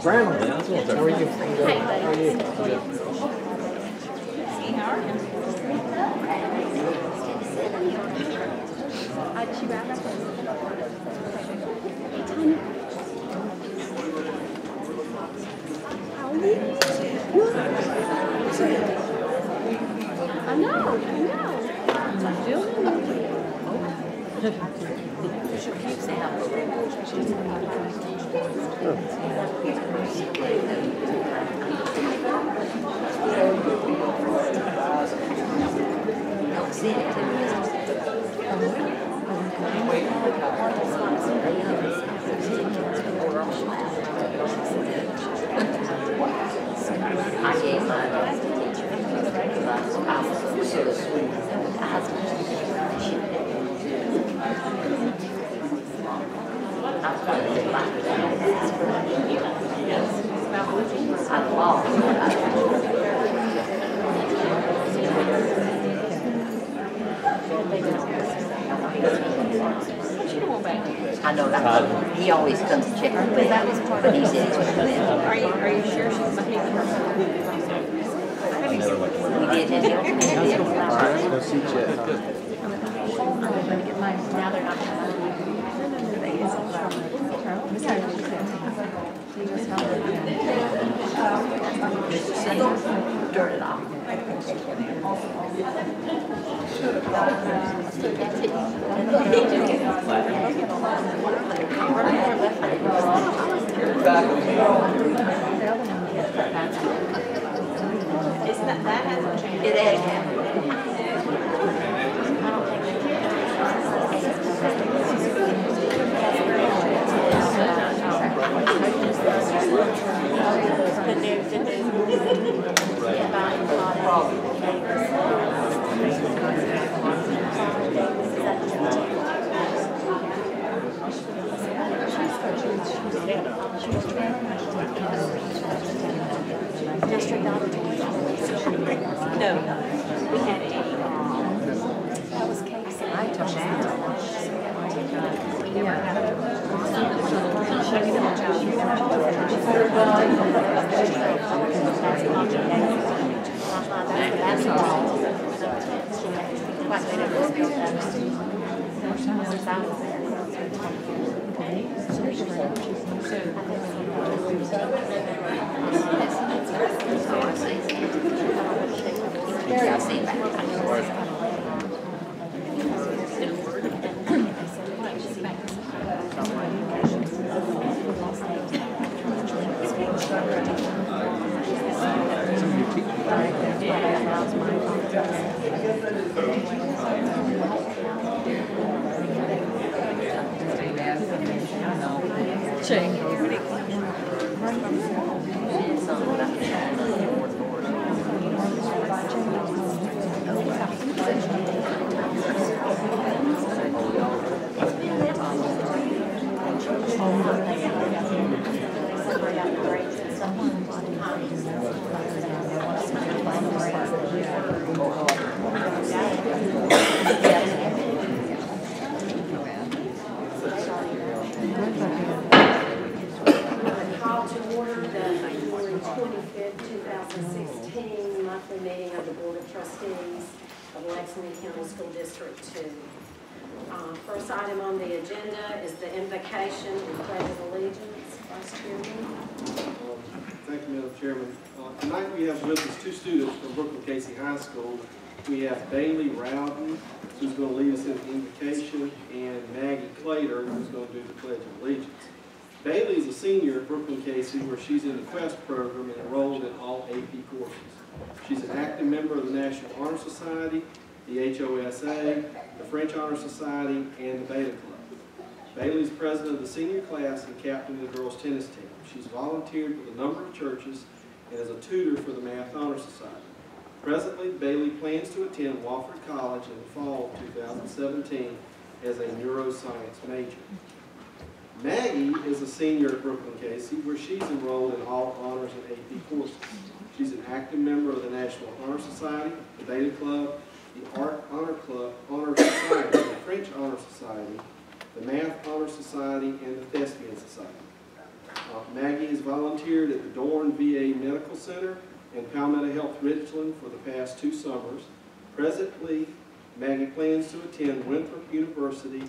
Brown, how are you? How are you? I know. I know that he always comes to check her, but he said he's going to come in. Are you sure she's behaving herself? We did have it. All right, no seat yet. Now they're not coming. Dirt it off. That hasn't changed. It has happened. District auditorium. No, we had a, that was Casey. I took that. We never had a, that's all. Call to order the January 25th, 2016 monthly meeting of the Board of Trustees of Lexington County School District 2. First item on the agenda is the invocation and pledge of allegiance. Vice Chairman. Thank you, Madam Chairman. Tonight we have with us two students from Brooklyn Casey High School. We have Bailey Rowden, who's going to lead us in the invocation, and Maggie Clater, who's going to do the Pledge of Allegiance. Bailey is a senior at Brooklyn Casey, where she's in the Quest program and enrolled in all AP courses. She's an active member of the National Honor Society the HOSA, the French Honor Society, and the Beta Club. Bailey's president of the senior class and captain of the girls' tennis team. She's volunteered with a number of churches and is a tutor for the Math Honor Society. Presently, Bailey plans to attend Wofford College in the fall of 2017 as a neuroscience major. Maggie is a senior at Brooklyn Casey, where she's enrolled in all honors and AP courses. She's an active member of the National Honor Society, the Beta Club, the Art Honor Club, Honor Society, the French Honor Society, the Math Honor Society, and the Thespian Society. Maggie has volunteered at the Dorn VA Medical Center and Palmetto Health Richland for the past 2 summers. Presently, Maggie plans to attend Winthrop University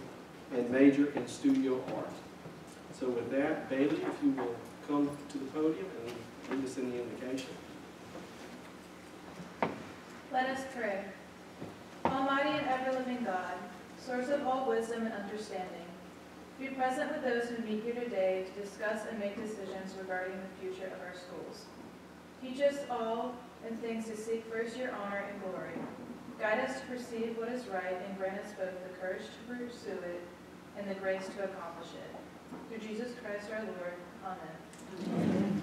and major in studio art. So with that, Bailey, if you will come to the podium and lead us in the invocation. Let us pray. Almighty and ever-living God, source of all wisdom and understanding, be present with those who meet here today to discuss and make decisions regarding the future of our schools. Teach us all in things to seek first your honor and glory. Guide us to perceive what is right and grant us both the courage to pursue it and the grace to accomplish it. Through Jesus Christ our Lord. Amen. Amen.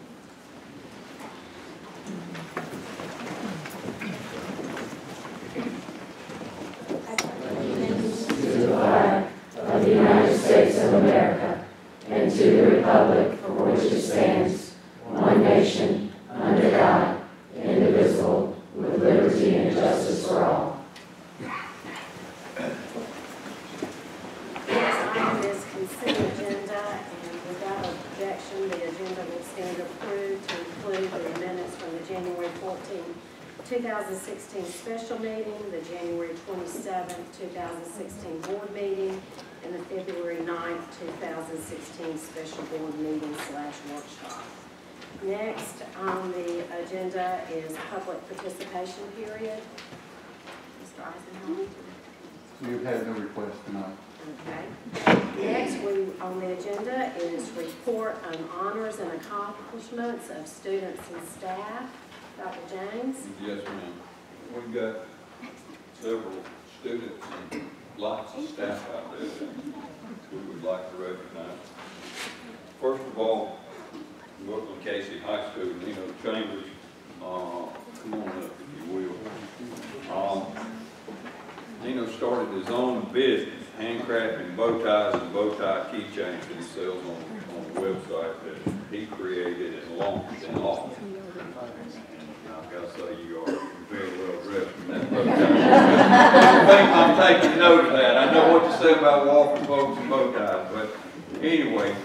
To the flag of the United States of America and to the republic for which it stands, one nation, under God, indivisible, with liberty and justice for all. Next item is consent agenda, and without objection, the agenda will stand approved to include the minutes from the January 14, 2016 special meeting, the January 27, 2016 board meeting, and the February 9, 2016 special board meeting / workshop. Next on the agenda is public participation period. Mr. Eisenhower? We've had no requests tonight. Okay. Next on the agenda is report on honors and accomplishments of students and staff. Dr. James? Yes, ma'am. We've got several students and lots of staff out there that we would like to recognize. First of all, Brooklyn Casey High School, Nino Chambers, come on up if you will. Nino started his own business, handcrafting bow ties and bow tie keychains that he sells on the website that he created and launched in Austin. I've got to say, you are very well dressed in that bow tie. I'm taking note of that. I know what you say about walking folks and bow ties, but anyway,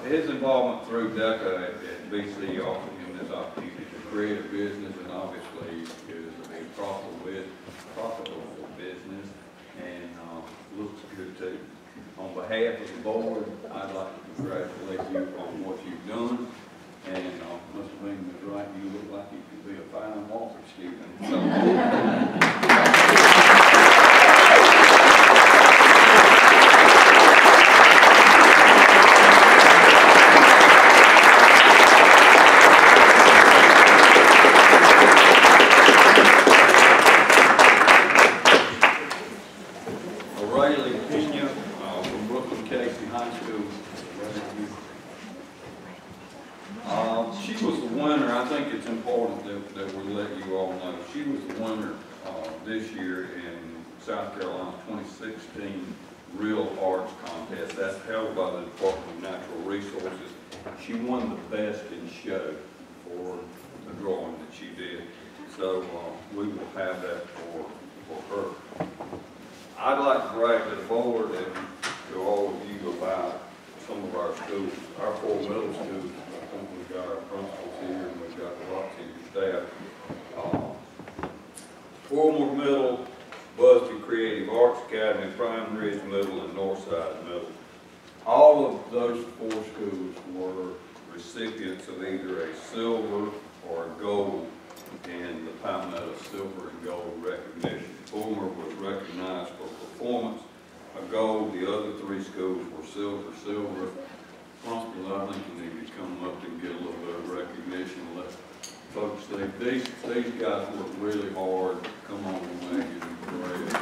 his involvement through DECA at BC offered him this opportunity to create a business, and obviously is a profitable business, and looks good too. On behalf of the board, I'd like to congratulate you on what you've done. And Mr. Bean was right, you look like you could be a fine Walker student. So, O'Reilly Pena from Brooklyn Casey High School. She was the winner. I think it's important that we let you all know. She was the winner this year in South Carolina's 2016 Real Arts Contest. That's held by the Department of Natural Resources. She won the Best in Show for the drawing that she did. So we will have that for her. I'd like to brag to the board and to all of you about some of our schools, our 4 middle schools. We've got our principals here and we've got a lot of senior staff. Fulmore Middle, Busby Creative Arts Academy, Prime Ridge Middle, and Northside Middle. All of those 4 schools were recipients of either a silver or a gold in the Palmetto Silver and Gold recognition. Fulmore was recognized for performance, a gold. The other 3 schools were silver. Principals, I think you need to come up and get a little bit of recognition and let folks think these guys work really hard Come on, Maggie, great.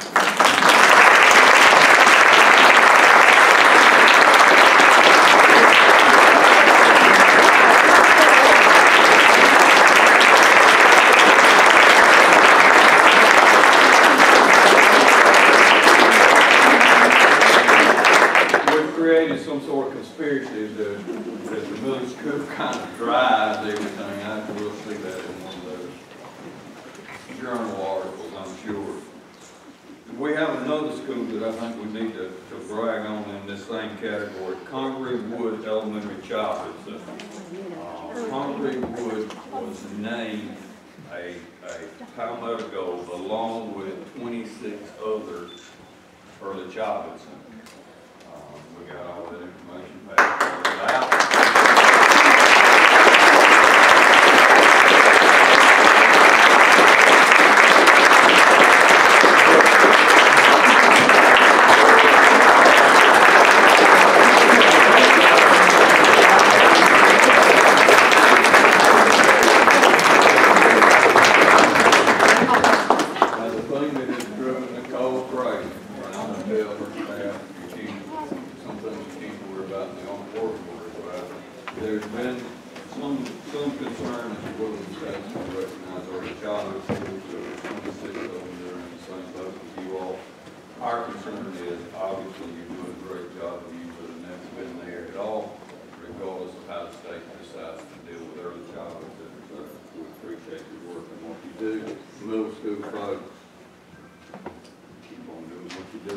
Created some sort of conspiracy that the middle school kind of drives everything. I will see that in one of those journal articles, I'm sure. We have another school that I think we need to brag on in this same category, Congreve Wood Elementary Childhood Center. Congreve Wood was named a Palmetto along with 26 other early childhood centers. We got all that information back out. The thing that has driven Nicole crazy, and I'm going to tell her staff, there's been some concern that the Board of States will recognize our childhood schools, so 26 of them are in the same boat as you all. Our concern is, obviously, you do a great job, and you would have never been there at all, regardless of how the state decides to deal with early childhood centers. So we appreciate your work and what you do. Middle school folks, keep on doing what you do.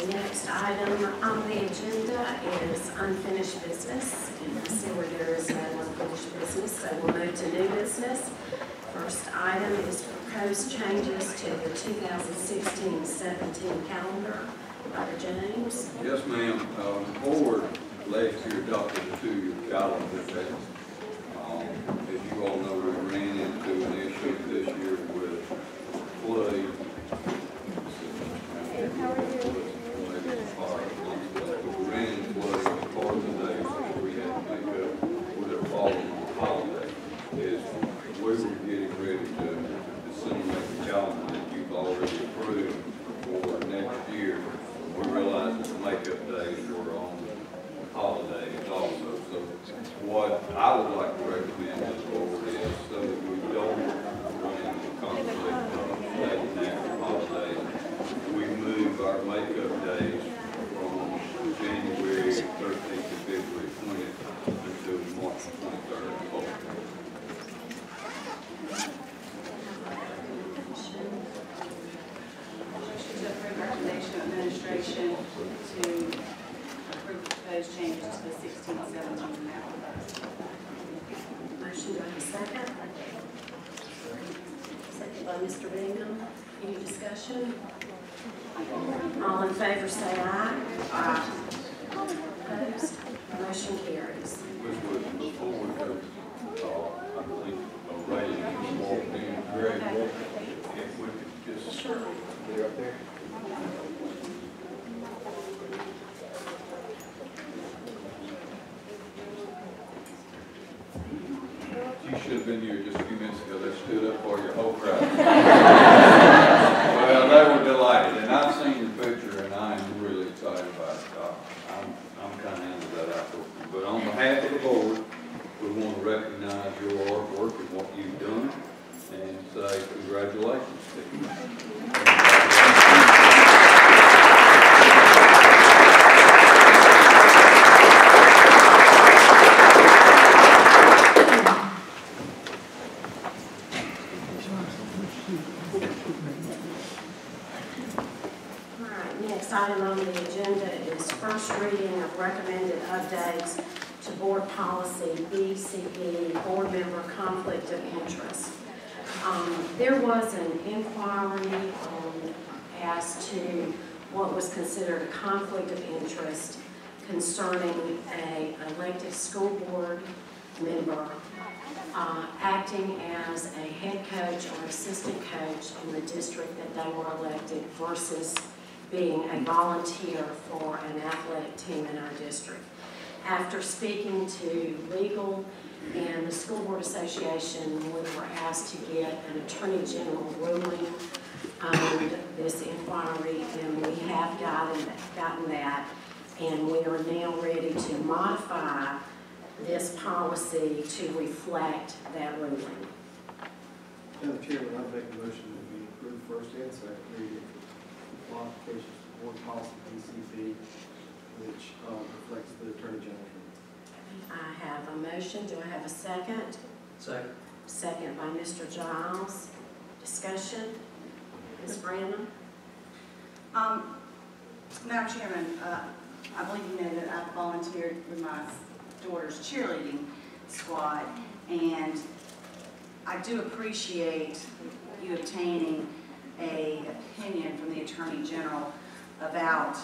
Next item on the agenda is unfinished business. And I see where there is no unfinished business, so we'll move to new business. First item is proposed changes to the 2016-17 calendar. Dr. James? Yes, ma'am. The board last year adopted a 2-year calendar that, as you all know, we ran into an issue this year with flooding. What I would like to recommend to the board is, so that we don't run into conflict of state and national holidays, we move our makeup days from January 13th to February 20th until March 23rd. Recommendation of administration to approve proposed changes to the 16-17 calendar. Motion, do I have a second? Second by Mr. Bingham. Any discussion? All in favor say aye. Aye. Opposed? Motion carries. Before we go, I believe Ray walked in, Greg walked in. If we could just... Sure. They're up there. You should have been here just a few minutes ago. They stood up for your whole crowd. Well, they were delighted, and I've seen your picture, and I am really excited about it. I'm kind of into that outlook. But on behalf of the board, we want to recognize your hard work and what you've done, and say congratulations to you. Next item on the agenda is first reading of recommended updates to board policy BCE, board member conflict of interest. There was an inquiry on a as to what was considered a conflict of interest concerning an elected school board member acting as a head coach or assistant coach in the district that they were elected versus being a volunteer for an athletic team in our district. After speaking to legal and the School Board Association, we were asked to get an Attorney General ruling on this inquiry, and we have gotten that, and we are now ready to modify this policy to reflect that ruling. Madam Chairman, I make a motion that we approve first and second reading for modifications to board policy BCB, which reflects the Attorney General. I have a motion. Do I have a second? Second. Second by Mr. Giles. Discussion? Ms. Brandon? Madam Chairman, I believe you know that I volunteered with my daughter's cheerleading squad, and I do appreciate you obtaining an opinion from the Attorney General about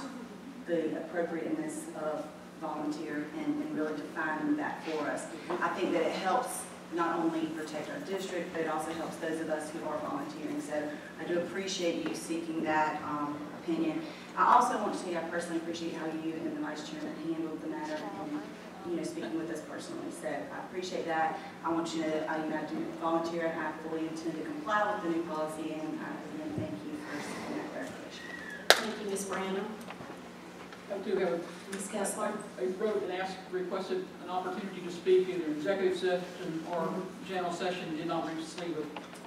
the appropriateness of volunteer and really defining that for us. I think that it helps not only protect our district, but it also helps those of us who are volunteering. So I do appreciate you seeking that opinion. I also want to say I personally appreciate how you and the Vice Chairman handled the matter and, speaking with us personally. So I appreciate that. I want you to know that I do volunteer and I fully intend to comply with the new policy, and again, thank you for seeking that clarification. Thank you, Ms. Brandon. I do have Ms. Kessler? I wrote and requested an opportunity to speak in an executive session or general session, did not receive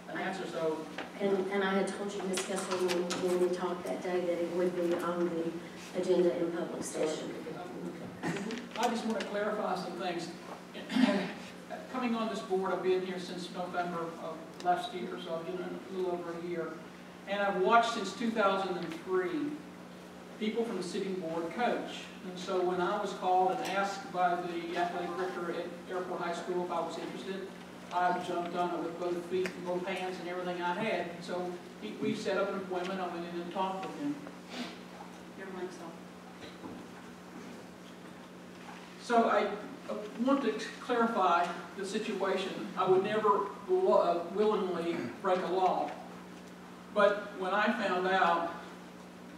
an answer, so. And I had told you, Ms. Kessler, when we talked that day, that it would be on the agenda in public session. I just want to clarify some things. Coming on this board, I've been here since November of last year, so I've been a little over a year. And I've watched since 2003 people from the sitting board coach. And so when I was called and asked by the athletic director at Airport High School if I was interested, I jumped on it with both feet and both hands and everything I had. And so we set up an appointment. I went in and talked with him. Your mic's off. So I want to clarify the situation. I would never willingly break a law. But when I found out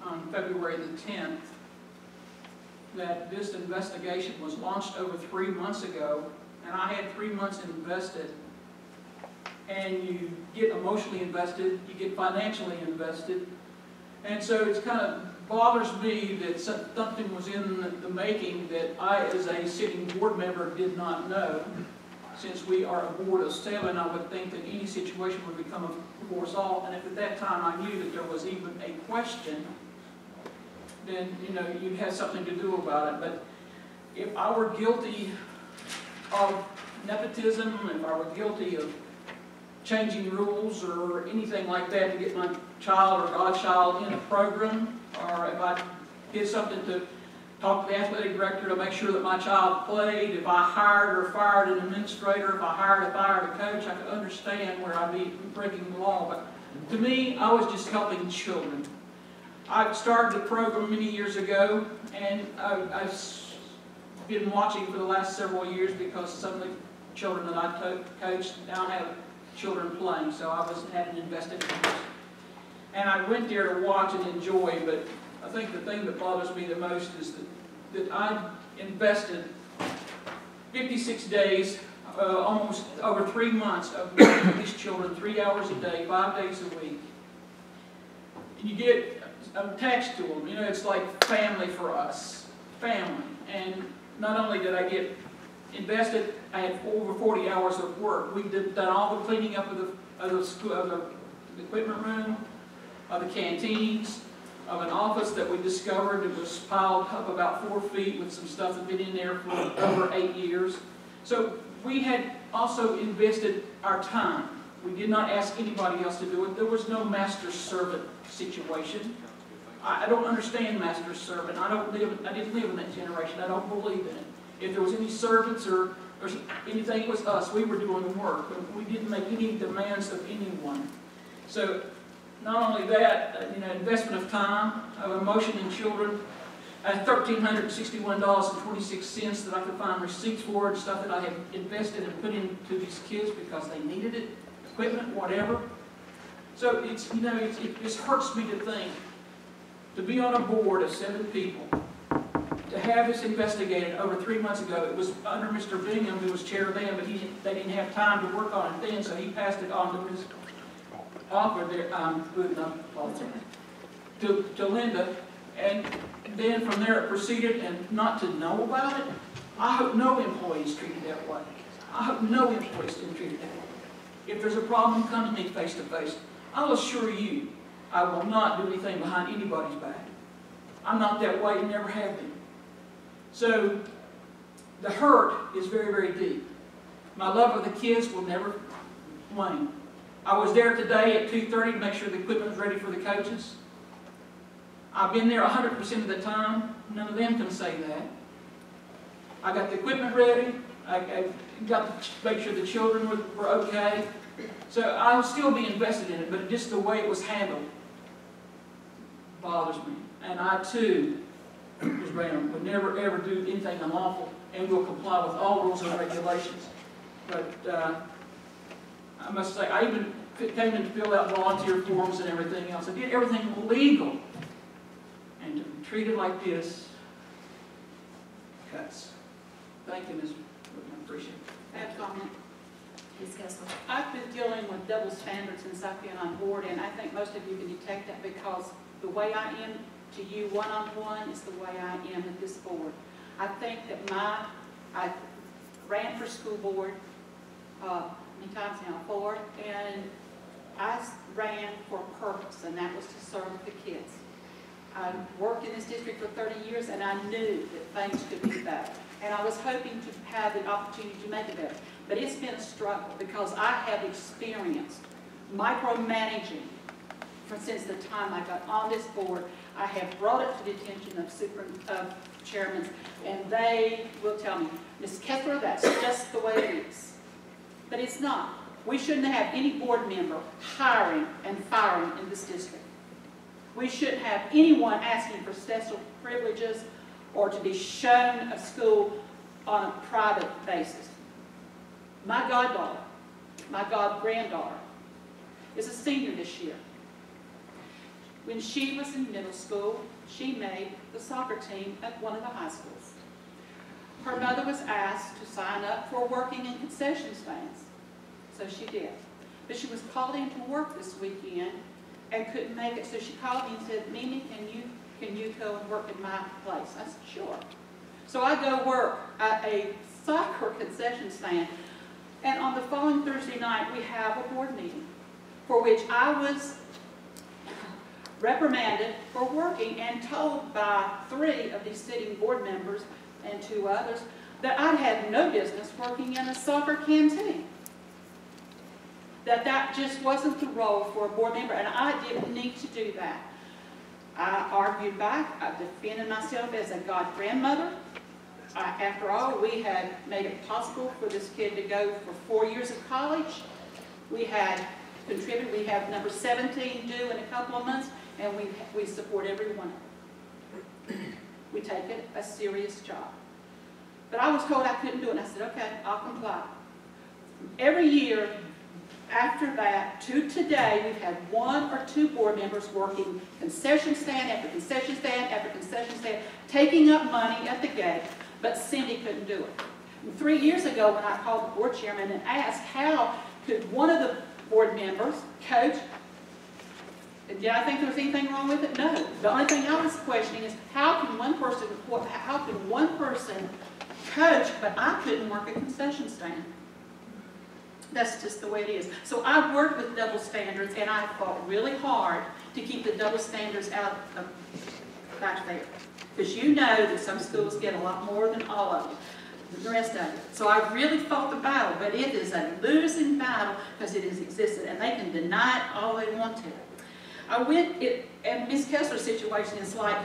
on February the 10th that this investigation was launched over 3 months ago, and I had 3 months invested, and you get emotionally invested, you get financially invested, and so it's kind of bothers me that something was in the making that I, as a sitting board member, did not know. Since we are a board of 7, I would think that any situation would become before us all, and if at that time I knew that there was even a question, then you'd have something to do about it. But if I were guilty of nepotism, if I were guilty of changing rules or anything like that to get my child or godchild in a program, or if I did something to talk to the athletic director to make sure that my child played, if I hired or fired an administrator, if I hired or fired a coach, I could understand where I'd be breaking the law. But to me, I was just helping children. I started the program many years ago, and I've been watching for the last several years because some of the children that I coached now have children playing, so I hadn't invested in this. And I went there to watch and enjoy, but I think the thing that bothers me the most is that I invested 56 days, almost over 3 months of working with these children 3 hours a day, 5 days a week. And you get attached to them. It's like family for us, family. And not only did I get invested, I had over 40 hours of work. We done all the cleaning up of the equipment room, of the canteens, of an office that we discovered that was piled up about 4 feet with some stuff that had been in there for over 8 years. So we had also invested our time. We did not ask anybody else to do it. There was no master-servant situation. I don't understand master-servant. I didn't live in that generation. I don't believe in it. If there was any servants or anything, it was us. We were doing the work. We didn't make any demands of anyone. So not only that, investment of time, of emotion in children, $1,361.26 that I could find receipts for, and stuff that I had invested and put into these kids because they needed it, equipment, whatever. So it just hurts me to think, to be on a board of 7 people, to have this investigated over 3 months ago. It was under Mr. Bingham, who was chair then, but they didn't have time to work on it then, so he passed it on to his offer there, to Linda, and then from there it proceeded, and not to know about it. I hope no employee is treated that way. I hope no employee is treated that way. If there's a problem, come to me face to face. I'll assure you, I will not do anything behind anybody's back. I'm not that way and never have been. So the hurt is very, very deep. My love of the kids will never wane. I was there today at 2:30 to make sure the equipment was ready for the coaches. I've been there 100% of the time. None of them can say that. I got the equipment ready. I got to make sure the children were okay. So I'll still be invested in it, but just the way it was handled bothers me. And I too, Ms. Branham, would never ever do anything unlawful, and will comply with all rules and regulations. But I must say, I even came in to fill out volunteer forms and everything else. I did everything legal. And to be treated like this cuts. Thank you, Ms. Whitman. I appreciate it. I have a comment. Ms. Kessler. I've been dealing with double standards since I've been on board, and I think most of you can detect that because the way I am to you one-on-one is the way I am at this board. I think that I ran for school board many times now, 4, and I ran for a purpose, and that was to serve the kids. I worked in this district for 30 years, and I knew that things could be better. And I was hoping to have the opportunity to make it better. But it's been a struggle because I have experienced micromanaging since the time I got on this board. I have brought it to the attention of chairmen, and they will tell me, Ms. Kessler, that's just the way it is. But it's not. We shouldn't have any board member hiring and firing in this district. We shouldn't have anyone asking for special privileges or to be shown a school on a private basis. My goddaughter, my god-granddaughter, is a senior this year. When she was in middle school, she made the soccer team at one of the high schools. Her mother was asked to sign up for working in concession stands, so she did. But she was called in to work this weekend and couldn't make it, so she called me and said, Mimi, can you go and work in my place? I said, sure. So I go work at a soccer concession stand, and on the following Thursday night, we have a board meeting for which I was reprimanded for working and told by 3 of these sitting board members and 2 others that I had no business working in a soccer canteen. That just wasn't the role for a board member, and I didn't need to do that. I argued back. I defended myself as a god-grandmother. After all, we had made it possible for this kid to go for 4 years of college. We had contributed. We have number 17 due in a couple of months, and we support every one of them. We take it a serious job. But I was told I couldn't do it, and I said, okay, I'll comply. Every year, after that, to today, we've had 1 or 2 board members working concession stand after concession stand after concession stand, taking up money at the gate, but Cindy couldn't do it. And 3 years ago, when I called the board chairman and asked how could one of the board members coach, did I think there was anything wrong with it? No. The only thing I was questioning is how can one person coach, but I couldn't work a concession stand? That's just the way it is. So I worked with double standards, and I fought really hard to keep the double standards out of back there. Because you know that some schools get a lot more than all of them, the rest of it. So I really fought the battle, but it is a losing battle because it has existed, and they can deny it all they want to. And Ms. Kessler's situation is like,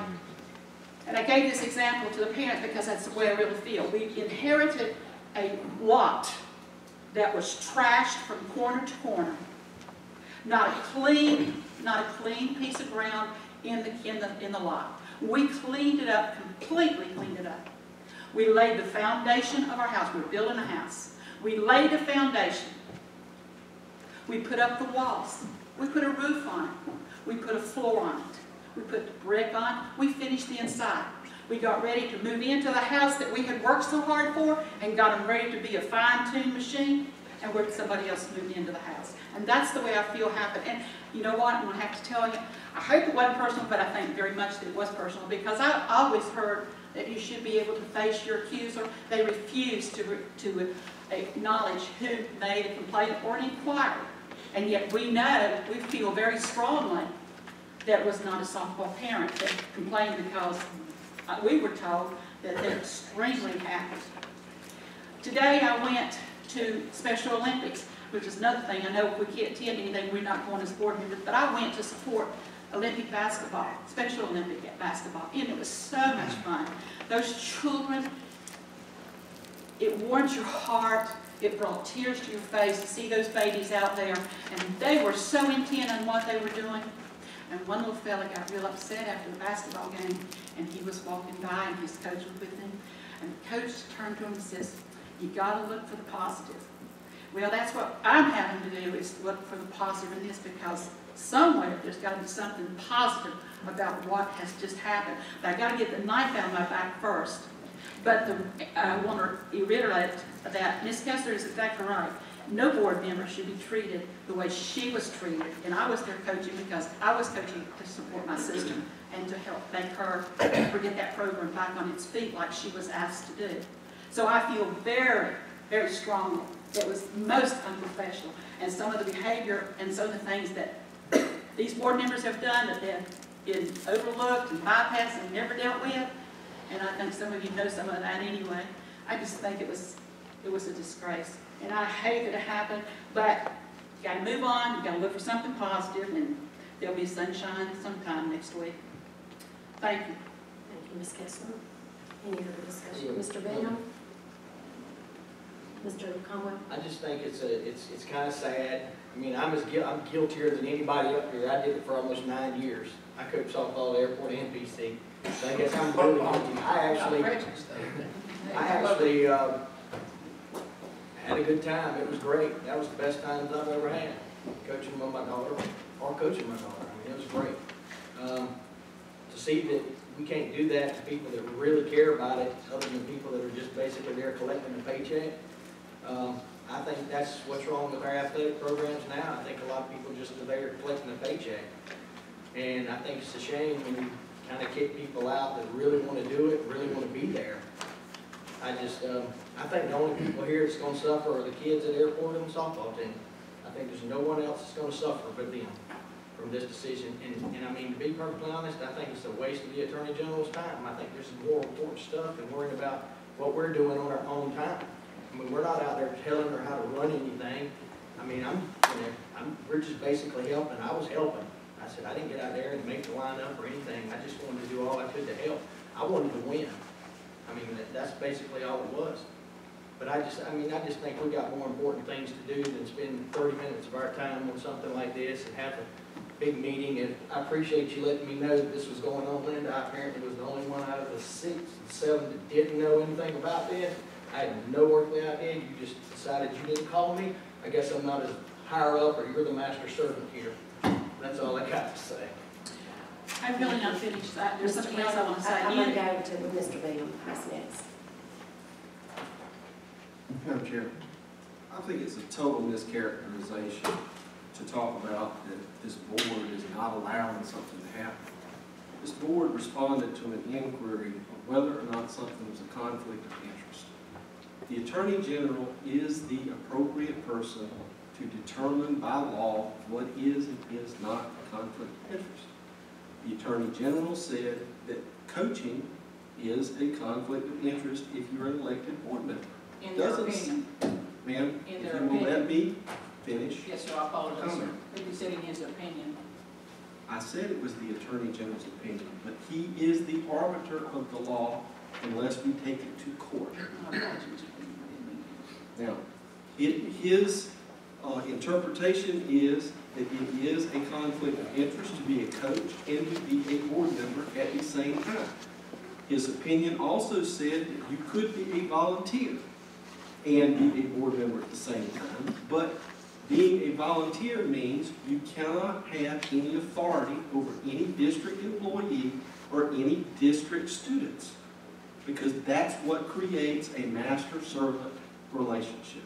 and I gave this example to the parents because that's the way I really feel. We inherited a lot that was trashed from corner to corner. Not a clean, not a clean piece of ground in the lot. We cleaned it up, completely cleaned it up. We laid the foundation of our house. We're building a house. We laid the foundation. We put up the walls. We put a roof on it. We put a floor on it. We put the brick on. We finished the inside. We got ready to move into the house that we had worked so hard for and got them ready to be a fine-tuned machine, and where somebody else moved into the house. And that's the way I feel happened. And you know what? I'm going to have to tell you, I hope it wasn't personal, but I think very much that it was personal, because I always heard that you should be able to face your accuser. They refused to acknowledge who made a complaint or an inquiry. And yet we know, we feel very strongly that it was not a softball parent that complained, because we were told that they're extremely happy. Today I went to Special Olympics, which is another thing. I know if we can't attend anything, we're not going as board members, but I went to support Olympic basketball, Special Olympic basketball, and it was so much fun. Those children, it warmed your heart. It brought tears to your face to see those babies out there, and they were so intent on what they were doing. And one little fella got real upset after the basketball game, and he was walking by, and his coach was with him, and the coach turned to him and says, "You got to look for the positive." Well, that's what I'm having to do, is look for the positive in this, because somewhere there's got to be something positive about what has just happened. But I got to get the knife out of my back first. But I want to reiterate that Ms. Kessler is exactly right. No board member should be treated the way she was treated. And I was there coaching because I was coaching to support my sister and to help make her get that program back on its feet like she was asked to do. So I feel very, very strongly that it was most unprofessional. And some of the behavior and some of the things that these board members have done that they've been overlooked and bypassed and never dealt with. And I think some of you know some of that anyway. I just think it was a disgrace. And I hate that it happened, but you got to move on. You got to look for something positive, and there'll be sunshine sometime next week. Thank you. Thank you, Ms. Kessler. Any other discussion? Mr. Bingham? Mr. Conwell? I just think it's kind of sad. I mean, I'm guiltier than anybody up here. I did it for almost 9 years. I coached softball at Airport and PC. So I guess I'm really guilty. I actually had a good time. It was great. That was the best times I've ever had, coaching with my daughter or coaching my daughter. I mean, it was great. To see that we can't do that to people that really care about it, other than people that are just basically there collecting a paycheck. I think that's what's wrong with our athletic programs now. I think a lot of people just are there collecting a paycheck. And I think it's a shame when you kind of kick people out that really want to do it, really want to be there. I think the only people here that's going to suffer are the kids at Airport and the softball team. I think there's no one else that's going to suffer but them from this decision. And I mean, to be perfectly honest, I think it's a waste of the Attorney General's time. I think there's some more important stuff and worrying about what we're doing on our own time. I mean, we're not out there telling her how to run anything. I mean, we're just basically helping. I was helping. I said, I didn't get out there and make the lineup or anything. I just wanted to do all I could to help. I wanted to win. I mean, that's basically all it was. But I just think we got more important things to do than spend 30 minutes of our time on something like this and have a big meeting. And I appreciate you letting me know that this was going on, Linda. I apparently was the only one out of the 6 and 7 that didn't know anything about this. I had no earthly idea. You just decided you didn't call me. I guess I'm not as higher up, or you're the master servant here. That's all I got to say. I'm really not finished. There's something else I want to say. I'm going to go to Mr. Bingham. What's next? Madam Chair, I think it's a total mischaracterization to talk about that this board is not allowing something to happen. This board responded to an inquiry of whether or not something was a conflict of interest. The Attorney General is the appropriate person to determine by law what is and is not a conflict of interest. The Attorney General said that coaching is a conflict of interest if you're an elected board member. In their opinion. Ma'am, In if their you will opinion. let me finish. Yes, sir, I apologize, sir. I think you said in his opinion. I said it was the Attorney General's opinion, but he is the arbiter of the law unless we take it to court. Now, his interpretation is that it is a conflict of interest to be a coach and to be a board member at the same time. His opinion also said that you could be a volunteer and be a board member at the same time, but being a volunteer means you cannot have any authority over any district employee or any district students, because that's what creates a master-servant relationship.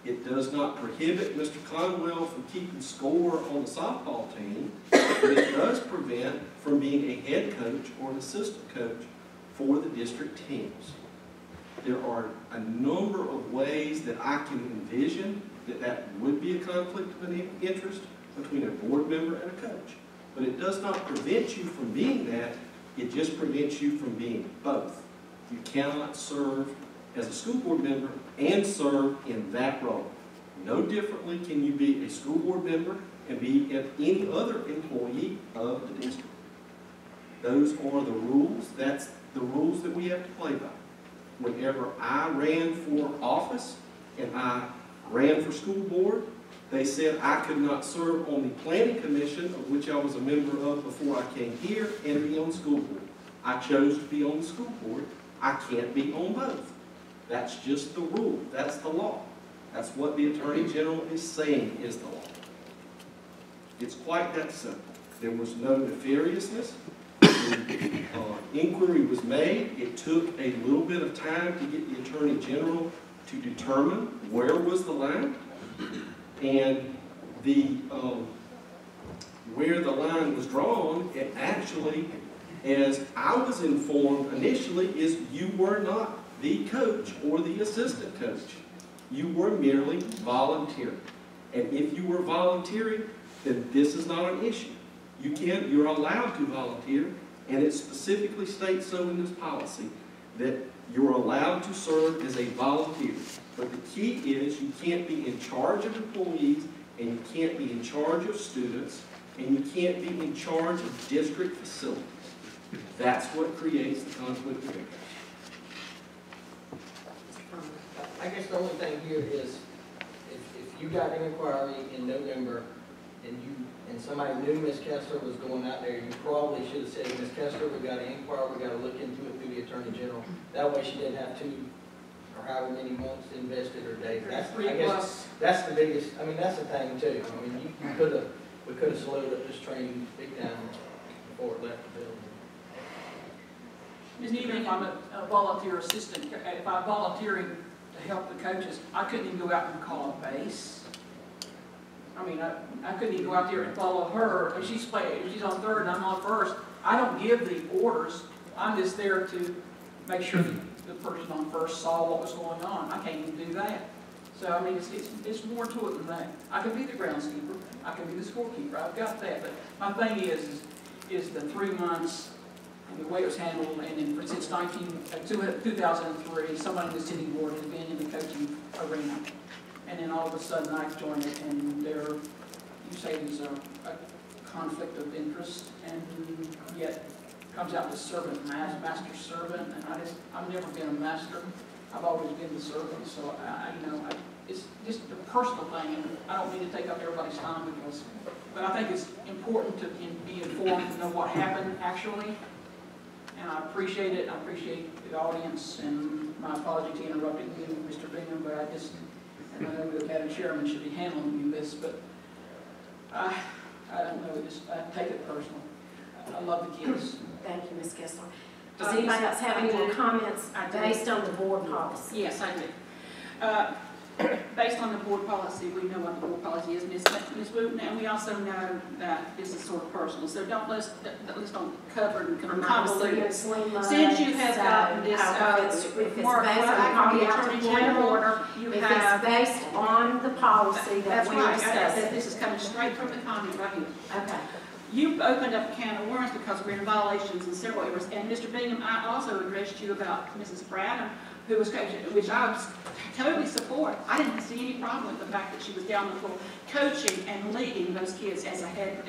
It does not prohibit Mr. Conwell from keeping score on the softball team, but it does prevent from being a head coach or an assistant coach for the district teams. There are a number of ways that I can envision that would be a conflict of interest between a board member and a coach. But it does not prevent you from being that, it just prevents you from being both. You cannot serve as a school board member and serve in that role. No differently can you be a school board member and be any other employee of the district. Those are the rules. That's the rules that we have to play by. Whenever I ran for office and I ran for school board, they said I could not serve on the planning commission, of which I was a member of before I came here, and be on the school board. I chose to be on the school board. I can't be on both. That's just the rule. That's the law. That's what the Attorney General is saying is the law. It's quite that simple. There was no nefariousness. Inquiry was made. It took a little bit of time to get the Attorney General to determine where was the line, and where the line was drawn, it actually, as I was informed initially, is you were not the coach or the assistant coach. You were merely volunteering. And if you were volunteering, then this is not an issue. You're allowed to volunteer, and it specifically states so in this policy that you're allowed to serve as a volunteer. But the key is you can't be in charge of employees, and you can't be in charge of students, and you can't be in charge of district facilities. That's what creates the conflict of interest. I guess the only thing here is, if you got an inquiry in November and somebody knew Ms. Kessler was going out there, you probably should have said, Ms. Kessler, we got an inquiry, we got to look into it through the Attorney General. That way she didn't have 2 or however many months invested or days. I guess that's the biggest, I mean, that's the thing too. I mean, we could have slowed up this training big time before it left the building. And even if I'm a volunteer assistant, if I'm volunteering to help the coaches, I couldn't even go out and call a base. I mean, I couldn't even go out there and follow her. If she's on third and I'm on first, I don't give the orders. I'm just there to make sure the person on first saw what was going on. I can't even do that. So, I mean, it's more to it than that. I can be the groundskeeper. I can be the scorekeeper. I've got that. But my thing is the 3 months and the way it was handled. And then since 2003, somebody in the city board has been in the coaching arena. And then all of a sudden I joined it, and you say there's a conflict of interest, and yet comes out to servant, master servant, and I've never been a master. I've always been the servant, so it's just a personal thing, and I don't mean to take up everybody's time but I think it's important to be informed to know what happened actually, and I appreciate it. I appreciate the audience, and my apology to interrupting you, Mr. Bingham, but I know that Madam Chairman should be handling this, but I don't know, I take it personal. I love the kids. Thank you, Ms. Kessler. Does anybody else have any more comments based on the board policy? Yes, I do. Based on the board policy, we know what the board policy is, Ms. Wooten, and we also know that this is sort of personal. So let's don't cover it and convolute it. Since you have gotten this, Mark, I can be Attorney General, if it's based on the policy that we discussed. This is coming straight from the comment right here. Okay. You've opened up a can of worms because we're in violations in several areas. And Mr. Bingham, I also addressed you about Mrs. Bradham, who was coaching, which I totally support. I didn't see any problem with the fact that she was down the floor coaching and leading those kids as a head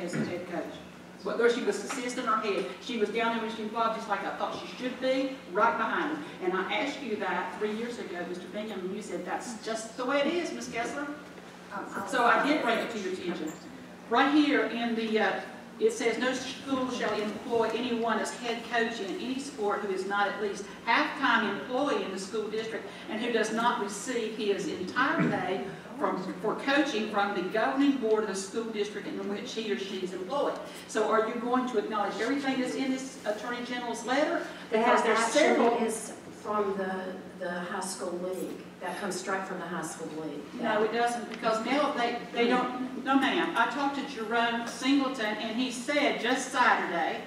coach. Whether she was assistant or head, she was down there when she involved, just like I thought she should be, right behind them. And I asked you that 3 years ago, Mr. Bingham, and you said that's just the way it is, Ms. Kessler. So I did bring it to your attention. Right here in the, it says, no school shall employ anyone as head coach in any sport who is not at least half-time employee in the school district and who does not receive his entire pay for coaching from the governing board of the school district in which he or she is employed. So are you going to acknowledge everything that's in this Attorney General's letter? Because That there's several. actually is from the high school league. That comes straight from the high school league. No, it doesn't, because now they don't, no ma'am. I talked to Jerome Singleton, and he said just Saturday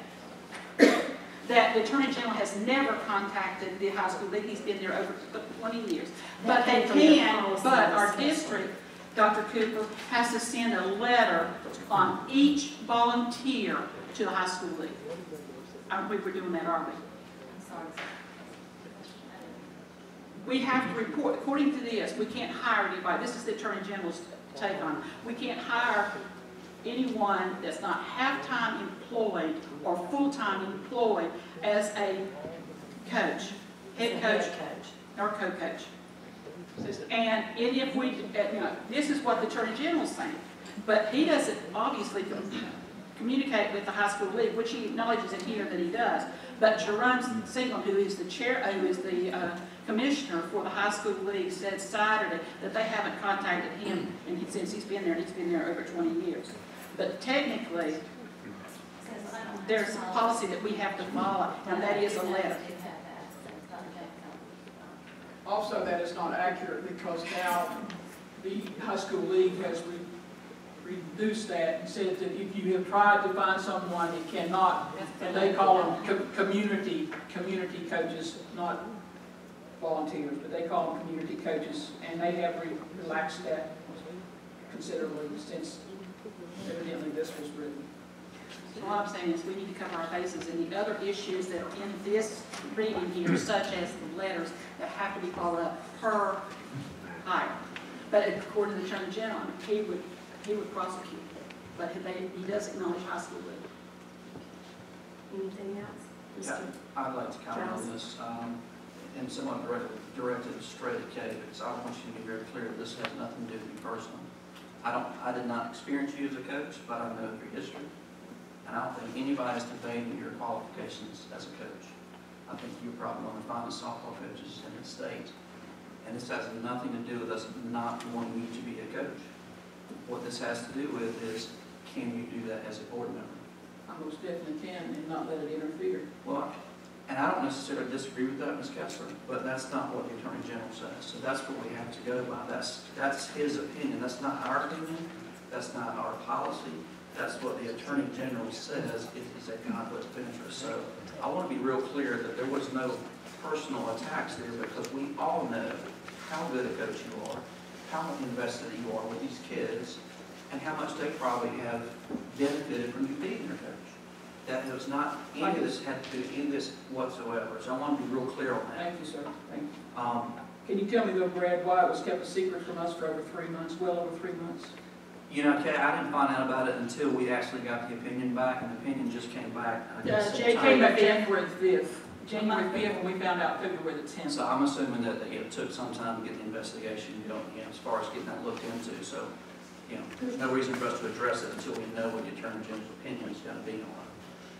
that the Attorney General has never contacted the high school league. He's been there over 20 years. But they can, but our district, Dr. Cooper, has to send a letter on each volunteer to the high school league. I don't think we're doing that, are we? We have to report, according to this, we can't hire anybody. This is the Attorney General's take on it. We can't hire anyone that's not half-time employed or full-time employed as a coach, head coach, or co-coach. And if we, this is what the Attorney General's saying, but he doesn't obviously communicate with the high school league, which he acknowledges in here that he does. But Jerome Singleton, who is the chair, who is the commissioner for the high school league, said Saturday that they haven't contacted him, and since he's been there over 20 years. But technically, there's a policy that we have to follow, and that is a letter. Also, that is not accurate because now the high school league has reduced that and said that if you have tried to find someone, it cannot, and they call them community coaches, not volunteers, but they call them community coaches, and they have relaxed that considerably since evidently this was written. So all I'm saying is we need to cover our bases, and the other issues that are in this reading here, such as the letters that have to be followed up per hire. But according to the Attorney General, he would prosecute, but he does acknowledge high school league. Anything else? Yeah, I'd like to comment on this, and somewhat directed straight at Kay, because I want you to be very clear that this has nothing to do with you personally. I did not experience you as a coach, but I know your history, and I don't think anybody's debating your qualifications as a coach. I think you're probably one of the finest softball coaches in the state, and this has nothing to do with us not wanting you to be a coach. What this has to do with is, can you do that as a board member? I most definitely can, and not let it interfere. Well, and I don't necessarily disagree with that, Ms. Kessler, but that's not what the Attorney General says. So that's what we have to go by. That's his opinion. That's not our opinion. That's not our policy. That's what the Attorney General says is a conflict of interest. So I want to be real clear that there was no personal attacks there, because we all know how good a coach you are, how invested you are with these kids, and how much they probably have benefited from you being their coach. That was not, any of this had to do with any of this whatsoever. So I want to be real clear on that. Thank you, sir. Thank you. Can you tell me, though, Brad, why it was kept a secret from us for over 3 months, well over 3 months? You know, Kay, I didn't find out about it until we actually got the opinion back, and the opinion just came back. Jay came back January 5th. January 5th, and we found out February the 10th. So I'm assuming that it took some time to get the investigation, as far as getting that looked into. So, there's no reason for us to address it until we know what the Attorney General's opinion is going to be on it.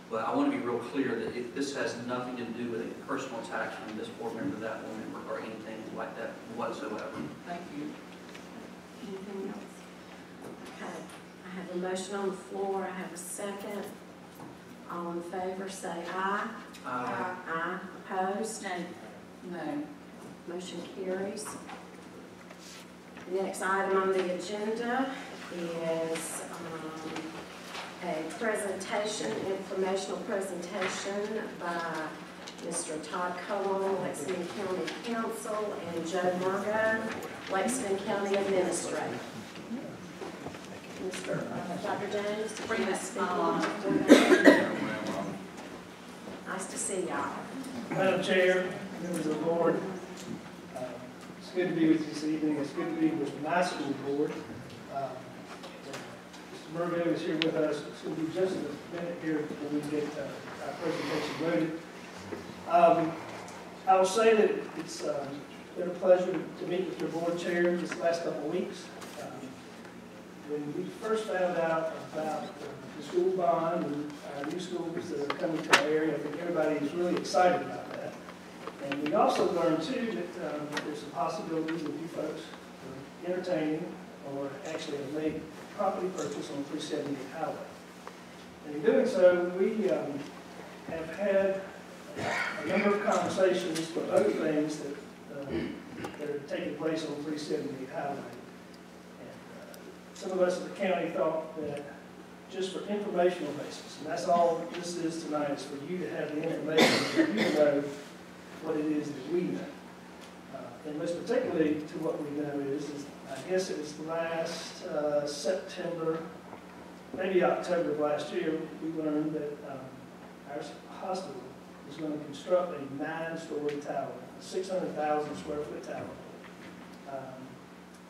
But I want to be real clear that this has nothing to do with a personal attack from this board member, that board member, or anything like that whatsoever. Thank you. Anything else? Okay, I have a motion on the floor. I have a second. All in favor, say aye. Aye. Aye. Opposed? No. No. Motion carries. The next item on the agenda is a presentation, informational presentation by Mr. Todd Cullen, Lexington County Council, and Joe Murgo, Lexington County Administrator. Dr. James, Bring did you this speak on. Nice to see y'all. Madam Chair, members of the board, it's good to be with you this evening. It's good to be with the high school board. Mr. Murgo is here with us. It's going to be just a minute here before we get our presentation loaded. I will say that it's been a pleasure to meet with your board chair this last couple of weeks. when we first found out about the school bond and our new schools that are coming to our area, I think everybody is really excited about that. And we also learned too that there's some possibilities that you folks are entertaining or actually have made property purchase on 378 Highway. And in doing so, we have had a number of conversations with other things that are taking place on 378 Highway. And some of us at the county thought that just for informational basis, and that's all this is tonight, is for you to have the information, for you to know what it is that we know. And most particularly to what we know is I guess it was last September, maybe October of last year, we learned that our hospital is going to construct a 9-story tower, a 600,000 square foot tower,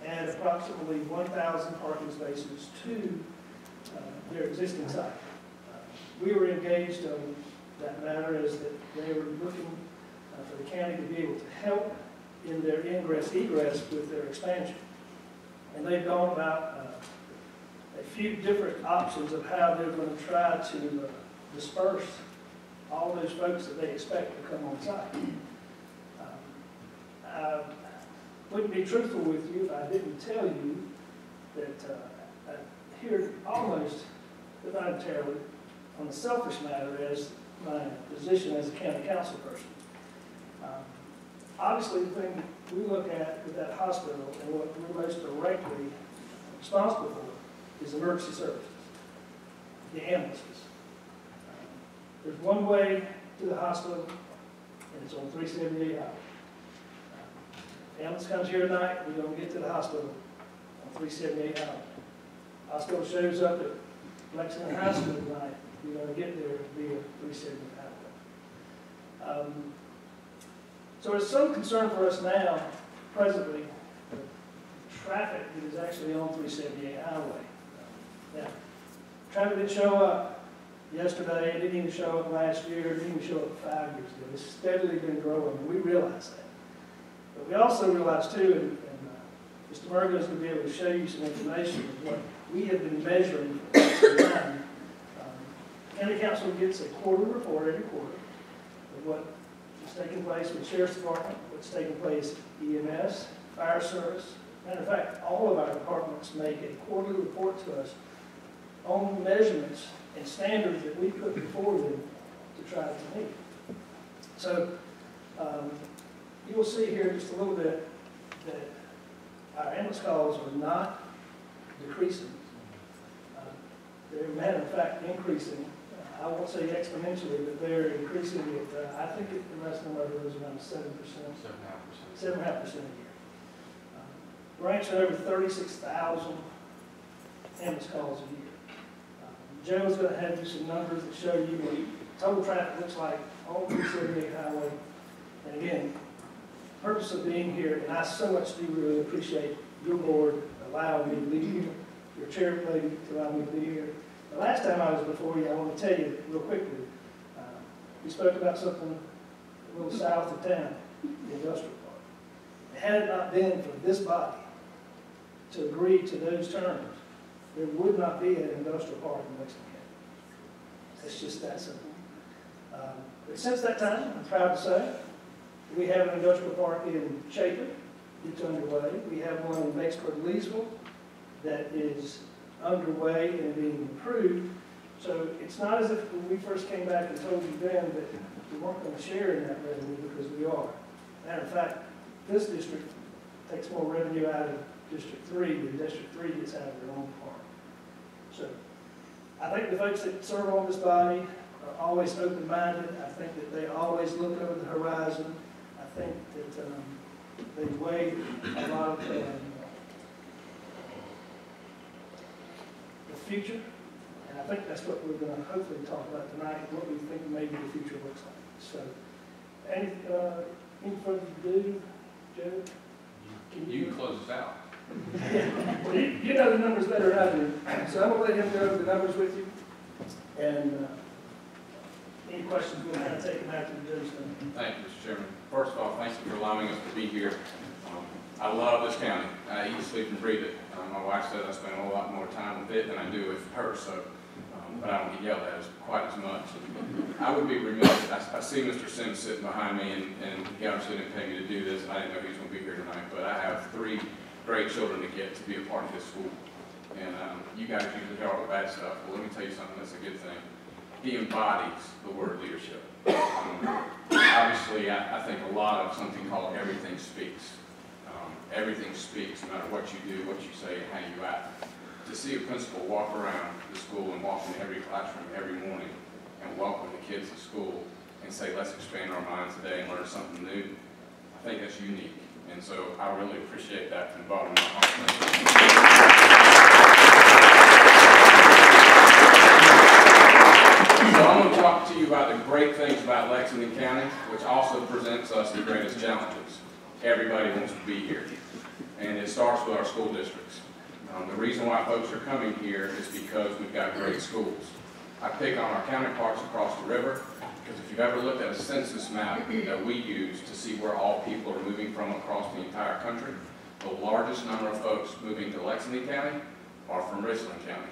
and approximately 1,000 parking spaces to their existing site. We were engaged on that matter as that they were looking for the county to be able to help in their ingress-egress with their expansion. And they've gone about a few different options of how they're going to try to disperse all those folks that they expect to come on site. I wouldn't be truthful with you if I didn't tell you that I hear almost without entirely on a selfish matter as my position as a county council person. Obviously, the thing that we look at with that hospital and what we're most directly responsible for is emergency services, the ambulances. There's one way to the hospital, and it's on 378 Highway. Ambulance comes here tonight, we're going to get to the hospital on 378 Highway. Hospital shows up at Lexington High School tonight, we're going to get there via 378 Highway. So there's some concern for us now, presently, the traffic that is actually on 378 Highway. Now, traffic didn't show up yesterday, it didn't even show up last year, it didn't even show up 5 years ago. It's steadily been growing, and we realize that. But we also realize too, and Mr. Murgo is going to be able to show you some information of what we have been measuring for some time. County Council gets a quarterly report every quarter of what is taking place with Sheriff's Department, what's taking place EMS, Fire Service. Matter of fact, all of our departments make a quarterly report to us on measurements and standards that we put before them to try to meet. So you will see here just a little bit that our ambulance calls are not decreasing. They're, matter of fact, increasing. I won't say exponentially, but they're increasing at, I think the rest of them was around 7%. 7.5% a year. We're answering over 36,000 ambulance calls a year. Joe's going to have you some numbers that show you what total traffic looks like on 378 Highway. And again, the purpose of being here, and I so much do really appreciate your board allowing me to be here, your chair lady to allow me to be here. The last time I was before you, I want to tell you real quickly, we spoke about something a little south of town, the industrial park. Had it not been for this body to agree to those terms, there would not be an industrial park in Lexington County. It's just that simple. But since that time, I'm proud to say, we have an industrial park in Chapin. It's underway. We have one in Vicksburg, Leesville, that is underway and being improved. So it's not as if when we first came back and told you then that we weren't going to share in that revenue, because we are. Matter of fact, this district takes more revenue out of District 3 than District 3 gets out of their own park. So I think the folks that serve on this body are always open-minded. I think that they always look over the horizon. I think that they weigh a lot of the future, and I think that's what we're going to hopefully talk about tonight, what we think maybe the future looks like. So, any further to do, Joe? You can close us out. Well, you know the numbers better than I do, so I'm going to let him go over the numbers with you, and any questions, we'll kind of take them after the Joe's done. Thank you, Mr. Chairman. First of all, thank you for allowing us to be here. I love this county. I eat, sleep, and breathe it. My wife said I spend a whole lot more time with it than I do with her, so, but I don't get yelled at quite as much. I would be remiss, I see Mr. Sims sitting behind me, and he obviously didn't pay me to do this, and I didn't know he was going to be here tonight, but I have 3 great children to get to be a part of this school. And you guys usually hear all the bad stuff, but let me tell you something that's a good thing. He embodies the word leadership. Obviously, I think a lot of something called everything speaks. Everything speaks, no matter what you do, what you say, and how you act. To see a principal walk around the school and walk in every classroom every morning and welcome the kids to school and say, let's expand our minds today and learn something new, I think that's unique. And so I really appreciate that from the bottom of my heart. So I'm going to talk to you about the great things about Lexington County, which also presents us the greatest challenges. Everybody wants to be here. And it starts with our school districts. The reason why folks are coming here is because we've got great schools. I pick on our counterparts across the river, because if you've ever looked at a census map that we use to see where all people are moving from across the entire country, the largest number of folks moving to Lexington County are from Richland County.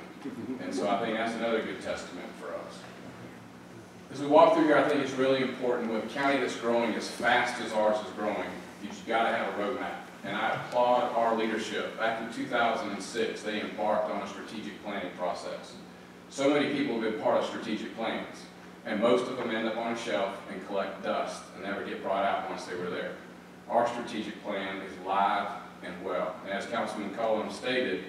And so I think that's another good testament for us. As we walk through here, I think it's really important with a county that's growing as fast as ours is growing, you've got to have a roadmap. And I applaud our leadership. Back in 2006, they embarked on a strategic planning process. So many people have been part of strategic plans, and most of them end up on a shelf and collect dust and never get brought out once they were there. Our strategic plan is live and well. And as Councilman Cullen stated,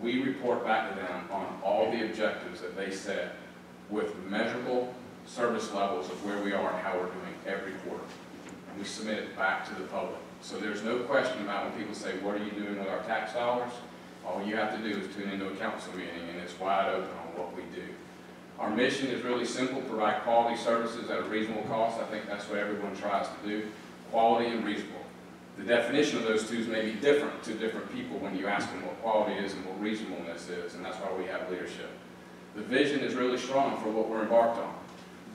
we report back to them on all the objectives that they set with measurable service levels of where we are and how we're doing every quarter. And we submit it back to the public. So there's no question about when people say, what are you doing with our tax dollars? All you have to do is tune into a council meeting, and it's wide open on what we do. Our mission is really simple: provide quality services at a reasonable cost. I think that's what everyone tries to do, quality and reasonable. The definition of those two may be different to different people when you ask them what quality is and what reasonableness is, and that's why we have leadership. The vision is really strong for what we're embarked on.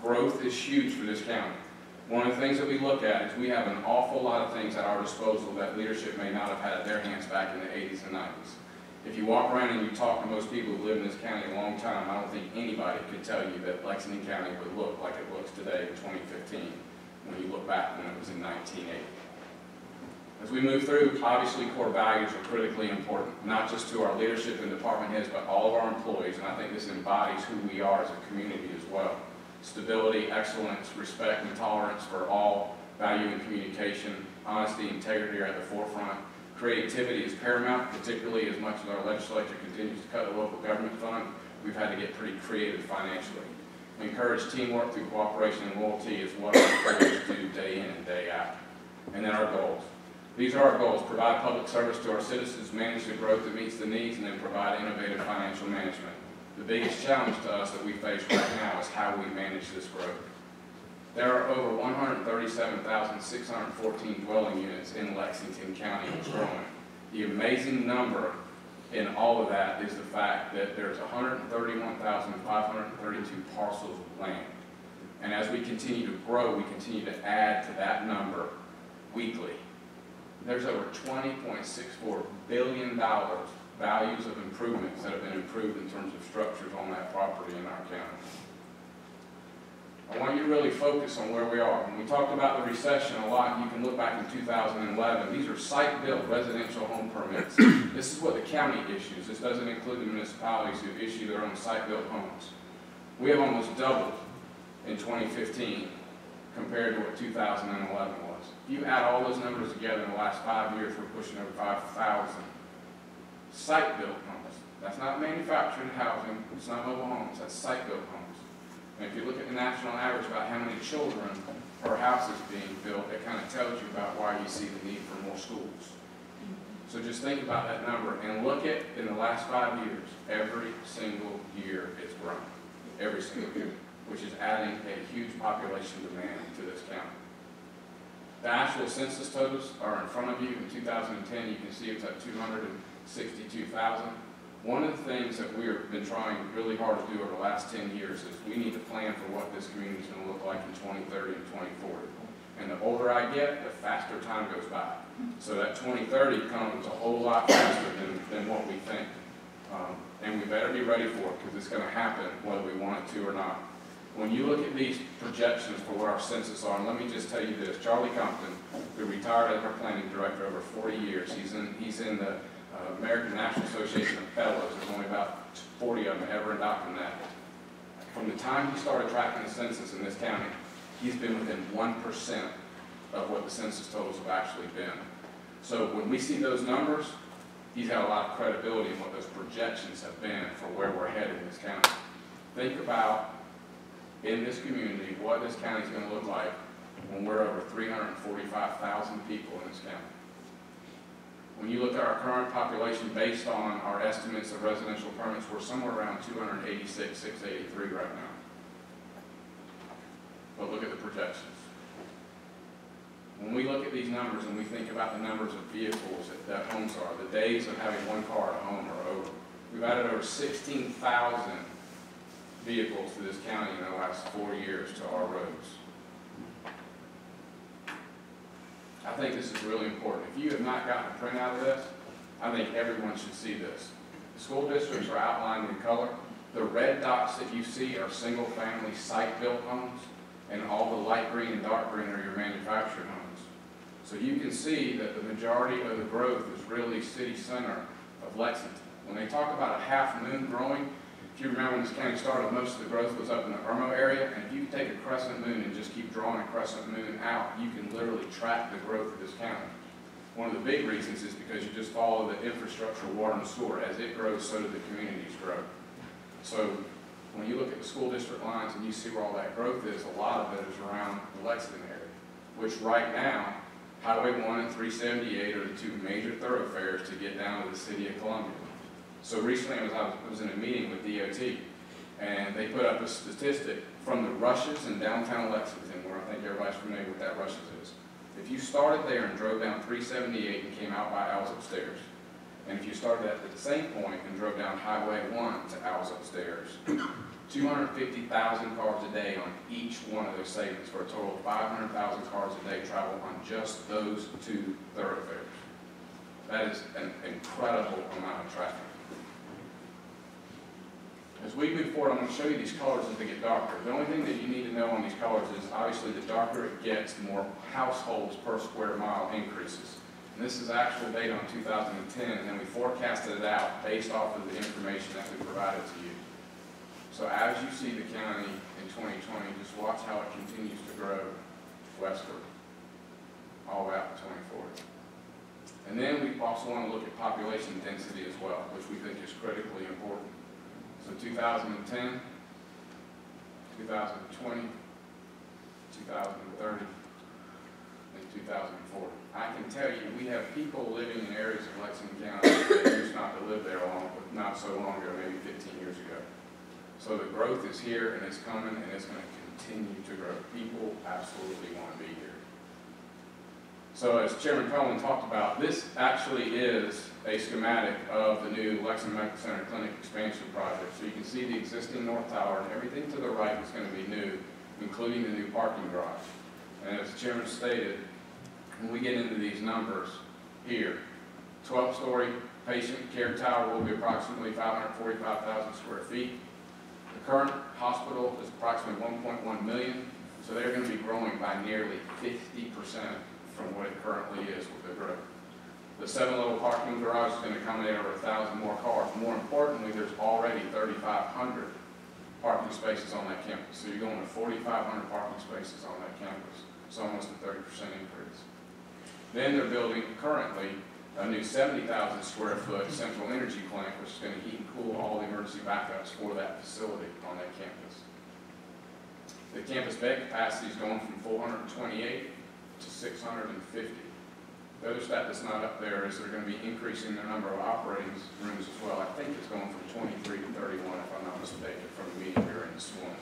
Growth is huge for this county. One of the things that we look at is we have an awful lot of things at our disposal that leadership may not have had at their hands back in the 80s and 90s. If you walk around and you talk to most people who live in this county a long time, I don't think anybody could tell you that Lexington County would look like it looks today in 2015 when you look back when it was in 1980. As we move through, obviously core values are critically important, not just to our leadership and department heads, but all of our employees, and I think this embodies who we are as a community as well. Stability, excellence, respect, and tolerance for all, value and communication, honesty, integrity are at the forefront. Creativity is paramount, particularly as much as our legislature continues to cut the local government fund. We've had to get pretty creative financially. We encourage teamwork through cooperation and loyalty is what our employees do day in and day out. And then our goals. These are our goals: provide public service to our citizens, manage the growth that meets the needs, and then provide innovative financial management. The biggest challenge to us that we face right now is how we manage this growth. There are over 137,614 dwelling units in Lexington County. It's growing. The amazing number in all of that is the fact that there's 131,532 parcels of land. And as we continue to grow, we continue to add to that number weekly. There's over $20.64 billion values of improvements that have been improved in terms of structures on that property in our county. I want you to really focus on where we are. When we talked about the recession a lot, you can look back in 2011. These are site-built residential home permits. This is what the county issues. This doesn't include the municipalities who issue their own site-built homes. We have almost doubled in 2015 compared to what 2011 was. If you add all those numbers together in the last 5 years, we're pushing over 5,000 site-built homes. That's not manufactured housing, it's not mobile homes, that's site-built homes. And if you look at the national average about how many children per house is being built, it kind of tells you about why you see the need for more schools. So just think about that number and look at, in the last 5 years, every single year it's grown. Every single year, which is adding a huge population demand to this county. The actual census totals are in front of you. In 2010, you can see it's at 262,000. One of the things that we've been trying really hard to do over the last 10 years is we need to plan for what this community is going to look like in 2030 and 2040. And the older I get, the faster time goes by. So that 2030 comes a whole lot faster than what we think. And we better be ready for it because it's going to happen whether we want it to or not. When you look at these projections for where our census are, and let me just tell you this, Charlie Compton, who retired as our planning director over 40 years, he's in the American National Association of Fellows. There's only about 40 of them ever adopted that. From the time he started tracking the census in this county, he's been within 1% of what the census totals have actually been. So when we see those numbers, he's had a lot of credibility in what those projections have been for where we're headed in this county. Think about, in this community, what this county is going to look like when we're over 345,000 people in this county. When you look at our current population based on our estimates of residential permits, we're somewhere around 286,683 right now. But look at the projections. When we look at these numbers and we think about the numbers of vehicles that homes are, the days of having one car at home are over. We've added over 16,000 vehicles to this county in the last 4 years to our roads. I think this is really important. If you have not gotten a print out of this, I think everyone should see this. The school districts are outlined in color. The red dots that you see are single-family site-built homes, and all the light green and dark green are your manufactured homes. So you can see that the majority of the growth is really city center of Lexington. When they talk about a half moon growing, if you remember when this county started, most of the growth was up in the Irmo area, and if you take a crescent moon and just keep drawing a crescent moon out, you can literally track the growth of this county. One of the big reasons is because you just follow the infrastructure, water and sewer. As it grows, so do the communities grow. So when you look at the school district lines and you see where all that growth is, a lot of it is around the Lexington area, which right now, Highway 1 and 378 are the two major thoroughfares to get down to the city of Columbia. So recently I was in a meeting with DOT, and they put up a statistic from the rushes in downtown Lexington, where I think everybody's familiar with that rushes is. If you started there and drove down 378 and came out by Owls Upstairs, and if you started at the same point and drove down Highway 1 to Owls Upstairs, 250,000 cars a day on each one of those segments, for a total of 500,000 cars a day travel on just those two thoroughfares. That is an incredible amount of traffic. As we move forward, I'm going to show you these colors as they get darker. The only thing that you need to know on these colors is obviously the darker it gets, the more households per square mile increases. And this is actual data on 2010, and then we forecasted it out based off of the information that we provided to you. So as you see the county in 2020, just watch how it continues to grow westward, all the way out to 2040. And then we also want to look at population density as well, which we think is critically important. So 2010, 2020, 2030, and 2040. I can tell you, we have people living in areas of Lexington County that used not to live there not so long ago, maybe 15 years ago. So the growth is here, and it's coming, and it's going to continue to grow. People absolutely want to be here. So as Chairman Cohen talked about, this actually is a schematic of the new Lexington Medical Center Clinic Expansion Project. So you can see the existing north tower, and everything to the right is going to be new, including the new parking garage. And as the Chairman stated, when we get into these numbers here, 12-story patient care tower will be approximately 545,000 square feet. The current hospital is approximately 1.1 million, so they're going to be growing by nearly 50% from what it currently is with the growth. The 7-level parking garage is going to accommodate over 1,000 more cars. More importantly, there's already 3,500 parking spaces on that campus. So you're going to 4,500 parking spaces on that campus. It's almost a 30% increase. Then they're building currently a new 70,000 square foot central energy plant, which is going to heat and cool all the emergency backups for that facility on that campus. The campus bed capacity is going from 428 to 650. The other stat that's not up there is they're going to be increasing their number of operating rooms as well. I think it's going from 23 to 31, if I'm not mistaken, from the meeting we were in this morning.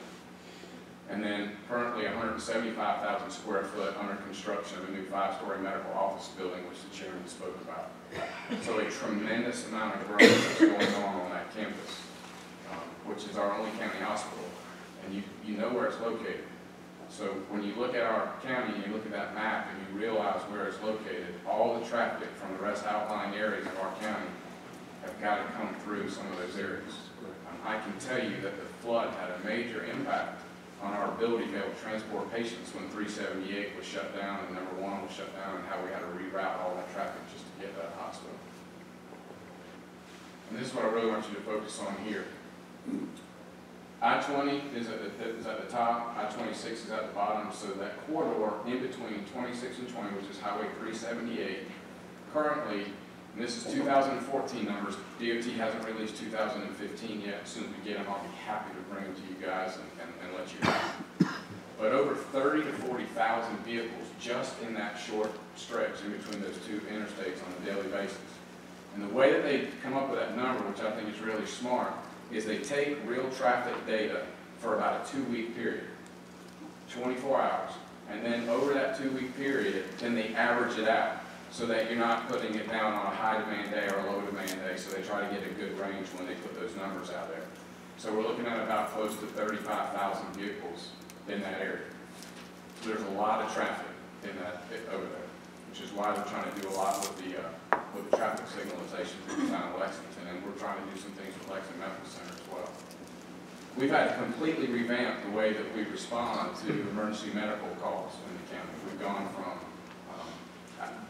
And then currently 175,000 square foot under construction of a new 5-story medical office building, which the chairman spoke about. So a tremendous amount of growth is going on that campus, which is our only county hospital. And you know where it's located. So when you look at our county and you look at that map and you realize where it's located, all the traffic from the rest outlying areas of our county have got to come through some of those areas. I can tell you that the flood had a major impact on our ability to be able to transport patients when 378 was shut down and number 1 was shut down, and how we had to reroute all that traffic just to get to that hospital. And this is what I really want you to focus on here. I-20 is at the top, I-26 is at the bottom, so that corridor in between 26 and 20, which is Highway 378, currently, and this is 2014 numbers, DOT hasn't released 2015 yet. As soon as we get them, I'll be happy to bring them to you guys and let you know. But over 30 to 40,000 vehicles just in that short stretch in between those two interstates on a daily basis. And the way that they come up with that number, which I think is really smart, is they take real traffic data for about a 2-week period, 24 hours. And then over that 2-week period, then they average it out so that you're not putting it down on a high demand day or a low demand day. So they try to get a good range when they put those numbers out there. So we're looking at about close to 35,000 vehicles in that area. So there's a lot of traffic in that over there, which is why we're trying to do a lot with the traffic signalization through the town of Lexington, and we're trying to do some things with Lexington Medical Center as well. We've had to completely revamp the way that we respond to emergency medical calls in the county. We've gone from,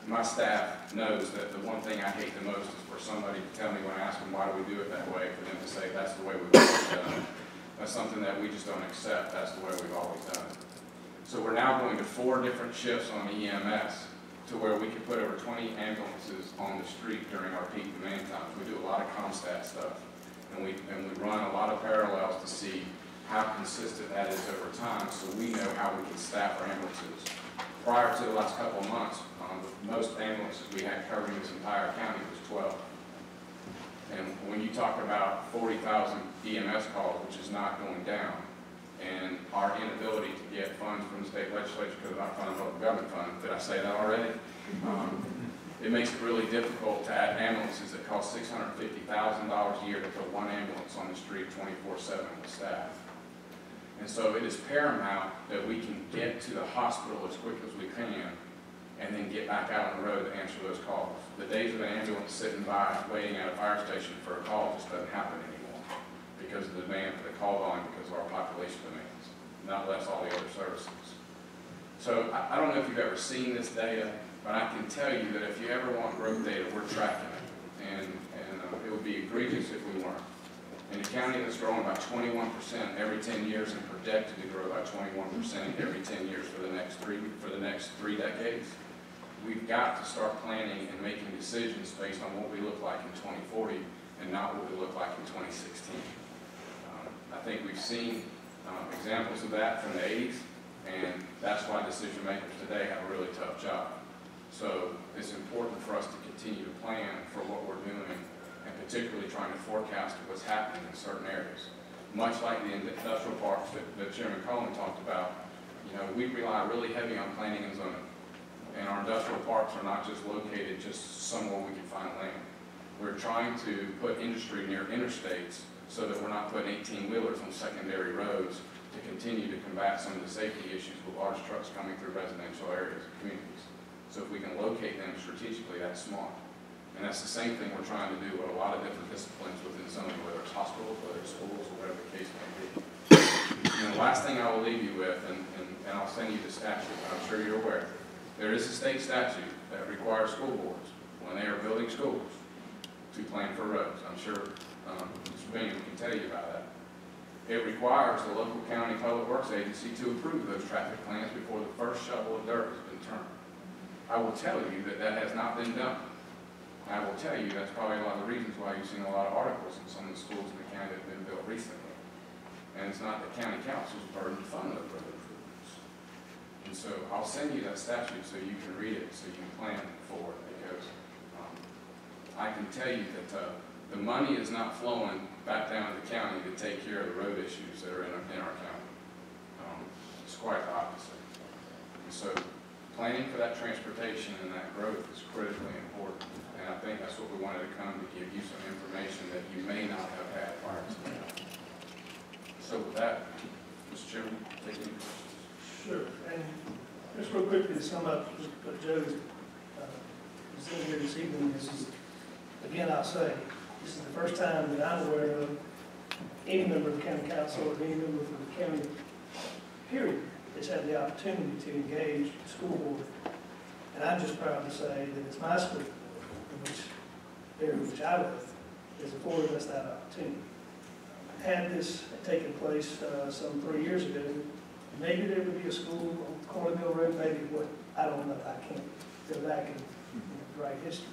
my staff knows that the one thing I hate the most is for somebody to tell me when I ask them why do we do it that way, for them to say that's the way we've always done it. That's something that we just don't accept. That's the way we've always done it. So we're now going to 4 different shifts on the EMS to where we can put over 20 ambulances on the street during our peak demand times. We do a lot of ComStat stuff, and we run a lot of parallels to see how consistent that is over time, so we know how we can staff our ambulances. Prior to the last couple of months, most ambulances we had covering this entire county was 12. And when you talk about 40,000 EMS calls, which is not going down, and our inability to get funds from the state legislature because of our fund, local government fund, did I say that already? It makes it really difficult to add ambulances that cost $650,000 a year to put one ambulance on the street 24/7 with staff. And so it is paramount that we can get to the hospital as quick as we can and then get back out on the road to answer those calls. The days of an ambulance sitting by waiting at a fire station for a call just doesn't happen anymore because of the demand for the call volume, because of our population demands, not less all the other services. So I don't know if you've ever seen this data, but I can tell you that if you ever want growth data, we're tracking it. And it would be egregious if we weren't. In a county that's growing by 21% every 10 years and projected to grow by 21% every 10 years for the next three decades, we've got to start planning and making decisions based on what we look like in 2040 and not what we look like in 2016. I think we've seen examples of that from the 80s, and that's why decision makers today have a really tough job. So it's important for us to continue to plan for what we're doing, and particularly trying to forecast what's happening in certain areas. Much like the industrial parks that Chairman Cohen talked about, you know, we rely really heavy on planning and zoning. And our industrial parks are not just located just somewhere we can find land. We're trying to put industry near interstates so that we're not putting 18-wheelers on secondary roads to continue to combat some of the safety issues with large trucks coming through residential areas and communities. So if we can locate them strategically, that's smart. And that's the same thing we're trying to do with a lot of different disciplines within zoning, whether it's hospitals, whether it's schools, or whatever the case may be. And the last thing I will leave you with, and I'll send you the statute, I'm sure you're aware, there is a state statute that requires school boards, when they are building schools, to plan for roads. I'm sure Mr. Bingham can tell you about that. It requires the local county public works agency to approve those traffic plans before the first shovel of dirt has been turned. I will tell you that that has not been done. I will tell you that's probably a lot of the reasons why you've seen a lot of articles in some of the schools in the county that have been built recently. And it's not the county council's burden to fund those road improvements. And so I'll send you that statute so you can read it, so you can plan for it, because I can tell you that the money is not flowing back down to the county to take care of the road issues that are in our county. It's quite the opposite. And so planning for that transportation and that growth is critically important. And I think that's what we wanted to come to give you some information that you may not have had prior to that. So with that, Mr. Chairman, take any questions. Sure, and just real quickly to sum up what Joe is in here this evening, this is, again, I'll say, this is the first time that I'm aware of any member of the county council or any member from the county, period, that's had the opportunity to engage the school board. And I'm just proud to say that it's my school board, which I live, has afforded us that opportunity. Had this taken place some 3 years ago, maybe there would be a school on Corner Mill Road, maybe what, I don't know, I can't go back and write history.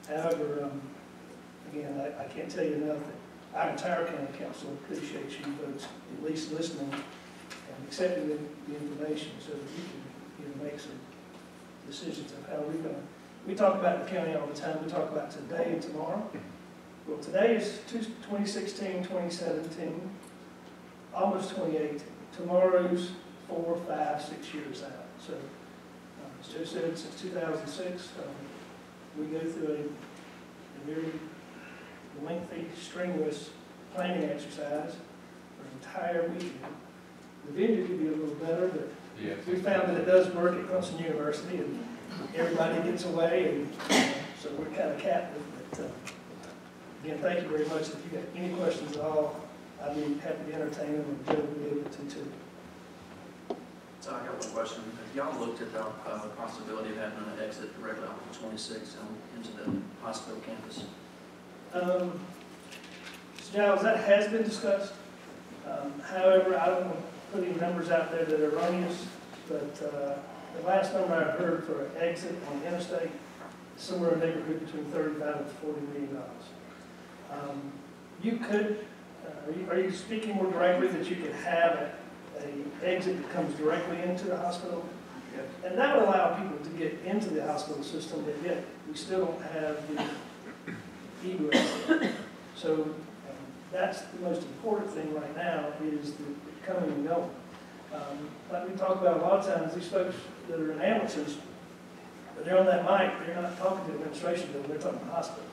However, again, I can't tell you enough that our entire county council appreciates you folks at least listening and accepting the information so that we can make some decisions of how we're going to. We talk about the county all the time. We talk about today and tomorrow. Well, today is 2016, 2017, almost 2018. Tomorrow's 4, 5, 6 years out. So, as Joe said, since 2006, we go through a very lengthy, strenuous planning exercise for an entire weekend. The venue could be a little better, but we found that it does work at Clemson University, and everybody gets away, and so we're kind of captive. But, again, thank you very much. If you got any questions at all, I'd be happy to entertain them, and Joe will be able to too. So I got one question. Have y'all looked at the possibility of having an exit directly off of 26 into the hospital campus? So Giles, that has been discussed. However, I don't want to put any numbers out there that are erroneous, but the last number I've heard for an exit on the interstate is somewhere in the neighborhood between $35 and $40 million. You could, are you speaking more directly that you could have an exit that comes directly into the hospital? Yep. And that would allow people to get into the hospital system, but yet we still don't have the egress. So that's the most important thing right now is the coming and going. Like we talk about a lot of times, these folks that are in ambulances, but they're on that mic, they're not talking to the administration building, they're talking to the hospital.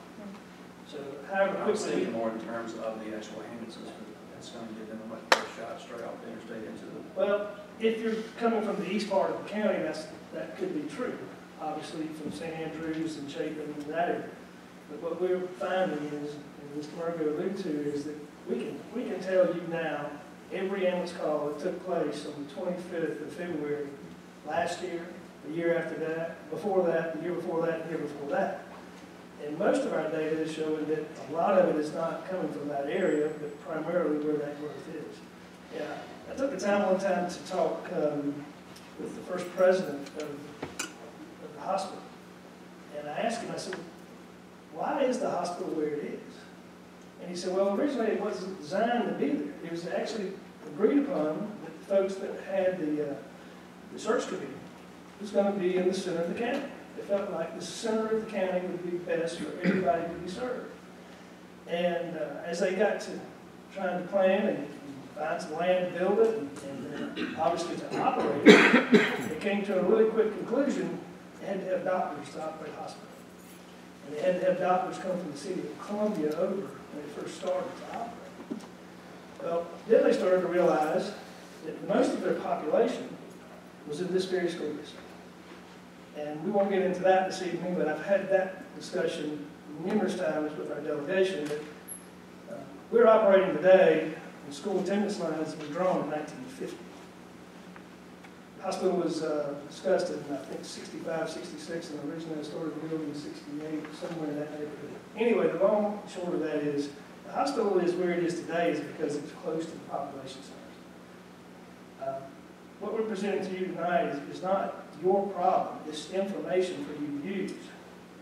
So however I was quickly... thinking more in terms of the actual ambulances, but that's going to give them a much better shot straight off the interstate into the... Well, if you're coming from the east part of the county, that could be true. Obviously from St. Andrews and Chapin and that area. But what we're finding is, and Mr. Murphy alluded to, is that we can tell you now every ambulance call that took place on the 25th of February last year, the year after that, before that, the year before that, the year before that. And most of our data is showing that a lot of it is not coming from that area, but primarily where that growth is. Yeah, I took the time one time to talk with the first president of the hospital. And I asked him, I said, why is the hospital where it is? And he said, well, originally it wasn't designed to be there. It was actually agreed upon that the folks that had the search committee was going to be in the center of the county. They felt like the center of the county would be best for everybody to be served. And as they got to trying to plan and find some land to build it and obviously to operate it, they came to a really quick conclusion. They had to have doctors to operate the hospital. And they had to have doctors come from the city of Columbia over when they first started to operate. Well, then they started to realize that most of their population was in this very school district. And we won't get into that this evening, but I've had that discussion numerous times with our delegation that we're operating today, and school attendance lines were drawn in 1950. The hospital was discussed in, I think, 65, 66, and originally started building in 68, somewhere in that neighborhood. Anyway, the long and short of that is, the hospital is where it is today is because it's close to the population centers. What we're presenting to you tonight is not your problem. It's information for you to use.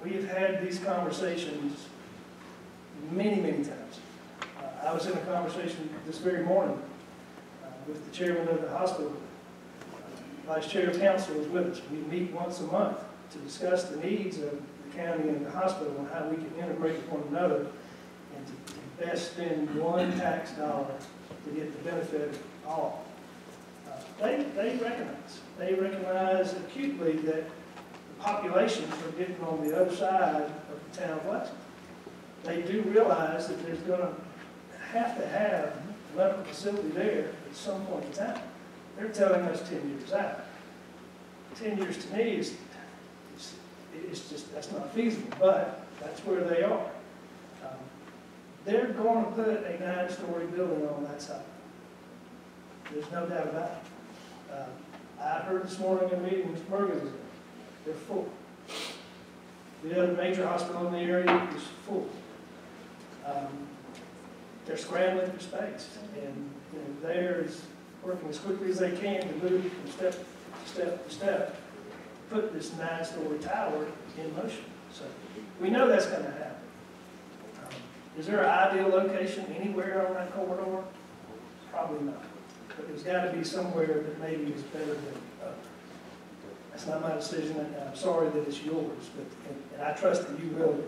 We have had these conversations many, many times. I was in a conversation this very morning with the chairman of the hospital. Vice Chair of Council is with us. We meet once a month to discuss the needs of the county and the hospital and how we can integrate with one another and to best spend one tax dollar to get the benefit of all. They recognize acutely that the populations are getting on the other side of the town of Lexington. They do realize that there's going to have a medical facility there at some point in time. they're telling us 10 years out. 10 years to me is it's just, that's not feasible, but that's where they are. They're going to put a 9-story building on that side. There's no doubt about it. I heard this morning in a meeting, Mr. Berger was in, they're full. The other major hospital in the area is full. They're scrambling for space, and they're working as quickly as they can to move from step to step to step, put this 9-story tower in motion. So we know that's going to happen. Is there an ideal location anywhere on that corridor? Probably not. But there's got to be somewhere that maybe is better than others. That's not my decision, and I'm sorry that it's yours, but and I trust that you will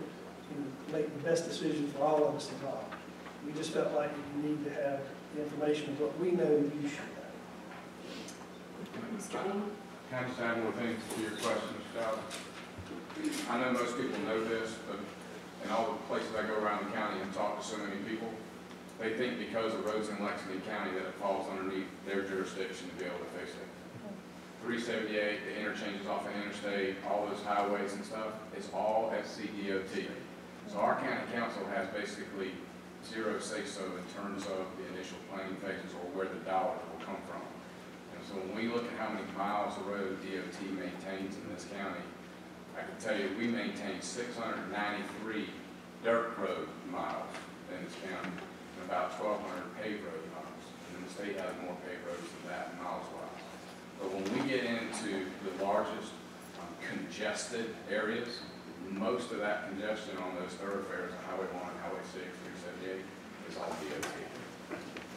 make the best decision for all of us involved. We just felt like you need to have the information of what we know you should know. Mr. Dean? Can I just add more things to your question, Michelle? I know most people know this, but in all the places I go around the county and talk to so many people, they think because of roads in Lexington County that it falls underneath their jurisdiction to be able to fix it. 378, the interchanges off the interstate, all those highways and stuff, it's all SCDOT. So our county council has basically zero say-so in terms of the initial planning phases or where the dollars will come from. And so when we look at how many miles of road DOT maintains in this county, I can tell you we maintain 693 dirt road miles in this county and about 1,200 paved road miles. And then the state has more paved roads than that miles-wise. But when we get into the largest congested areas, most of that congestion on those thoroughfares, Highway 1, Highway 6, 378, is all DOT.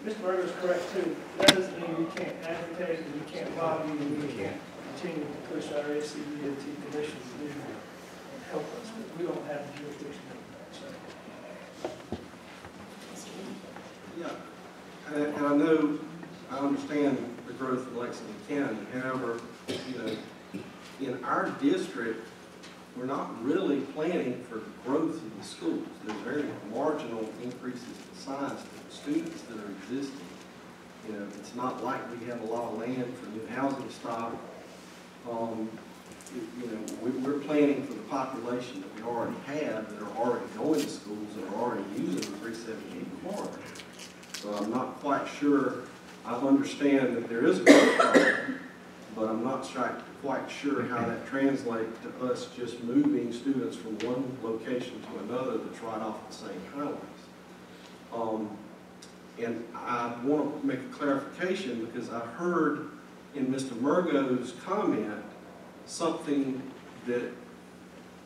Mr. Berger is correct too. That doesn't mean we can't advocate and we can't lobby and we can't continue to push our SCDOT commission to do that and help us, but we don't have the jurisdiction to do that. Yeah, and I know, I understand the growth of Lexington County. However, in our district, we're not really planning for growth in the schools. There's very marginal increases in size for the students that are existing. It's not like we have a lot of land for new housing stock. We're planning for the population that we already have that are already going to schools and are already using the 378 corridor. So I'm not quite sure. I understand that there is a growth problem, but I'm not quite sure how that translates to us just moving students from one location to another that's right off the same highways. And I want to make a clarification because I heard in Mr. Murgo's comment something that,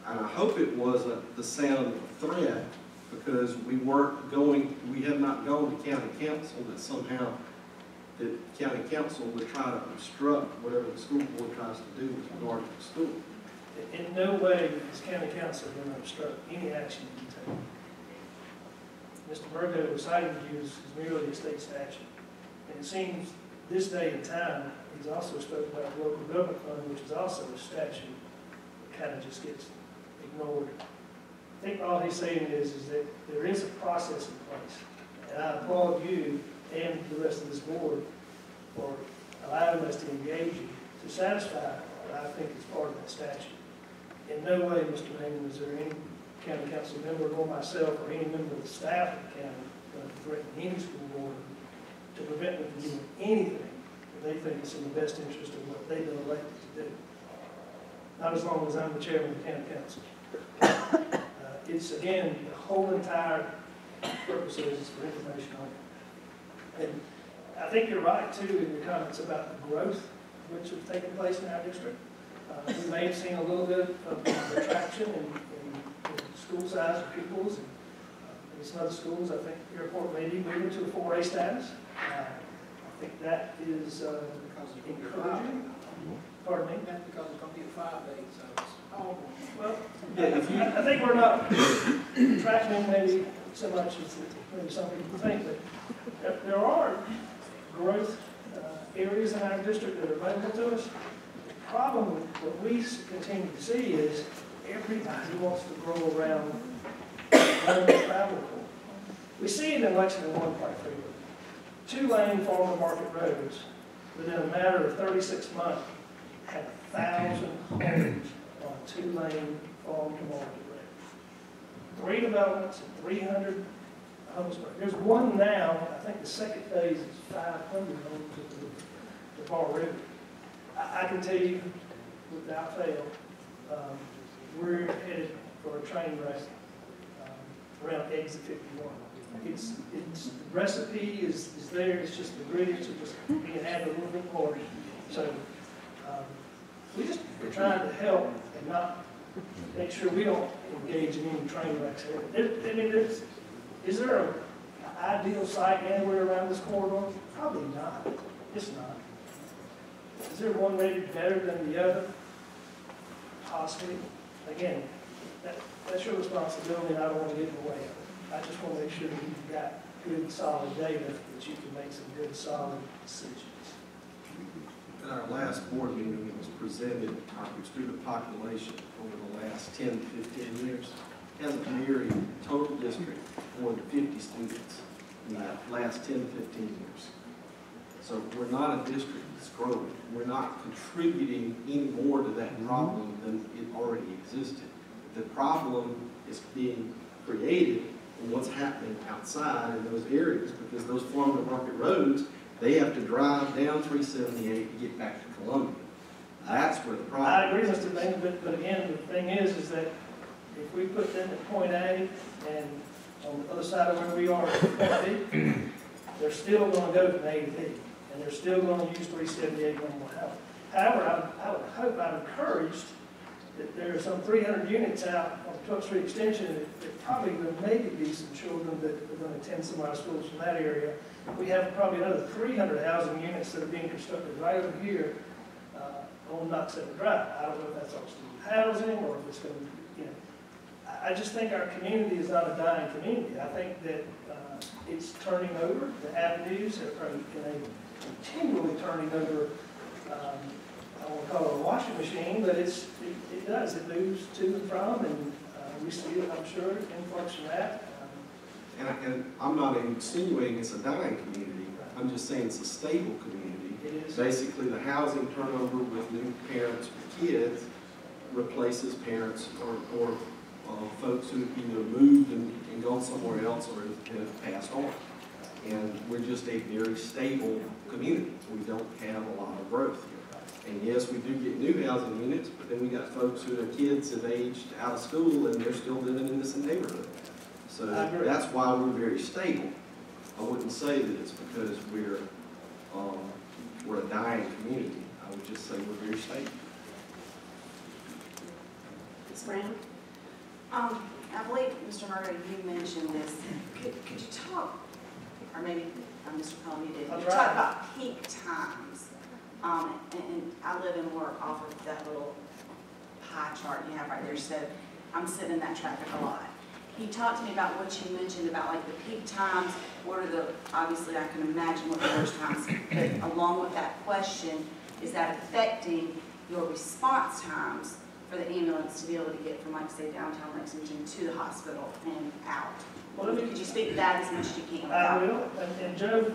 and I hope it wasn't the sound of a threat, because we have not gone to county council that somehow the county council would try to obstruct whatever the school board tries to do with regard to the school. In no way is county council going to obstruct any action you take. Mr. Berger was citing to you as merely a state statute. And it seems this day and time, he's also spoken about the local government fund, which is also a statute that kind of just gets ignored. I think all he's saying is that there is a process in place. And I applaud you and the rest of this board for allowing us to engage you to satisfy what I think is part of that statute. In no way, Mr. Hayman, is there any county council member or myself or any member of the staff of the county going to threaten any school board to prevent them from doing anything that they think is in the best interest of what they've been elected to do. Not as long as I'm the chairman of the county council. It's, again, the whole entire purpose is for information only. And I think you're right, too, in your comments about the growth which has taken place in our district. We may have seen a little bit of attraction in school size of pupils. And in some other schools, I think the airport may be moving to a 4A status. I think that is encouraging. Pardon me? That's because it's going to be a 5-day, so it's all well, yeah, I think we're not tracking maybe so much as maybe some people think, but there are growth areas in our district that are available to us. The problem with what we continue to see is everybody wants to grow around the travel pool. We see it in Lexington 1 quite frequently. 2-lane farmer market roads within a matter of 36 months, had 1,000 homes on 2-lane farm to market road. 3 developments and 300 homes. There's one now, I think the second phase is 500 homes at the Bar River. I can tell you, without fail, we're headed for a train wreck around exit 51. The recipe is there, it's just the ingredients are just being added a little bit more. So we're trying to help and not make sure we don't engage in any train wrecks. Is there an ideal site anywhere around this corridor? Probably not. It's not. Is there one rated better than the other? Possibly. Again, that's your responsibility, and I don't want to get in the way of it. I just want to make sure that you've got good, solid data that you can make some good, solid decisions. At our last board meeting, it was presented our student population over the last 10 to 15 years hasn't married total district more than 50 students in the last 10 to 15 years. So we're not a district that's growing. We're not contributing any more to that problem than it already existed. The problem is being created in what's happening outside in those areas, because those farm to market roads, they have to drive down 378 to get back to Columbia. That's where the problem I agree, Mr. Bain, but again, the thing is that if we put them at point A and on the other side of where we are at point B, they're still going to go from A to B, and they're still going to use 378 when we're out. However, I would hope, I'm encouraged that there are some 300 units out on 12th Street Extension that probably there may be some children that are going to attend some of our schools from that area. We have probably another 300 housing units that are being constructed right over here on Knox Center Drive. I don't know if that's all student housing or if it's going to be, I just think our community is not a dying community. I think that it's turning over. The avenues are continually turning over. I don't want to call it a washing machine, but it does. It moves to and from, and we see it, I'm sure, influx from that. And I'm not insinuating it's a dying community. I'm just saying it's a stable community. It is. Basically, the housing turnover with new parents with kids replaces parents or folks who either moved and gone somewhere else or have passed on. And we're just a very stable community. We don't have a lot of growth here. And yes, we do get new housing units, but then we got folks who their kids have aged out of school and they're still living in this neighborhood. So that's why we're very stable. I wouldn't say that it's because we're a dying community. I would just say we're very stable. Ms. Brown? I believe, Mr. Murray, you mentioned this. Could you talk, or maybe Mr. Cullen, you did, you talk about peak times. And I live and work off of that little pie chart you have right there, so I'm sitting in that traffic a lot. Can you talk to me about what you mentioned about like the peak times? What are the, obviously I can imagine what the worst times, but along with that question, is that affecting your response times for the ambulance to be able to get from, like, say, downtown Lexington to the hospital and out? Well, could you speak to that as much as you can? I will, and Joe,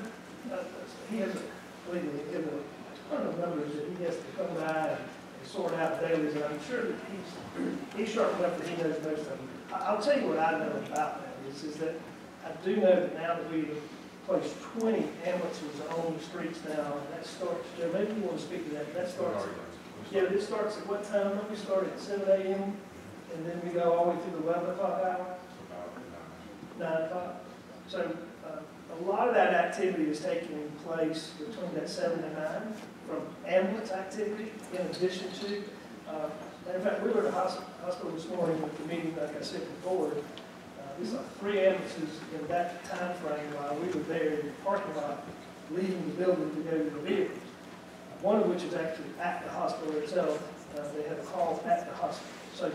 he has a, believe me, he has a ton of numbers that he has to come by and sort out dailies, and I'm sure that he's sharp enough that he knows most of them. I'll tell you what I know about that is that I do know that now that we've placed 20 ambulances on the streets now, and that starts, Joe, maybe you want to speak to that. That starts, yeah, it starts at what time? Don't we start at 7 a.m. and then we go all the way through the 11 o'clock hour? 9 o'clock. So a lot of that activity is taking place between that 7 and 9 from ambulance activity in addition to, in fact, we were at the hospital this morning with the meeting, like I said before. We saw 3 ambulances in that time frame while we were there in the parking lot, leaving the building to go to the vehicles. One of which is actually at the hospital itself. They had a call at the hospital. So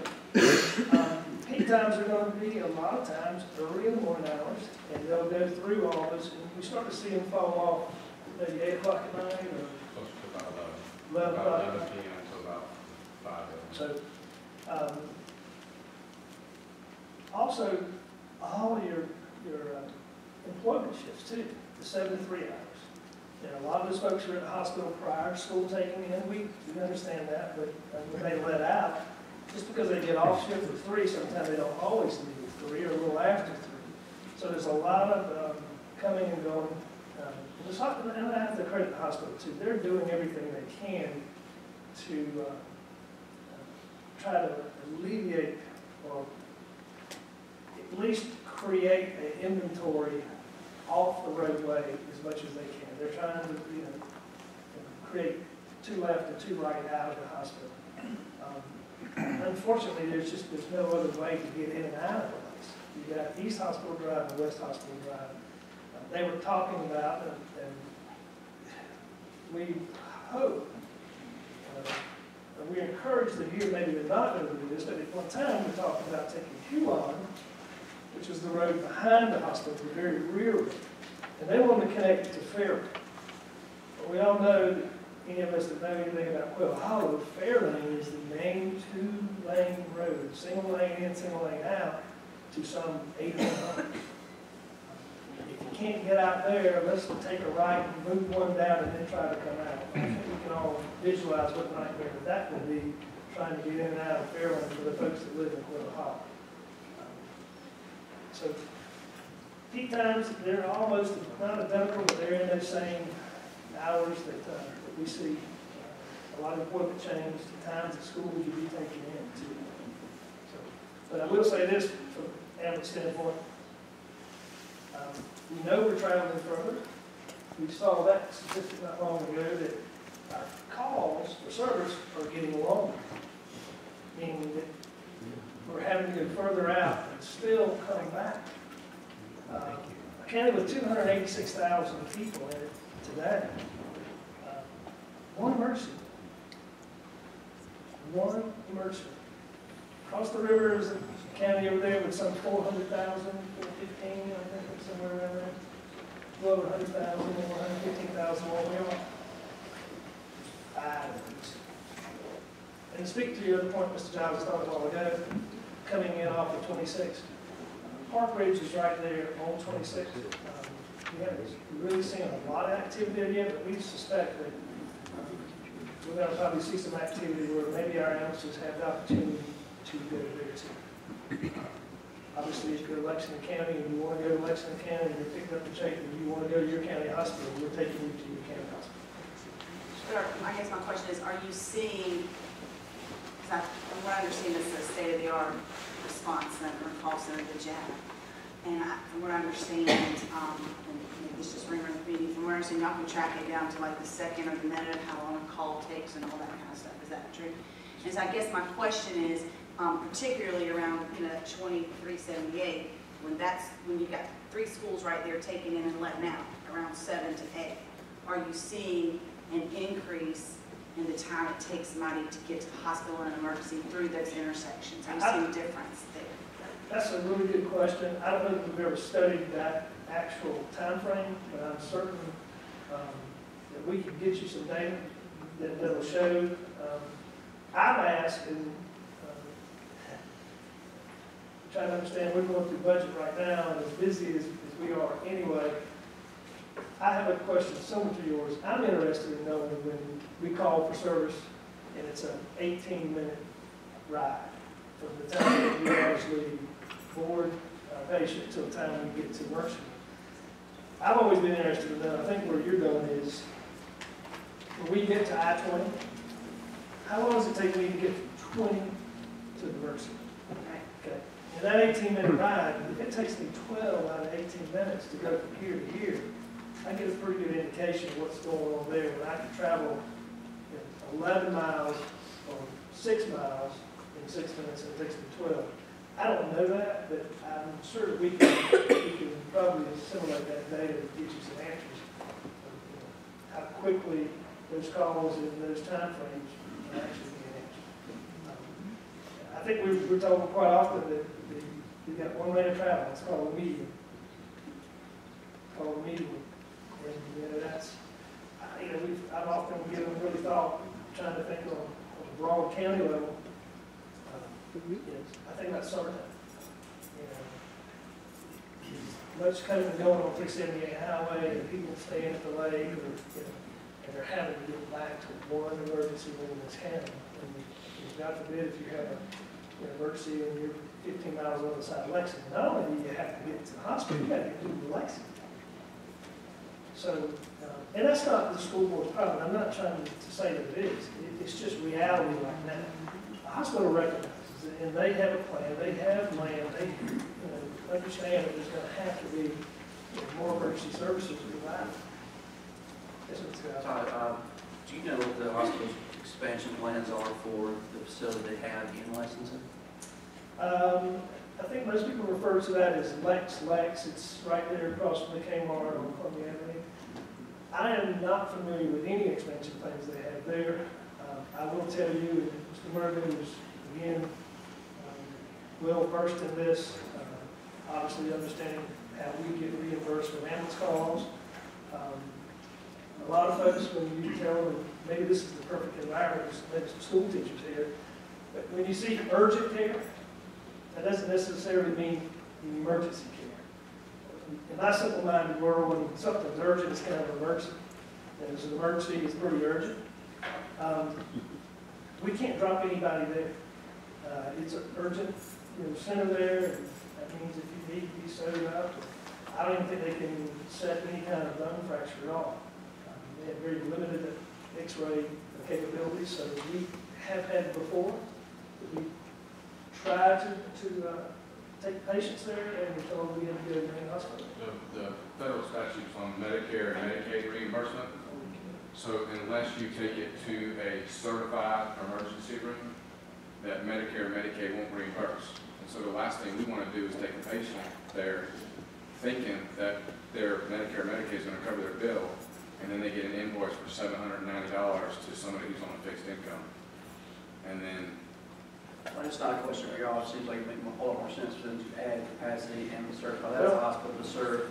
peak times are going to be a lot of times early in the morning hours, and they'll go through all this, and we start to see them fall off maybe 8 o'clock at night or 11 o'clock. 11 p.m. to about 5 a.m. So, also, all your employment shifts too, the 7 to 3 hours. a lot of those folks were at the hospital prior to school taking in. We understand that, but when they let out, just because they get off shift at 3, sometimes they don't always leave at 3 or a little after 3. So there's a lot of coming and going. And I have to credit the hospital too. They're doing everything they can to try to alleviate or at least create an inventory off the roadway as much as they can. They're trying to, create 2 left and 2 right out of the hospital. Unfortunately, there's no other way to get in and out of the place. You got East Hospital Drive and West Hospital Drive. They were talking about, and we hope, and we're encouraged to hear maybe they're not going to do this, but at one time we talked about taking Huon, which was the road behind the hospital, the very rear road, and they wanted to connect it to Fairlane. But we all know that any of us that know anything about Quill Hollow, Fairlane is the main 2-lane road, single lane in, single lane out, to some 800 homes. If you can't get out there, let's take a right and move one down and then try to come out. I think we can all visualize what nightmare that would be, trying to get in and out of Fairlane for the folks that live in Quill Hollow. So peak times, they're almost not identical, but they're in those same hours that we see. A lot of equipment change, the times at school you be taken in too. So, but I will say this from Amber's standpoint. We know we're traveling further. We saw that statistic not long ago that our calls for service are getting longer, meaning that we're having to go further out and still coming back. A county with 286,000 people in it today. One emergency. Across the river is a county over there with some 400,000, 415, I think, somewhere around there. A little over 100,000, 115,000 all the way on. And to speak to your other point, Mr. Giles was talking a while ago, coming in off of 26. Park Ridge is right there on 26. We haven't really seen a lot of activity there yet, but we suspect that we're going to probably see some activity where maybe our youngsters have the opportunity to go there too. Obviously, if you go to Lexington County and you want to go to Lexington County and you're picking up the check and you want to go to your county hospital, we're taking you to your county hospital. Sure. I guess my question is, are you seeing, because from what I understand, it's a state-of-the-art response center, call center, the JAB. And from what I understand, and this just ring the meeting, from what I understand, y'all can track it down to like the second or the minute, how long a call takes and all that kind of stuff. Is that true? And so I guess my question is, particularly around 2378, when you've got 3 schools right there taking in and letting out, around 7 to 8, are you seeing an increase in the time it takes somebody to get to the hospital in an emergency through those intersections? Are you seeing a difference there? That's a really good question. I don't know if we've ever studied that actual time frame, but I'm certain that we can get you some data that will show. I've asked, and trying to understand, we're going through budget right now, and as busy as we are anyway, I have a question similar to yours. I'm interested in knowing when we call for service and it's an 18-minute ride from the time that we actually board a patient to the time we get to emergency. I've always been interested in that. I think where you're going is, when we get to I-20, how long does it take me to get from 20 to the emergency? Okay. And that 18-minute ride, if it takes me 12 out of 18 minutes to go from here to here, I get a pretty good indication of what's going on there. When I can travel 11 miles or 6 miles in 6 minutes, and it takes me 12. I don't know that, but I'm sure that we can probably assimilate that data to get you some answers. How quickly those calls in those time frames are actually being answered. I think we're told quite often that you've got one lane of travel. It's called a median. Called a median. And that's, I've often given really thought, trying to think on a broad county level. I think that's summertime. much coding going on 378 highway, and people staying at the lake, or, and they're having to get back to one emergency room in this county. And God forbid if you have an emergency and you're 15 miles on the other side of Lexington, not only do you have to get to the hospital, you got to get to Lexington. So, and that's not the school board's problem. I'm not trying to say that it is. It's just reality right now. The hospital recognizes it, and they have a plan. They have land. They understand that there's going to have to be more emergency services provided. That's what's going on. Todd, do you know what the hospital's expansion plans are for the facility they have in Lexington? I think most people refer to that as Lex. It's right there across from the Kmart on Columbia Avenue. I am not familiar with any expansion plans they have there. I will tell you, Mr. Murphy is, again, well versed in this, obviously understanding how we get reimbursed for ambulance calls. A lot of folks, when you tell them, maybe this is the perfect environment, maybe some school teachers here, but when you see urgent care, that doesn't necessarily mean emergency care. In my simple-minded world, when something's urgent, it's kind of an emergency. And it's an emergency, it's pretty urgent. We can't drop anybody there. It's an urgent center there, and that means if you need to be sewed up, I don't even think they can set any kind of bone fracture at all. They have very limited X-ray capabilities, so we have had before. We tried to take patients there, and we told them we had to go to the main hospital. The federal statutes on Medicare and Medicaid reimbursement. So unless you take it to a certified emergency room, that Medicare and Medicaid won't reimburse. And so the last thing we want to do is take a patient there thinking that their Medicare and Medicaid is going to cover their bill, and then they get an invoice for $790 to somebody who's on a fixed income. And then Well, it's not a question for y'all. It seems like it makes a whole lot more sense for them to add capacity and to certify that hospital to serve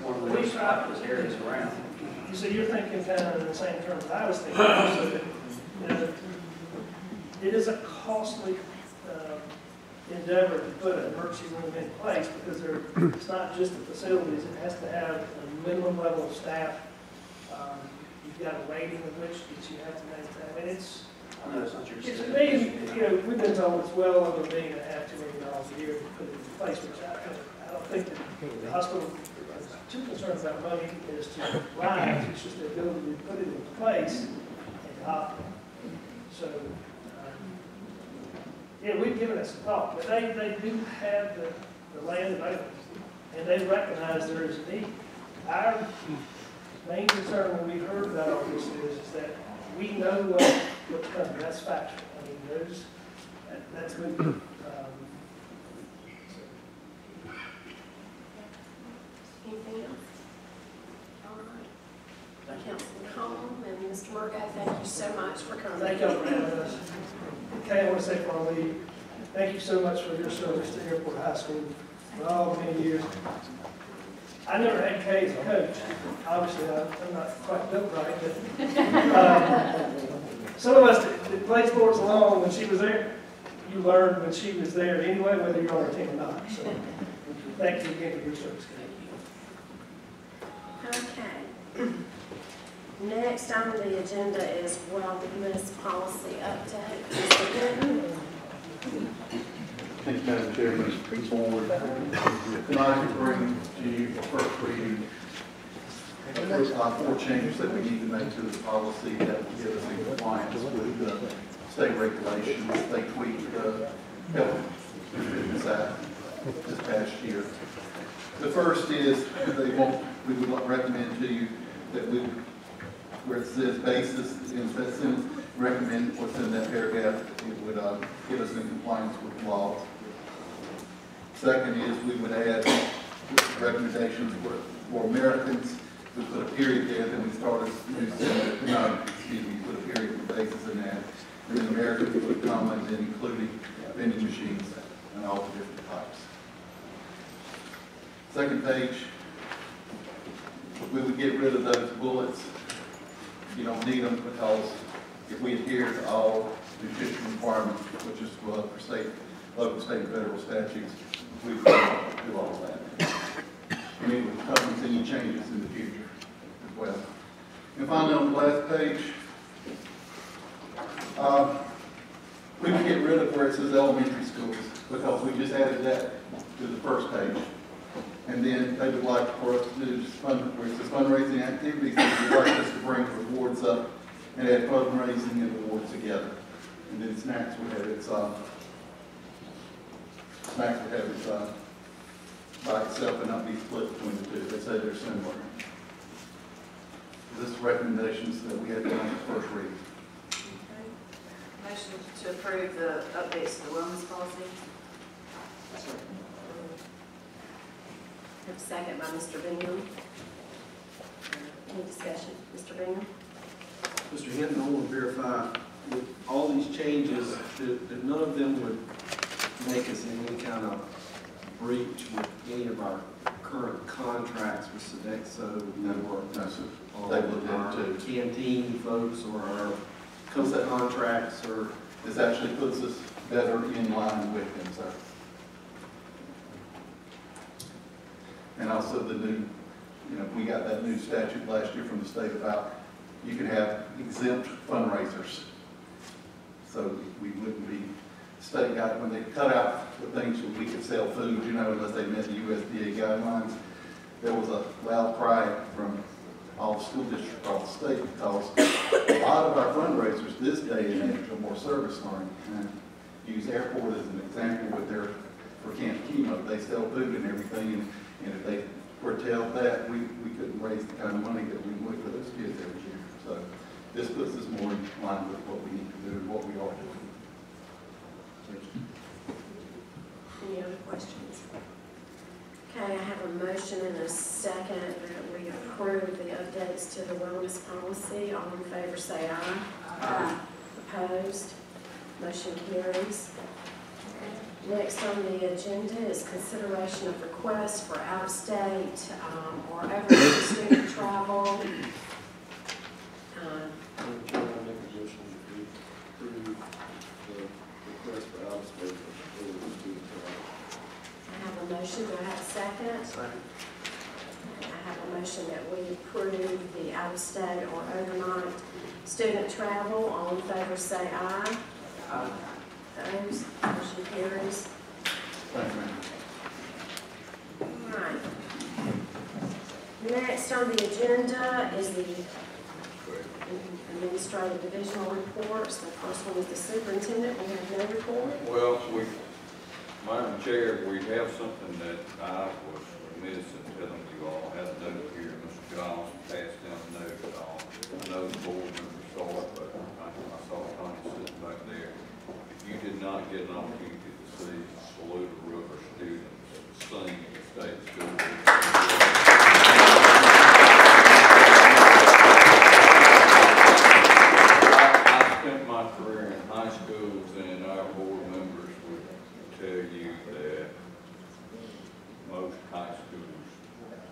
one of the most populous areas around. You see, you're thinking kind of in the same terms I was thinking. Also, that, it is a costly endeavor to put an emergency room in place because it's not just the facilities. It has to have a minimum level of staff. You've got a rating of which that you have to maintain. I mean, I know it's not your it's a million, we've been told it's well over $1.5 to $2 million a year to put it in place, which I don't think that the hospital is too concerned about money as to lives. It's just the ability to put it in place and operate. So, we've given it some thought, but they do have the land available, and they recognize there is a need. Our main concern when we heard about all this is that we know what's coming. That's factual. I mean, that's moving. Anything else? All right. Councilman Holm and Mr. Murgo, thank you so much for coming. Thank y'all for having us. Kay, I want to say for our lead, thank you so much for your service to Airport High School for all the many years. I never had Kay as a coach. Obviously, I'm not quite built right, but some of us that played sports along when she was there, you learned when she was there anyway, whether you're on her team or not. So, thank you again for your service, Kay. Okay. Next on the agenda is wellness policy update. Mr. Denton. Thank you, Madam Chairman. Board. Tonight we bring to you the first reading four changes that we need to make to the policy that will get us in compliance with the state regulations. They tweaked the Health and Fitness Act this past year. The first is we would recommend to you that where it says basis in that sentence, recommend what's in that paragraph. It would get us in compliance with the law. Second is we would add recommendations for Americans. We put a period there, then we started put a period for basis in that. And then Americans would come and then including vending machines and all the different types. Second page, we would get rid of those bullets. You don't need them because if we adhere to all nutrition requirements, which is for local, state, and federal statutes, we do all of that. and it will cover any changes in the future as well. And finally, on the last page, we can get rid of where it says elementary schools, because we just added that to the first page. And then they would like for us to do where it says fundraising activities, they would like us to bring rewards up and add fundraising and rewards together. And then snacks would have its by itself and not be split between the two. They say they're similar. This is recommendations that we had done on the first reading. Motion to approve the updates to the wellness policy. Have a second by Mr. Bingham. Any discussion? Mr. Bingham? Mr. Hinton, I want to verify with all these changes that none of them would make us in any kind of breach with any of our current contracts with Sodexo or our canteen folks or our co-contracts or. This actually puts us better in line with them, sir. And also the new, we got that new statute last year from the state about you can have exempt fundraisers. So we wouldn't be, state got, when they cut out the things where we could sell food, unless they met the USDA guidelines, there was a loud cry from all the school districts across the state because a lot of our fundraisers this day and age are more service oriented. And use airport as an example with their, for Camp Chemo, they sell food and everything, and if they curtailed that, we couldn't raise the kind of money that we would for those kids every year. So this puts us more in line with what we need to do and what we are doing. Any other questions? Okay, I have a motion and a second that we approve the updates to the wellness policy. All in favor say aye. Aye. Opposed? Motion carries. Next on the agenda is consideration of requests for out-of-state or overseas student travel. I have a motion. Do I have a second? Second. I have a motion that we approve the out-of-state or overnight student travel. All in favor say aye. Aye. Opposed? Motion carries. Thank you, ma'am. All right. Next on the agenda is the administrative divisional reports. The first one is the superintendent. We have no report. Well, Madam Chair, we have something that I was remiss in telling you all. I have a note here. Mr. Jones passed down a note. I know the board members saw it, but I saw Tony sitting back there. If you did not get an opportunity to see Saluda River students sing at the state school, I spent my career in high schools, and our board members would tell you that most high schools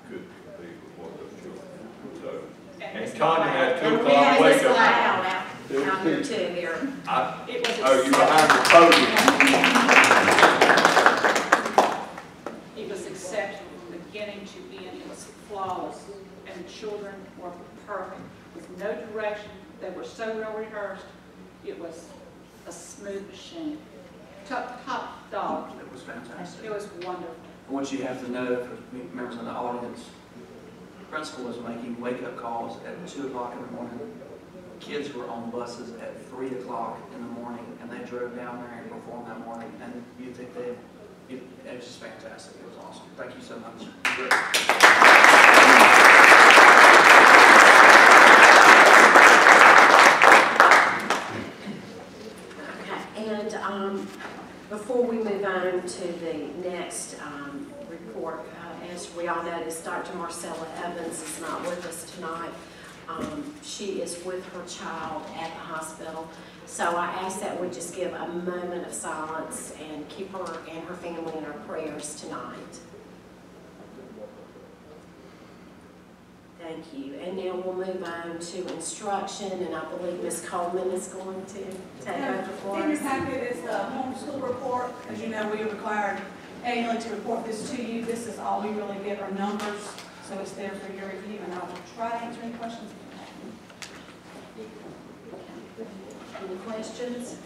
could compete with what those children do. So, and Tanya had 2 o'clock wake up. Out here too here. You behind the podium. It was exceptional from beginning to end. It was flawless, and the children were perfect with no direction. They were so well rehearsed. It was a smooth machine. Top dog. It was fantastic. It was wonderful. What you have to know for members in the audience, the principal was making wake-up calls at 2 o'clock in the morning. Kids were on buses at 3 o'clock in the morning, and they drove down there and performed that morning. And you think it was just fantastic. It was awesome. Thank you so much. Great. Before we move on to the next report, as we all noticed, Dr. Marcella Evans is not with us tonight. She is with her child at the hospital. So I ask that we just give a moment of silence and keep her and her family in our prayers tonight. Thank you. And now we'll move on to instruction, and I believe Ms. Coleman is going to take over for us. In your packet is the homeschool report. As you know, we required annually to report this to you. This is all we really get are numbers, so it's there for your review, and I will try to answer any questions if you have. Any questions?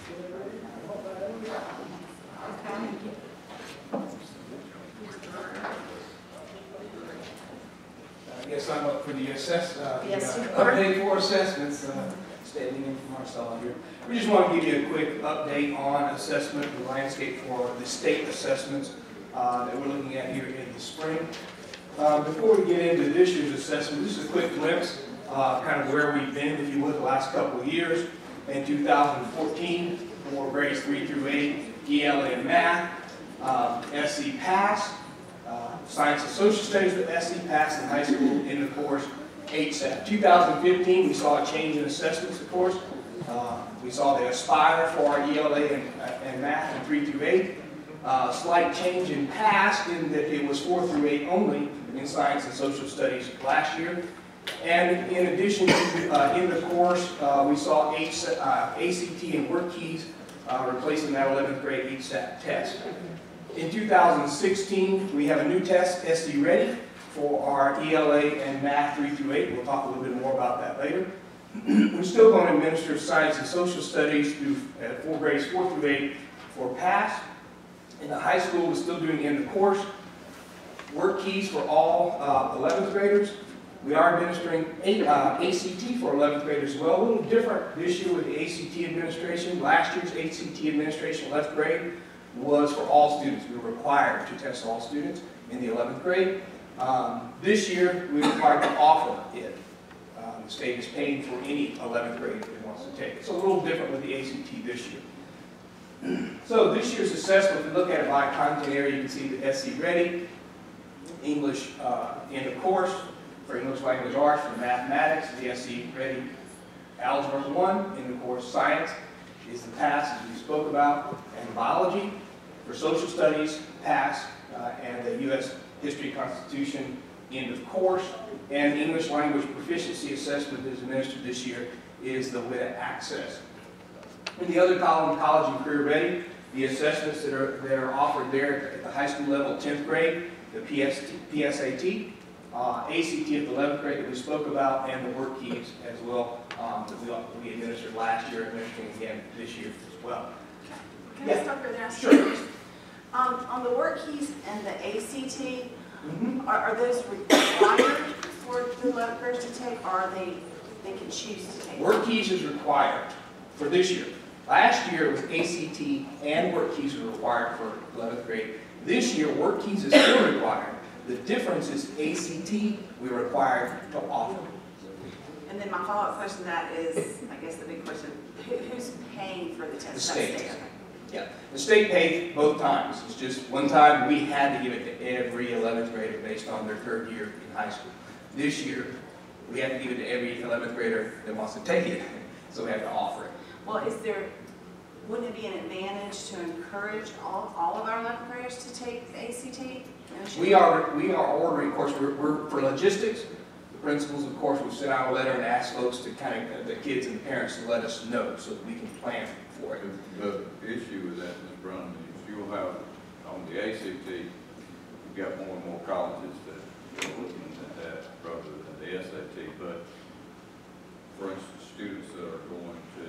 Okay. I guess I'm up for the Yes, you are. update for assessments, standing in for Marcella here. We just want to give you a quick update on assessment, the landscape for the state assessments that we're looking at here in the spring. Before we get into this year's assessment, just a quick glimpse, kind of where we've been, if you would, the last couple of years. In 2014, for grades 3 through 8, ELA and Math, SC passed. Science and Social Studies with SC passed in high school in the course 8-7. 2015, we saw a change in assessments, of course. We saw the Aspire for our ELA and Math in 3 through 8. Slight change in pass in that it was 4 through 8 only in Science and Social Studies last year. And in addition to in the course, we saw ACT and Work Keys replacing that 11th grade HSAT test. In 2016, we have a new test, SC Ready, for our ELA and Math 3 through 8. We'll talk a little bit more about that later. We're still going to administer Science and Social Studies through for grades 4 through 8 for pass. In the high school, we're still doing in the course Work Keys for all 11th graders. We are administering ACT for 11th graders as well. A little different this year with the ACT administration. Last year's ACT administration, 11th grade, was for all students. We were required to test all students in the 11th grade. This year, we are required to offer it. The state is paying for any 11th grade that wants to take it. So a little different with the ACT this year. So this year's assessment, if we look at it by content area, you can see the SC Ready, English in the course, for English Language Arts, for mathematics, the SC Ready Algebra 1, in the course Science is the pass, as we spoke about, and biology. For social studies, pass, and the U.S. History Constitution, end of course. And English language proficiency assessment that is administered this year is the WITA Access. In the other column, college and career ready, the assessments that are offered there at the high school level, 10th grade, the PSAT, ACT at the 11th grade that we spoke about, and the Work Keys as well that we administered last year, administering again this year as well. Can I stop right there? Sure. On the Work Keys and the ACT, are those required for the 11th graders to take, or are they can choose to take? Work Keys is required for this year. Last year it was ACT and Work Keys were required for 11th grade. This year Work Keys is still required. The difference is ACT we are required to offer. And then my follow-up question to that is, I guess the big question, who's paying for the test? The state. Yeah, the state paid both times. It's just one time we had to give it to every 11th grader based on their third year in high school. This year, we have to give it to every 11th grader that wants to take it, so we have to offer it. Well, wouldn't it be an advantage to encourage all of our 11th graders to take the ACT? We are ordering, of course, we're for logistics. The principals, of course, will send out a letter and ask folks to kind of, the kids and the parents to let us know so that we can plan for it. The issue with that, Ms. Brown, is you'll have, on the ACT, you've got more and more colleges that are looking at that rather than the SAT, but for instance, students that are going to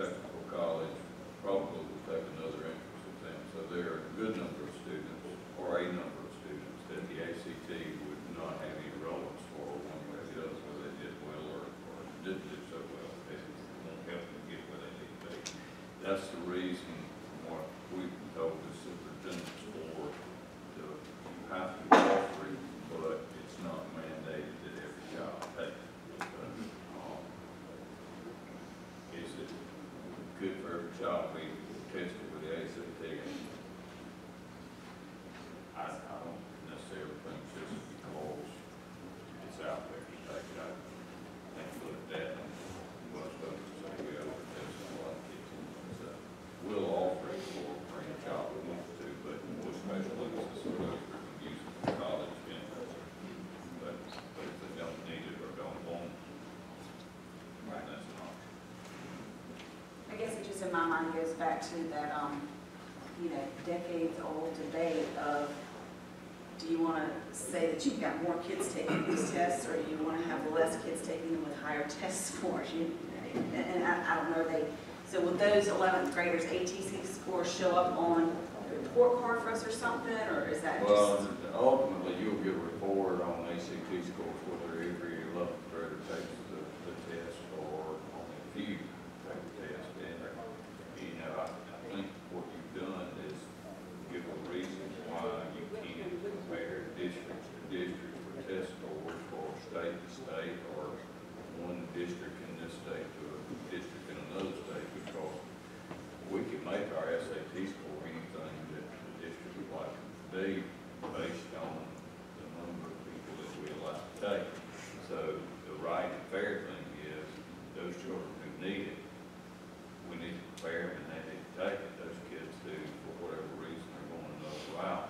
technical college probably will take another entrance exam. So there are a good number of students, or a number of students, that the ACT would not have any relevance for one way or the other, whether they did well or didn't do so well. It won't help them get where they need to be. That's the reason what we've told the superintendent's board to have to offer it, but it's not mandated that every child takes it. Is it good for every child we test it with the ACT? I don't necessarily think just because it's out there to take it. I think look at that and most of us say we have to test a lot of kids. So we'll offer it for any child who wants to, but more especially if it's a program we use it for college benefits. But if they don't need it or don't want it, right, that's an option. I guess it just in my mind goes back to that, decades-old debate of do you want to say that you've got more kids taking these tests, or do you want to have less kids taking them with higher test scores? And I don't know, so will those 11th graders' ATC scores show up on the report card for us or something, or is that Well, ultimately, you'll get a report on ACT scores, whether every 11th grader takes the test or only a few take the test. And, I think what you've done is give a reason why you can't compare districts to districts for test scores, or state to state, or one district in this state to a district in another state, because we can make our SAT score anything that the district would like it to be based on the number of people that we allow to take. So the right and fair thing is those children who need it, we need to prepare them and they need to take it. Those kids who, for whatever reason, are going another route,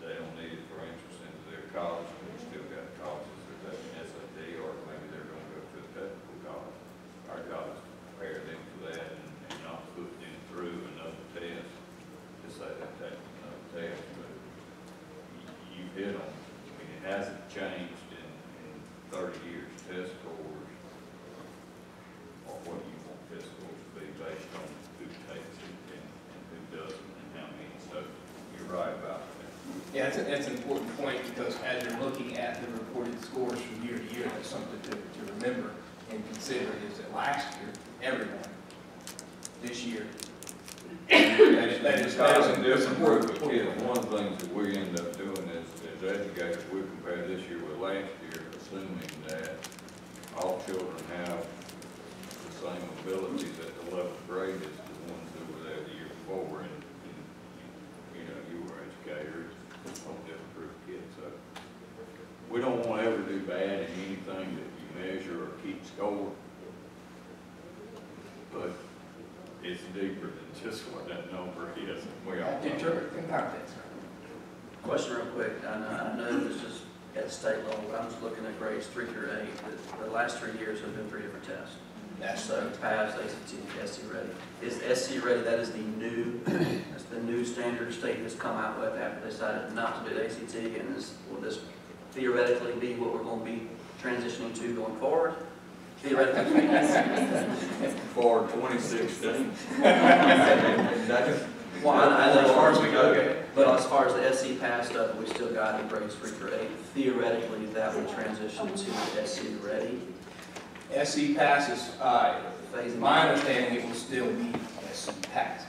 they don't need it for entrance into their college, but we still got colleges that are taking SAT, or maybe they're going to go to a technical college. Our job is to prepare them for that and not put them through another test to say they're taking another test. But you hit on, I mean, it hasn't changed in 30 years. Test scores, or what you want test scores to be based on who takes it and who doesn't and how many. So you're right about that. Yeah, that's an important point, because as you're looking at the reported scores from year to year, that's something to remember and consider, is that last year, everyone, this year, that is a different group of kids. One of the things that we end up doing is, as educators, we compare this year with last year, assuming that all children have the same abilities at the 11th grade as the ones that were there the year before, and you were educators, it's a different group of kids. So we don't want to ever do bad in anything that you measure or keep score, but it's deeper than just what that number is. We all know. Question real quick. I know this is at the state level, but I'm just looking at grades 3 through 8. The last 3 years have been 3 different tests. So PAS, ACT, SC Ready. Is SC Ready, that is that's the new standard state has come out with after they decided not to do the ACT, and will this theoretically be what we're going to be transitioning to going forward? Theoretically. For 2016. Well, I know as far as we go, but as far as the SC Pass stuff, we still got in grades 3 through 8. Theoretically, that will transition to SC Ready. SC Pass is, my understanding, it will still be SC Pass.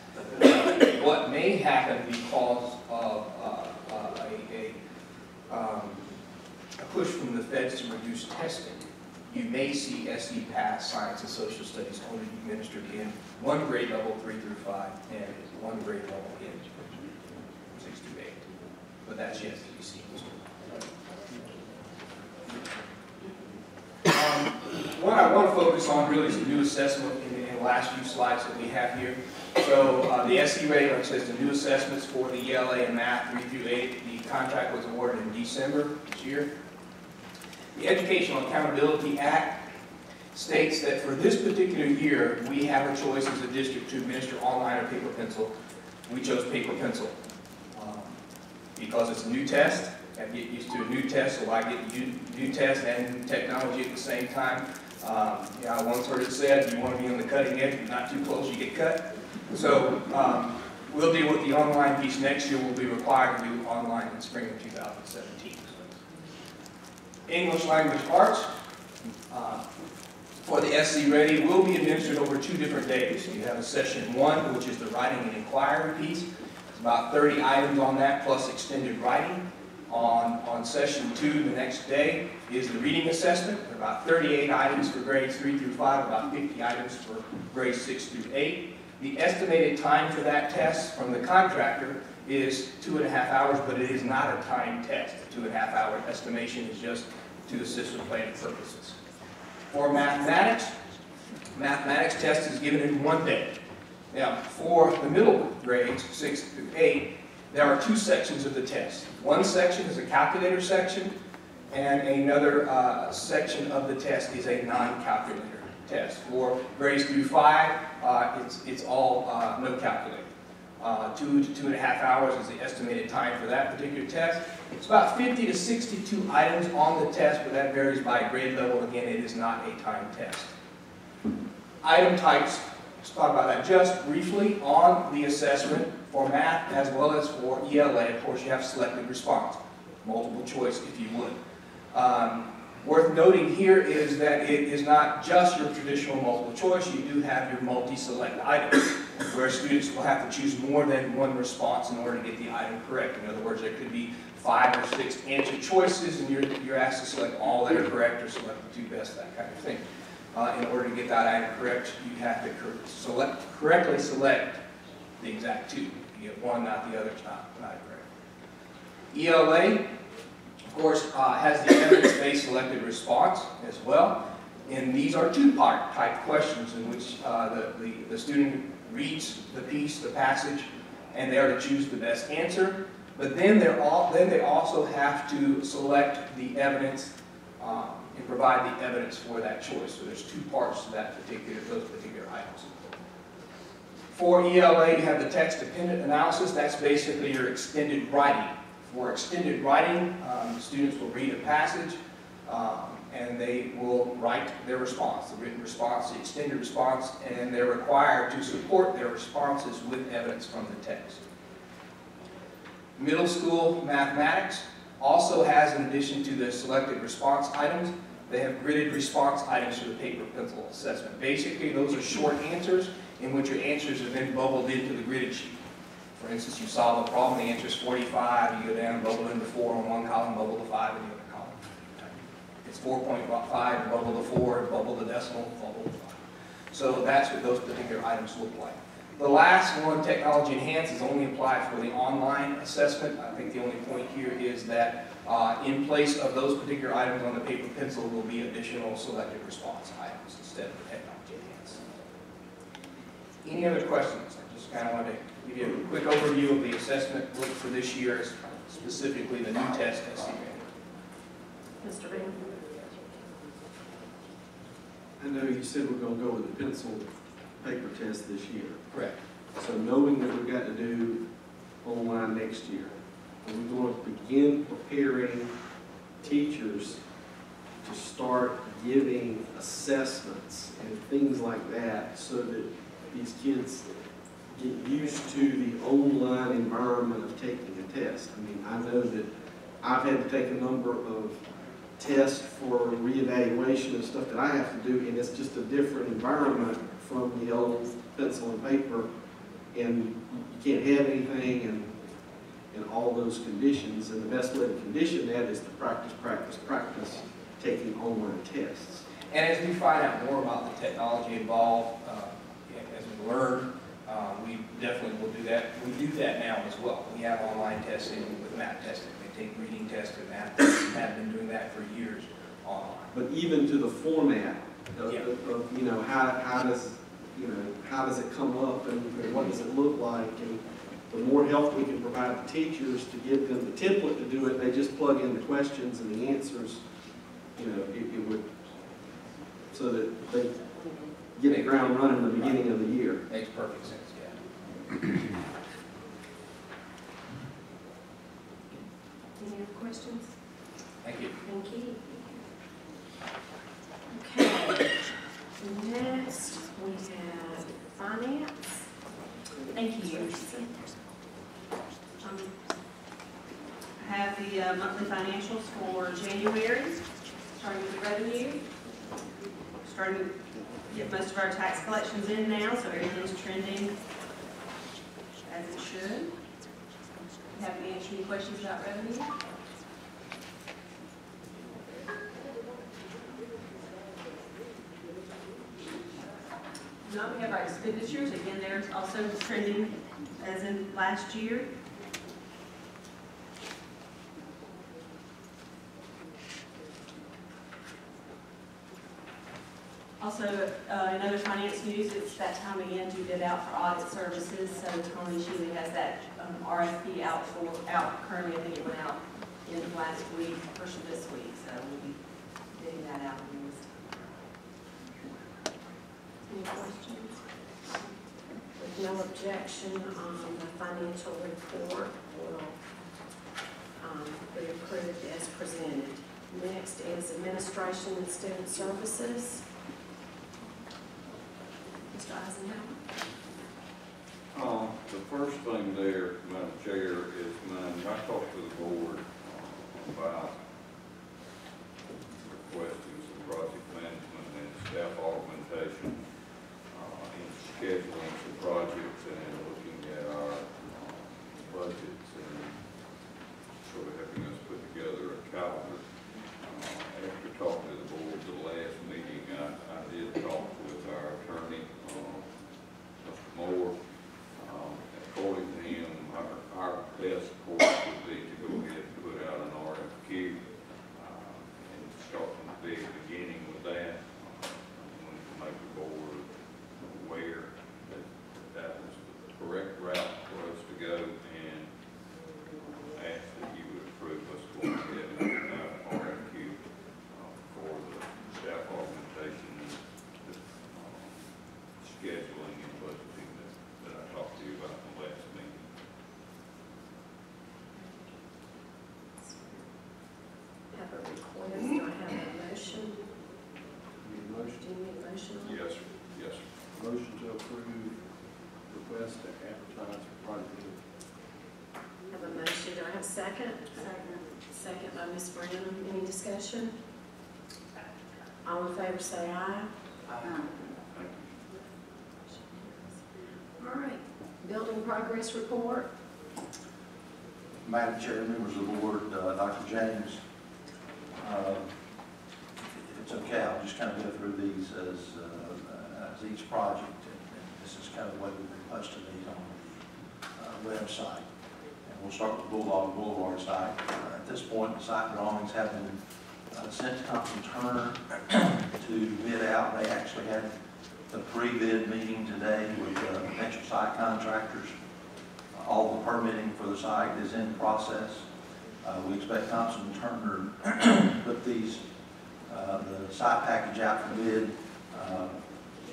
What may happen because of a push from the feds to reduce testing, you may see SC Pass, Science and Social Studies, only administered in one grade level 3 through 5 and one grade level in 6 through 8. But that's yet to be seen. What I want to focus on really is the new assessment in the last few slides that we have here. So the SC Ready, like I said, the new assessments for the ELA and Math 3 through 8. The contract was awarded in December this year. The Educational Accountability Act states that for this particular year, we have a choice as a district to administer online or paper pencil. We chose paper pencil because it's a new test. I get used to a new test, so I get new test and technology at the same time. I once heard it said, you want to be on the cutting edge, but not too close, you get cut. So we'll deal with the online piece next year. We'll be required to do online in spring of 2017. English Language Arts for the SC Ready will be administered over 2 different days. You have a session 1, which is the writing and inquiry piece. It's about 30 items on that, plus extended writing. On session 2, the next day, is the reading assessment. There are about 38 items for grades 3 through 5, about 50 items for grades 6 through 8. The estimated time for that test from the contractor is 2.5 hours, but it is not a timed test. The 2.5-hour estimation is just to assist with planning purposes. For mathematics test is given in 1 day. Now, for the middle grades, 6 through 8, there are 2 sections of the test. One section is a calculator section, and another section of the test is a non-calculator test. For grades through 5, it's all no calculator. 2 to 2.5 hours is the estimated time for that particular test. It's about 50 to 62 items on the test, but that varies by grade level. Again, it is not a timed test. Item types, let's talk about that just briefly on the assessment for math as well as for ELA. Of course, you have selected response, multiple choice if you would. Worth noting here is that it is not just your traditional multiple choice. You do have your multi-select items, where students will have to choose more than one response in order to get the item correct. In other words, there could be 5 or 6 answer choices, and you're asked to select all that are correct or select the 2 best, that kind of thing. In order to get that item correct, you have to correctly select the exact 2. You get one, not the other, it's not correct. ELA, of course, has the evidence-based selected response as well. And these are 2-part type questions in which the student reads the piece, the passage, and they are to choose the best answer. But then they also have to select the evidence and provide the evidence for that choice. So there's 2 parts to those particular items. For ELA, you have the text-dependent analysis. That's basically your extended writing. For extended writing, students will read a passage and they will write their response, the written response, the extended response, and they're required to support their responses with evidence from the text. Middle school mathematics also has, in addition to the selected response items, they have gridded response items for the paper pencil assessment. Basically, those are short answers in which your answers are then bubbled into the gridded sheet. For instance, you solve a problem, the answer is 45, you go down, bubble in the 4 on one column, bubble the 5 in the other column. It's 4.5, bubble the 4, bubble the decimal, bubble the 5. So that's what those particular items look like. The last one, technology enhanced, is only applied for the online assessment. I think the only point here is that in place of those particular items on the paper pencil will be additional selected response items instead of the technology enhanced. Any other questions? I just kind of wanted to give you a quick overview of the assessment look for this year, specifically the new test SC. Mr. Ring. I know you said we're going to go with the pencil paper test this year. Correct. So knowing that we've got to do online next year, are we going to begin preparing teachers to start giving assessments and things like that so that these kids get used to the online environment of taking a test? I mean, I know that I've had to take a number of tests for reevaluation and stuff that I have to do, and it's just a different environment from the old pencil and paper, and you can't have anything and all those conditions, and the best way to condition that is to practice, practice, practice taking online tests. And as we find out more about the technology involved, as we learn, we definitely will do that. We do that now as well. We have online testing with math testing. We take reading tests and math tests, and have been doing that for years online. But even to the format of you know, how does it come up and what does it look like, and the more help we can provide the teachers to give them the template to do it, they just plug in the questions and the answers, you know, it would, so that they get the ground running at the beginning of the year. Makes perfect sense, yeah. Any other questions? Thank you. Thank you. Okay. Next, we have finance. Thank you. I have the monthly financials for January, starting with the revenue. Starting to get most of our tax collections in now, so everything's trending as it should. You have any questions about revenue? No, we have our expenditures. Again, they're also trending as in last year. Also, in other finance news, it's that time again to bid out for audit services. So Tony Shealy has that RFP out currently. I think it went out end of last week, first of this week. So we'll be bidding that out in this time. Any questions? no objection, the financial report will be approved as presented. Next is administration and student services. Mr. Eisenhower. The first thing there, Madam Chair, is I talked to the board about requesting some project management and staff augmentation in scheduling some projects and looking at our budgets and sort of helping us put together a calendar. After talking to the board at the last meeting, I did talk with our attorney, Mr. Moore. According to him, our best course would be to go ahead and put out an RFQ and start from the very beginning with that. I wanted to make the board aware that that was the correct route for us to go, and ask that you would approve us going ahead and put out an RFQ for the staff augmentation and scheduling and budgeting that I talked to you about in the last meeting. Have a request, do I have a motion? Need a motion? Do you need a motion on it? Yes, sir. Yes, sir. Motion to approve request to advertise for project. Have a motion, do I have a second? Second. Second by Ms. Brown. Any discussion? All in favor say aye. All right, building progress report. Madam Chair, members of the board, Dr. James, if it's okay, I'll just kind of go through these as each project. And this is kind of the way we've been posting these on the website. And we'll start with the Bulldog Boulevard site. At this point, the site drawings have been sent to Thompson Turner to bid out. They actually had the pre-bid meeting today with potential site contractors. All the permitting for the site is in process. We expect Thompson Turner to put these, the site package out for bid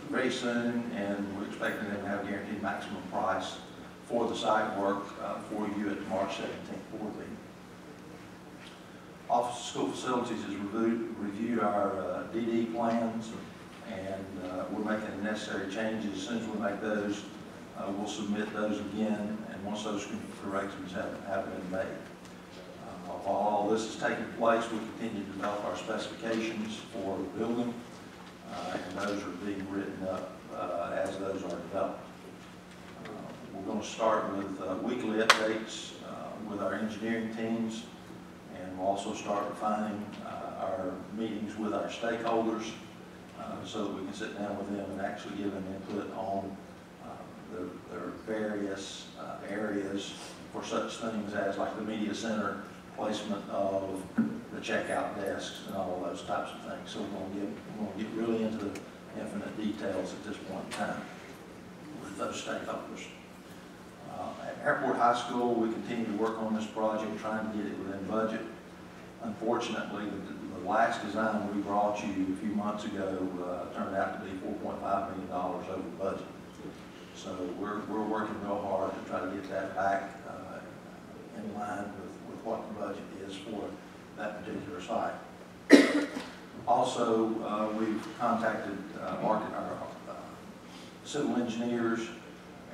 very soon, and we're expecting them to have guaranteed maximum price for the site work for you at the March 17th board meeting. Office of School Facilities has reviewed our DD plans, and we're making the necessary changes. As soon as we make those, we'll submit those again, and once those corrections have been made. While all this is taking place, we continue to develop our specifications for the building, and those are being written up as those are developed. We're going to start with weekly updates with our engineering teams, and we'll also start refining our meetings with our stakeholders so that we can sit down with them and actually give them input on their various areas for such things as like the media center, placement of the checkout desks, and all of those types of things. So we're going to get really into the infinite details at this point in time with those stakeholders. At Airport High School, we continue to work on this project, trying to get it within budget. Unfortunately, the last design we brought you a few months ago turned out to be $4.5 million over budget. So we're working real hard to try to get that back in line with what the budget is for that particular site. Also, we've contacted our civil engineers,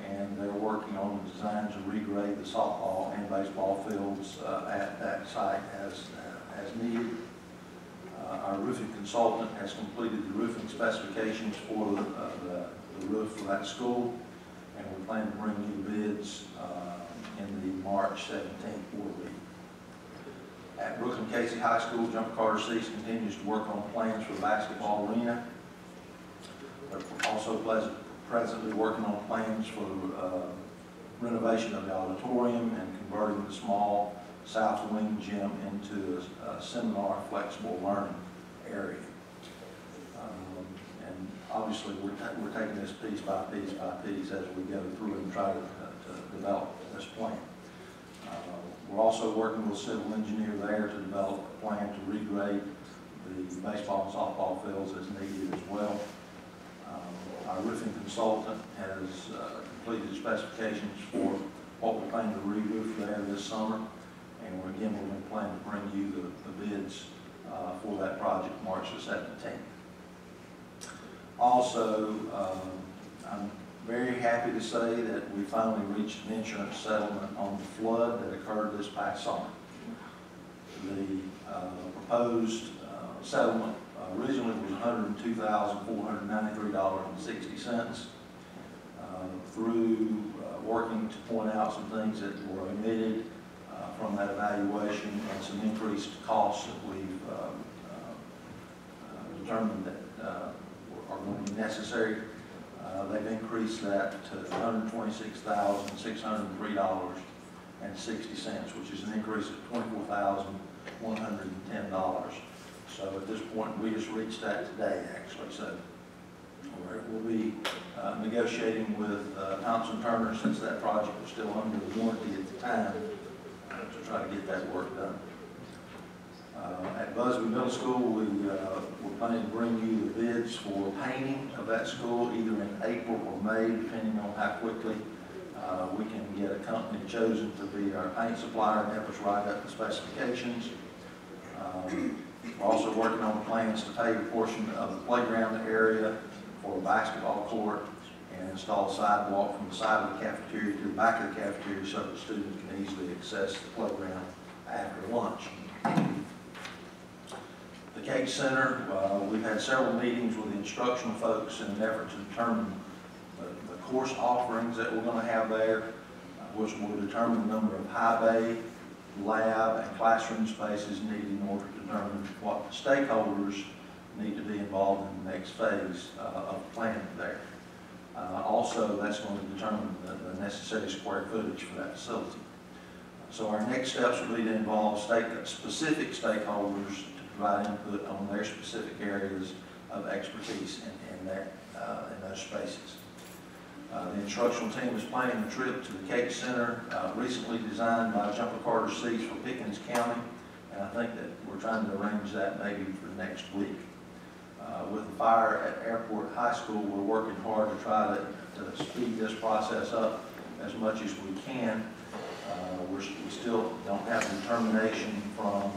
and they're working on the design to regrade the softball and baseball fields at that site as needed. Our roofing consultant has completed the roofing specifications for the roof for that school, and we plan to bring you the bids in the March 17th board meeting. At Brooklyn Casey High School, Jump Carter Cease continues to work on plans for the basketball arena. They're also presently working on plans for renovation of the auditorium and converting the small south wing gym into a seminar flexible learning area. And obviously we're taking this piece by piece by piece as we go through and try to develop this plan. We're also working with a civil engineer there to develop a plan to regrade the baseball and softball fields as needed as well. Our roofing consultant has completed specifications for what we plan to re-roof there this summer. And we're going to plan to bring you the bids for that project March the 17th. Also, I'm very happy to say that we finally reached an insurance settlement on the flood that occurred this past summer. The proposed settlement originally was $102,493.60. Through working to point out some things that were omitted from that evaluation and some increased costs that we've determined that are going to be necessary, they've increased that to $126,603.60, which is an increase of $24,110. So at this point, we just reached that today, actually. So we'll be negotiating with Thompson Turner, since that project was still under the warranty at the time, to try to get that work done. At Busby Middle School, we're planning to bring you the bids for painting of that school either in April or May, depending on how quickly we can get a company chosen to be our paint supplier and help us write up the specifications. We're also working on plans to pave a portion of the playground area for a basketball court and install a sidewalk from the side of the cafeteria to the back of the cafeteria so that students can easily access the playground after lunch. The Cake Center, we've had several meetings with the instructional folks in an effort to determine the course offerings that we're going to have there, which will determine the number of high bay, lab, and classroom spaces needed in order to determine what stakeholders need to be involved in the next phase of planning there. Also, that's going to determine the necessary square footage for that facility. So our next steps will be to involve specific stakeholders to provide input on their specific areas of expertise in those spaces. The instructional team is planning a trip to the Cake Center, recently designed by Jumper Carter Seats for Pickens County, and I think that we're trying to arrange that maybe for next week. With the fire at Airport High School, we're working hard to try to speed this process up as much as we can. We still don't have determination from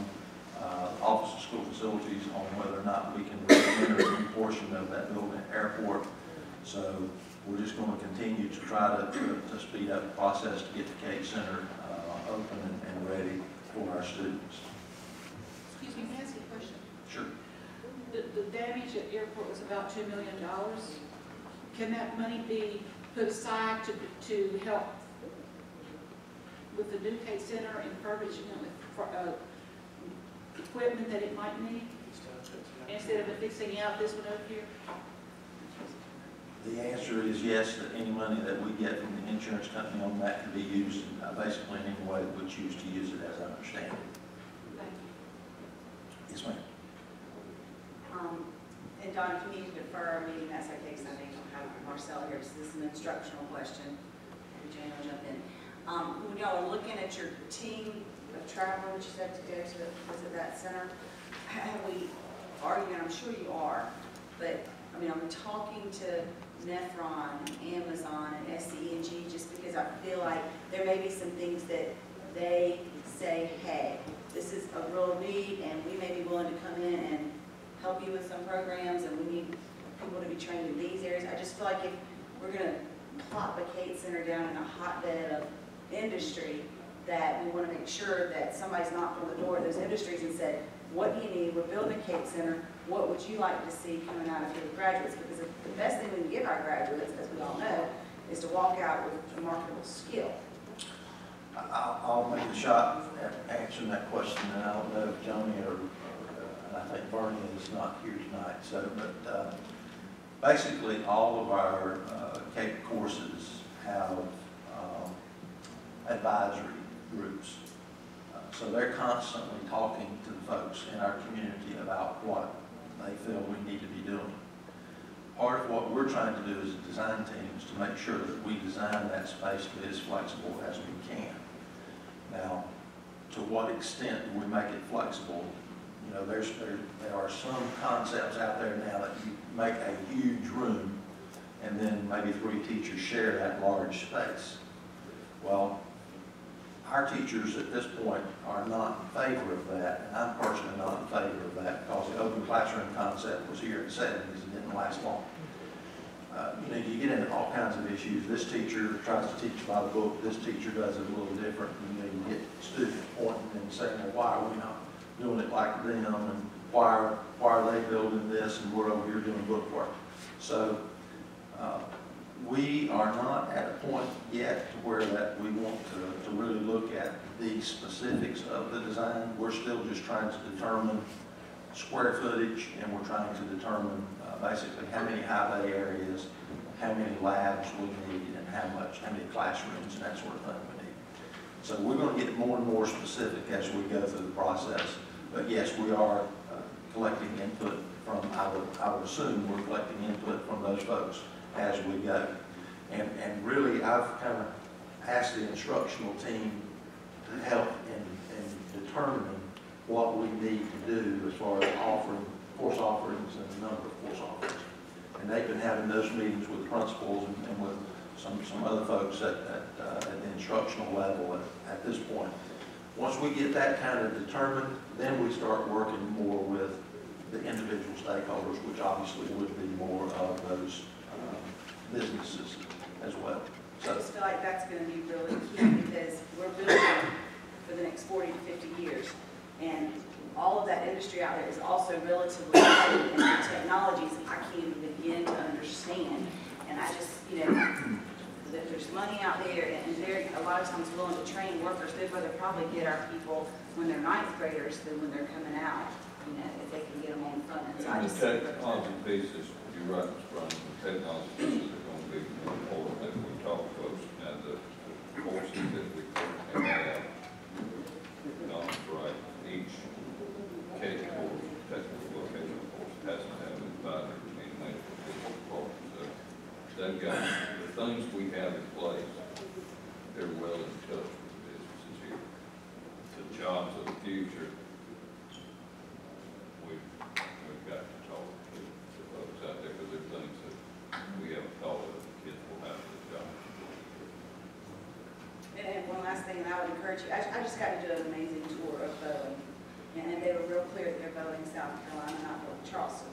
Office of School Facilities on whether or not we can enter a portion of that building at Airport. So we're just going to continue to try to speed up the process to get the Cake Center open and ready for our students. Excuse me, can I ask you a question? Sure. The damage at Airport was about $2 million. Can that money be put aside to help with the new Cake Center and refurbishment with equipment that it might need, instead of fixing out this one over here? The answer is yes, that any money that we get from the insurance company on that can be used basically in any way that we choose to use it, as I understand it. Thank you. Yes, ma'am. And Donna, if you need to defer a meeting, that's okay, because I think I'll have Marcel here, so this is an instructional question. Maybe Jane will jump in. When y'all are looking at your team of travel, which you said to go to visit that center, have we argued, and I'm sure you are, but I mean, I'm talking to Nephron, Amazon, and SCE&G just because I feel like there may be some things that they say, hey, this is a real need, and we may be willing to come in and help you with some programs, and we need people to be trained in these areas. I just feel like if we're going to plop a Cake Center down in a hotbed of industry, that we want to make sure that somebody's knocked on the door of those industries and said, what do you need? We're building a Cake Center. What would you like to see coming out of here with graduates? Because the best thing we can give our graduates, as we all know, is to walk out with a marketable skill. I'll make a shot at answering that question, and I don't know if Joni or I think Bernie is not here tonight. So, but basically, all of our CAPE courses have advisory groups. So they're constantly talking to the folks in our community about what they feel we need to be doing. Part of what we're trying to do as a design team is to make sure that we design that space to be as flexible as we can. Now, to what extent do we make it flexible? You know, there are some concepts out there now that you make a huge room and then maybe 3 teachers share that large space. Well, our teachers at this point are not in favor of that, and I'm personally not in favor of that because the open classroom concept was here in the 70s and didn't last long. You get into all kinds of issues. This teacher tries to teach by the book. This teacher does it a little different. And you get students pointing and saying, well, why are we not doing it like them? And why are they building this and we're over here doing book work? So we are not at a point yet to where that we want to really look at the specifics of the design. We're still just trying to determine square footage, and we're trying to determine basically how many high bay areas, how many labs we need, and how many classrooms and that sort of thing we need. So we're going to get more and more specific as we go through the process. But yes, we are collecting input from, I would assume we're collecting input from those folks as we go. And really, I've kind of asked the instructional team to help in determining what we need to do as far as offering course offerings and the number of course offerings. And they've been having those meetings with principals and with some other folks at the instructional level at this point. Once we get that kind of determined, then we start working more with the individual stakeholders, which obviously would be more of those businesses as well. So I just feel like that's going to be really key because we're building for the next 40 to 50 years. And all of that industry out there is also relatively new, and the technologies I can't even begin to understand. And I just, there's money out there, and they're a lot of times willing to train workers. They'd rather probably get our people when they're 9th graders than when they're coming out, if they can get them on the front end. So I just technology pieces, you're right, Ms. Brown, the technology pieces are going to be important as we talk, folks, and the courses that we have, right, each K course, technical vocational course, has to have an advisor and management part. So they've got the things we have in place, they're well in touch with the businesses here. The jobs of the future, we've got to talk to the folks out there because there are things that we haven't thought of the kids will have for the job. And one last thing, and I would encourage you, I just got to do an amazing tour of Boeing, and they were real clear that they're Boeing, South Carolina, not Charleston.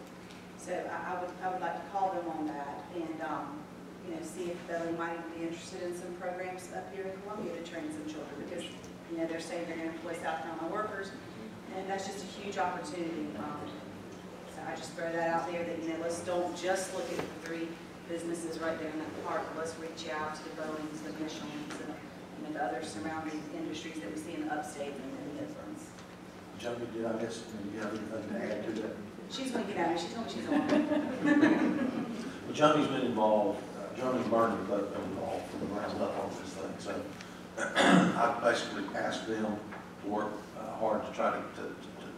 So I would like to call them on that and, see if Boeing might be interested in some programs up here in Columbia to train some children because, they're saying they're going to employ South Carolina workers, and that's just a huge opportunity. So I just throw that out there that, let's don't just look at the 3 businesses right there in that park. Let's reach out to the Boeings, the Michelins, and the other surrounding industries that we see in the upstate and the Midlands. Jody, did I guess, do you have anything to add to that? She's going to get at me. She told me she's on. Well, Johnny's been involved, Johnny and Bernie have both been involved from the ground up on this thing. So I basically asked them to work hard to try to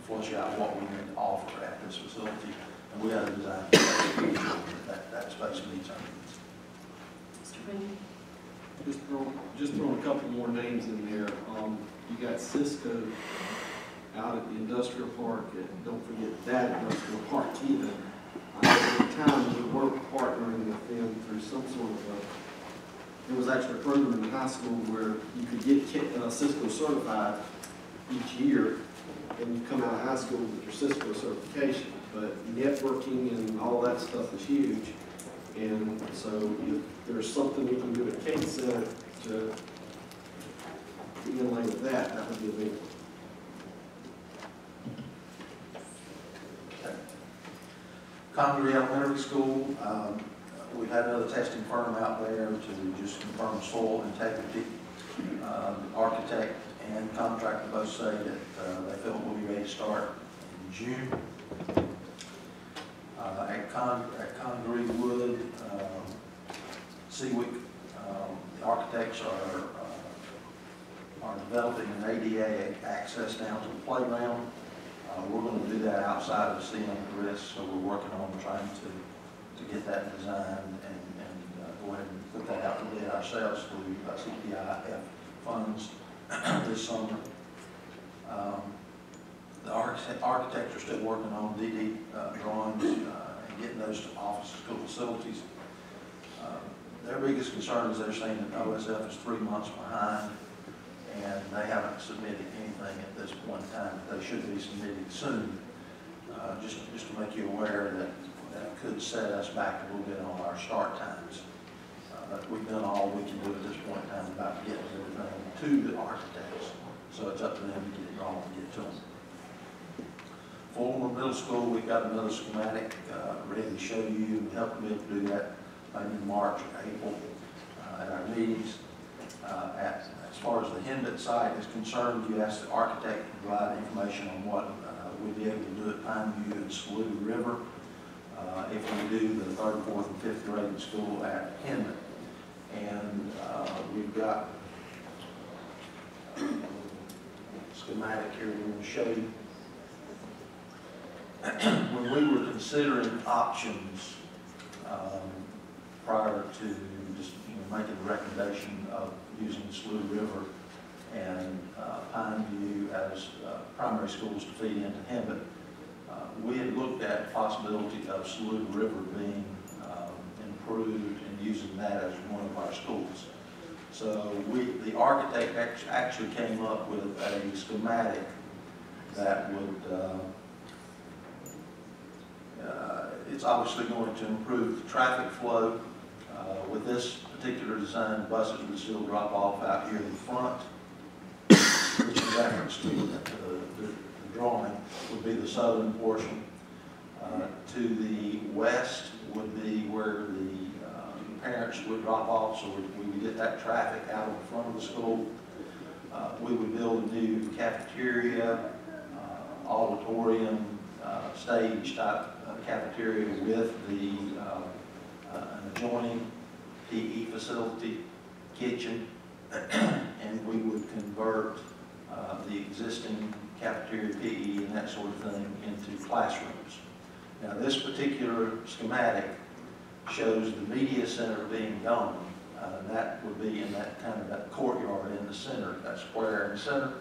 flush out what we need to offer at this facility. And we got to design that space meets our needs. Mr. Green? Just throwing a couple more names in there. You got Cisco out at the industrial park, and don't forget that industrial park either. At the time, we were partnering with them through some sort of there was actually a program in high school where you could get Cisco certified each year, and you come out of high school with your Cisco certification. But networking and all that stuff is huge. And so if there's something we can do at Cape Center to inlay with that would be a big one. Connery Elementary School, we've had another testing firm out there to just confirm soil integrity. The architect and contractor both say that they feel we'll be ready to start in June. At Connery Wood, Seawick, the architects are developing an ADA access down to the playground. We're going to do that outside of CM risk, so we're working on trying to get that designed and go ahead and put that out to bid ourselves through CPIF funds this summer. The architects are still working on DD drawings and getting those to office school facilities. Their biggest concern is they're saying that OSF is 3 months behind, and they haven't submitted anything at this point in time. They should be submitting soon. Just to make you aware that that could set us back a little bit on our start times. But we've done all we can do at this point in time about getting everything to the architects. So it's up to them to get it all and get to them. Fulmer Middle School, we've got another schematic ready to show you and help me to do that maybe in March or April at our meetings. As far as the Hendon site is concerned, you asked the architect to provide information on what we'd be able to do at Pineview and Saluda River if we do the 3rd, 4th, and 5th grade school at Hendon. And we've got a schematic here we're going to show you. When we were considering options prior to just making the recommendation of using Saluda River and Pineview as primary schools to feed into Hendon, we had looked at the possibility of Saluda River being improved and using that as one of our schools. So the architect actually came up with a schematic that would, it's obviously going to improve the traffic flow. With this particular design, buses would still drop off out here in the front, which in reference to the drawing would be the southern portion. To the west would be where the parents would drop off, so we would get that traffic out of the front of the school. We would build a new cafeteria, auditorium, stage type cafeteria with an adjoining PE facility, kitchen, and we would convert the existing cafeteria, PE, and that sort of thing into classrooms. Now, this particular schematic shows the media center being gone. That would be in that kind of that courtyard in the center, that square in the center.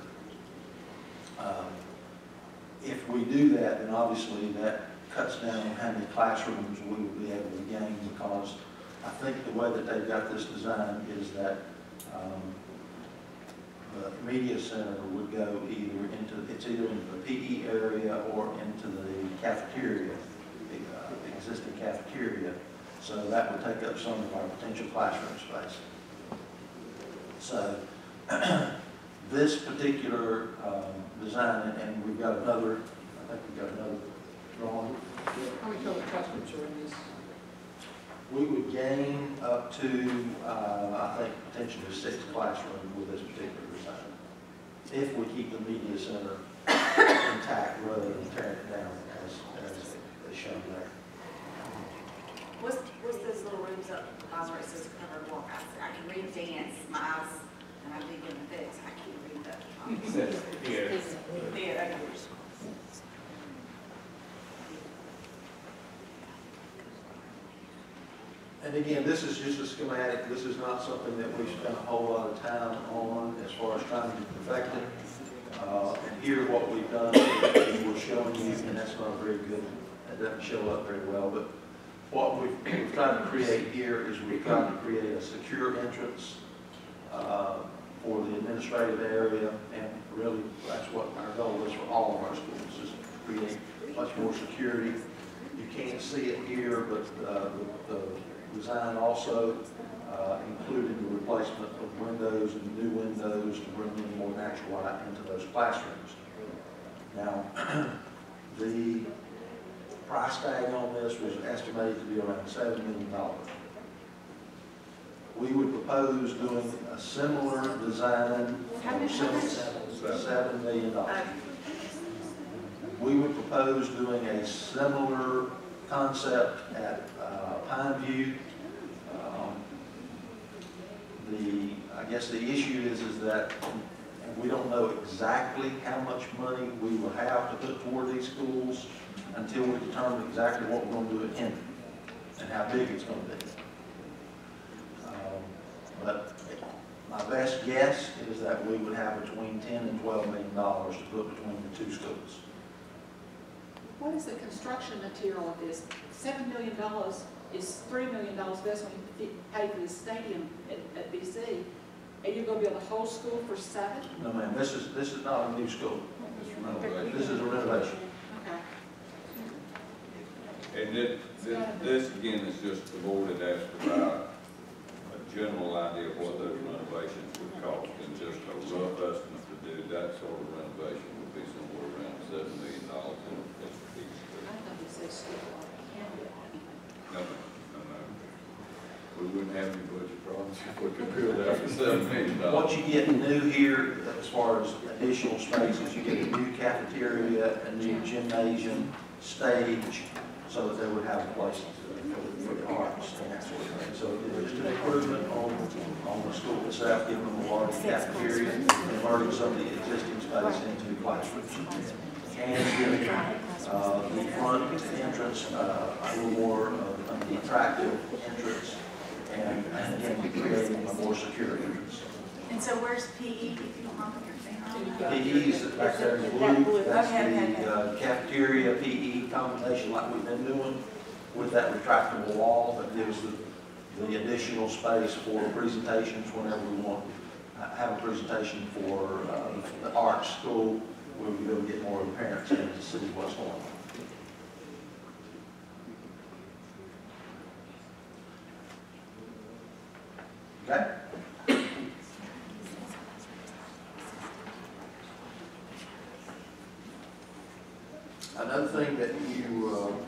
If we do that, then obviously that cuts down on how many classrooms we will be able to gain, because I think the way that they've got this design is that the media center would go either into the PE area or into the cafeteria, existing cafeteria. So that would take up some of our potential classroom space. So this particular design, and we've got another, I think we've got another drawing. How many total classrooms are in this? We would gain up to, I think, potentially 6 classrooms with this particular design, if we keep the media center intact rather than tearing it down as shown there. What's those little rooms up, where it says covered walk? I can read dance, my eyes, and I do get a fix. I can't read that. It says theater. Theater, okay. And again, this is just a schematic. This is not something that we spent a whole lot of time on as far as trying to perfect it. And here what we've done is we're showing you, and that's not very good. It doesn't show up very well, but what we've tried to create here is we've tried to create a secure entrance for the administrative area, and really that's what our goal is for all of our schools, is to create much more security. You can't see it here, but the design also included the replacement of windows and new windows to bring in more natural light into those classrooms. Now, the price tag on this was estimated to be around $7 million. We would propose doing a similar design for $7 million. We would propose doing a similar concept at Pineview. I guess the issue is that we don't know exactly how much money we will have to put toward these schools until we determine exactly what we're going to do at Hendon and how big it's going to be. But my best guess is that we would have between $10 and $12 million to put between the two schools. What is the construction material of this? $7 million is $3 million less when you pay for the stadium at BC. And you're gonna build a whole school for 7? No, ma'am, this is not a new school. This is a renovation. Okay. And this again is just the board had asked about a general idea of what those renovations would cost, and just a rough estimate to do that sort of renovation would be somewhere around $7 million in each school. I thought you said school. No. We wouldn't have any budget problems if we could build that for $7 million. What you get new here, as far as additional spaces, you get a new cafeteria, a new gymnasium, stage, so that they would have a place for the arts and that sort of thing. So it's just an improvement on the school itself, giving them a larger cafeteria, and converting some of the existing space into classrooms. And giving the front entrance a little more of the attractive entrance, and again, creating a more secure entrance. And so where's PE, if you don't mind your finger on that? PE is back there in blue. That's the cafeteria PE combination like we've been doing with that retractable wall that gives the additional space for presentations whenever we want to have a presentation for the arts school. We'll be able to get more of the parents in to see what's going on. Okay? Another thing that you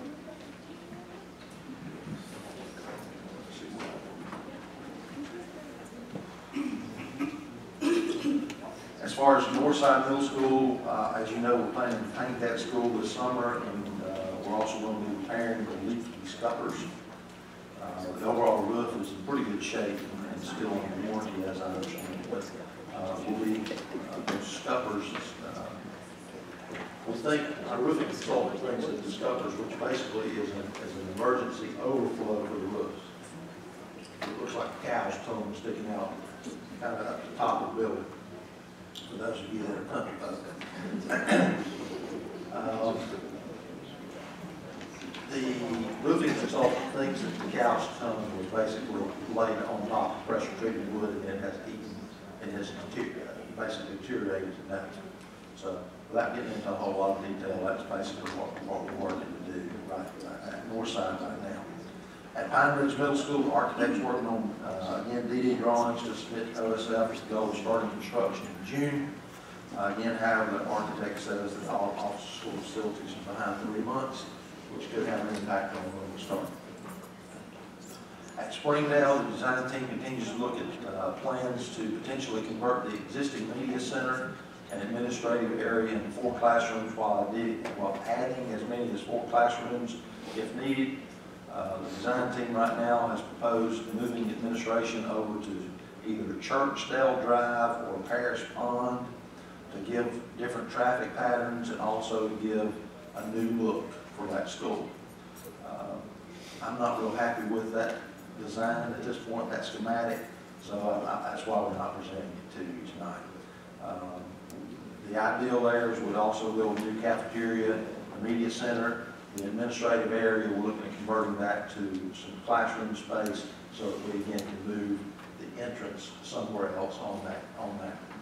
as far as Northside Middle School, as you know, we're planning to paint that school this summer, and we're also going to be repairing the leaky scuppers. The overall roof is in pretty good shape and still under warranty, as I understand it. But we'll be those scuppers. We think our roofing consultant thinks that the scuppers, which basically is an emergency overflow for the roofs. It looks like a cow's tongue sticking out kind of at the top of the building. For those of you that are country folk. The roofing consultant thinks that the cow's tongue was basically laid on top of pressure treated wood, and it has eaten, it has basically deteriorated to that. So without getting into a whole lot of detail, that's basically what we're working to do right at Northside right now. At Pine Ridge Middle School, the architect's working on, again, DD drawings to submit to OSF with the goal of starting construction in June. Again, however, the architect says that all office school facilities are behind 3 months, which could have an impact on when we start. At Springdale, the design team continues to look at plans to potentially convert the existing media center and administrative area into 4 classrooms while adding as many as 4 classrooms if needed. The design team right now has proposed moving administration over to either Churchdale Drive or Parish Pond to give different traffic patterns and also to give a new look for that school. I'm not real happy with that design at this point, that schematic, so that's why we're not presenting it to you tonight. The ideal areas would also build a new cafeteria, a media center. The administrative area, we're looking at converting that to some classroom space so that we again can move the entrance somewhere else on that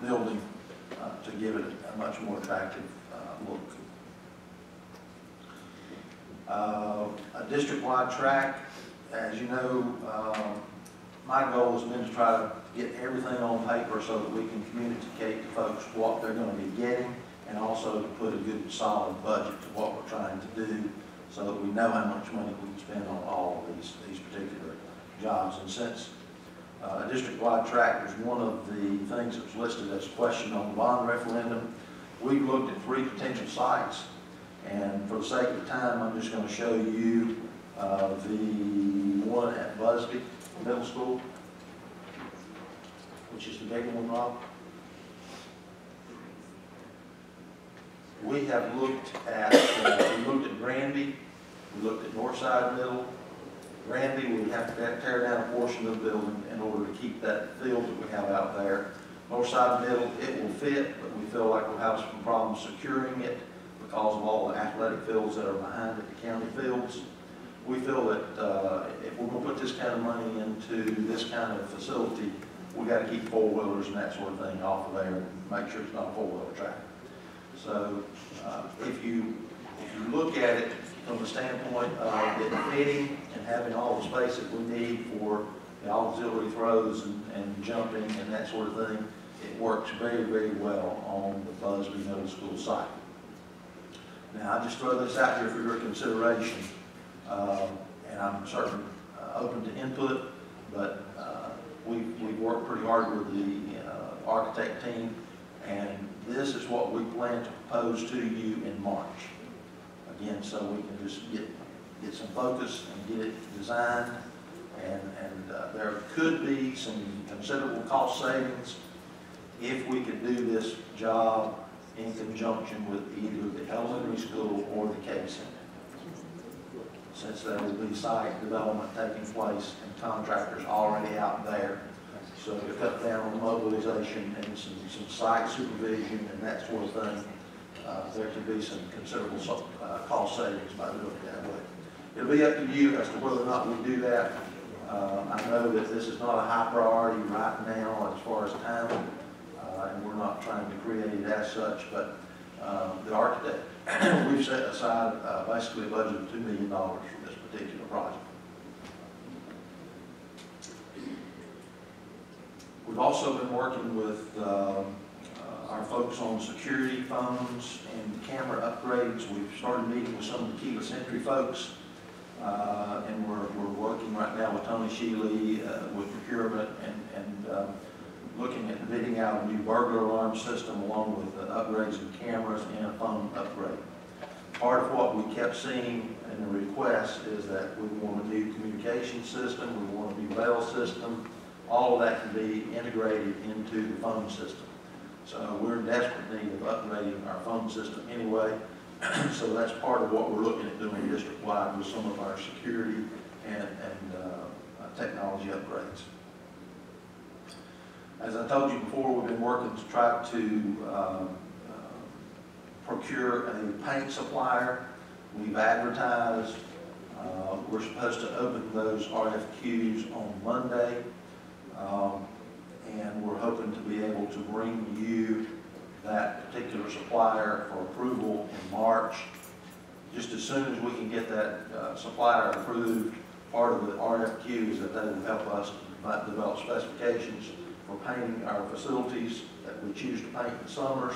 building to give it a much more attractive look. A district-wide track, as you know, my goal has been to try to get everything on paper so that we can communicate to folks what they're going to be getting, and also to put a good solid budget to what we're trying to do so that we know how much money we can spend on all of these particular jobs. And since a district-wide track was one of the things that was listed as a question on the bond referendum, we looked at 3 potential sites. And for the sake of time, I'm just going to show you the one at Busby Middle School, which is the big one, Rob. We have looked at Granby, we looked at Northside Middle. Granby, we have to tear down a portion of the building in order to keep that field that we have out there. Northside Middle, it will fit, but we feel like we'll have some problems securing it because of all the athletic fields that are behind it, the county fields. we feel that if we're going to put this kind of money into this kind of facility, we got to keep four-wheelers and that sort of thing off of there and make sure it's not a four-wheeler track. So if you look at it from the standpoint of it fitting and having all the space that we need for the auxiliary throws and jumping and that sort of thing, it works very, very well on the Busby Middle School site. Now, I just throw this out here for your consideration, and I'm certainly open to input, but we've worked pretty hard with the architect team, and this is what we plan to propose to you in March. Again, so we can just get some focus and get it designed, and there could be some considerable cost savings if we could do this job in conjunction with either the elementary school or the K Center, since there will be site development taking place and contractors already out there. So to cut down on mobilization and some site supervision and that sort of thing, there could be some considerable cost savings by doing it that way. It'll be up to you as to whether or not we do that. I know that this is not a high priority right now as far as timing, and we're not trying to create it as such, but the architect, we've set aside basically a budget of $2 million for this particular project. We've also been working with our folks on security phones and camera upgrades. We've started meeting with some of the keyless entry folks, and we're working right now with Tony Shealy with procurement and looking at bidding out a new burglar alarm system along with upgrades in cameras and a phone upgrade. Part of what we kept seeing in the request is that we want a new communication system, we want a new rail system. All of that can be integrated into the phone system. So we're in desperate need of upgrading our phone system anyway. So that's part of what we're looking at doing district-wide with some of our security and technology upgrades. As I told you before, we've been working to try to procure a paint supplier. We've advertised. We're supposed to open those RFQs on Monday. And we're hoping to be able to bring you that particular supplier for approval in March. Just as soon as we can get that supplier approved, part of the RFQ is that they will help us develop specifications for painting our facilities that we choose to paint in summers,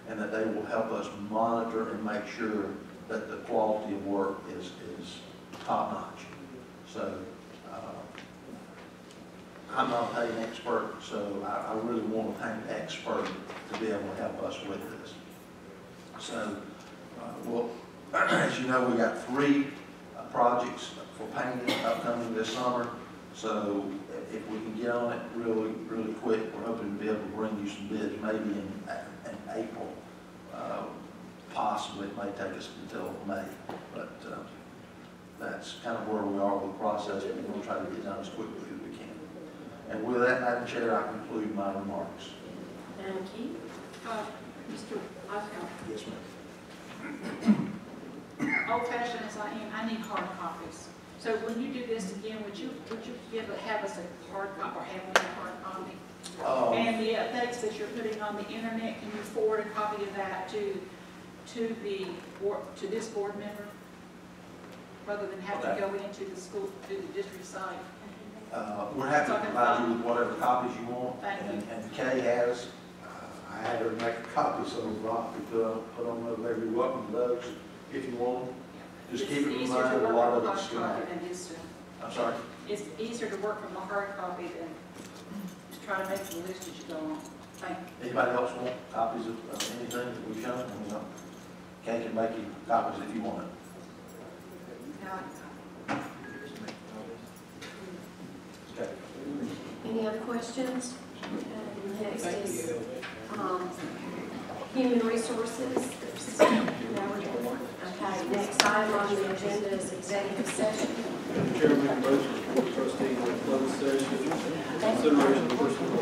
and that they will help us monitor and make sure that the quality of work is top-notch. So I'm not a paint expert, so I really want a paint expert to be able to help us with this. So, well, as you know, we got 3 projects for painting upcoming this summer. So if we can get on it really, really quick, we're hoping to be able to bring you some bids maybe in April. Possibly it may take us until May, but that's kind of where we are with the process. We're going to try to get done as quickly as we can. And with that, Madam Chair, I conclude my remarks. Thank you. Mr. Oscar. Yes, ma'am. Old fashioned as I am, I need hard copies. So when you do this again, would you have us a hard copy or have a hard copy? And the updates that you're putting on the internet, can you forward a copy of that to this board member, rather than have to go into the school, to the district site? We're happy to provide you with whatever copies you want. Thank you. And Kay has, I had her make a copy so Rob could put on over there. You're welcome to those if you want them. Just keep it in mind that a lot of it's schematic. I'm sorry? It's easier to work from the hard copy than to try to make the list as you go on. Thank you. Anybody else want copies of anything that we've shown? Kay can make you copies if you want it. Okay. Any other questions? Next is human resources. Okay, next item on the agenda is executive session. Madam Chairman, motion for trustees in closed session. Consideration of personal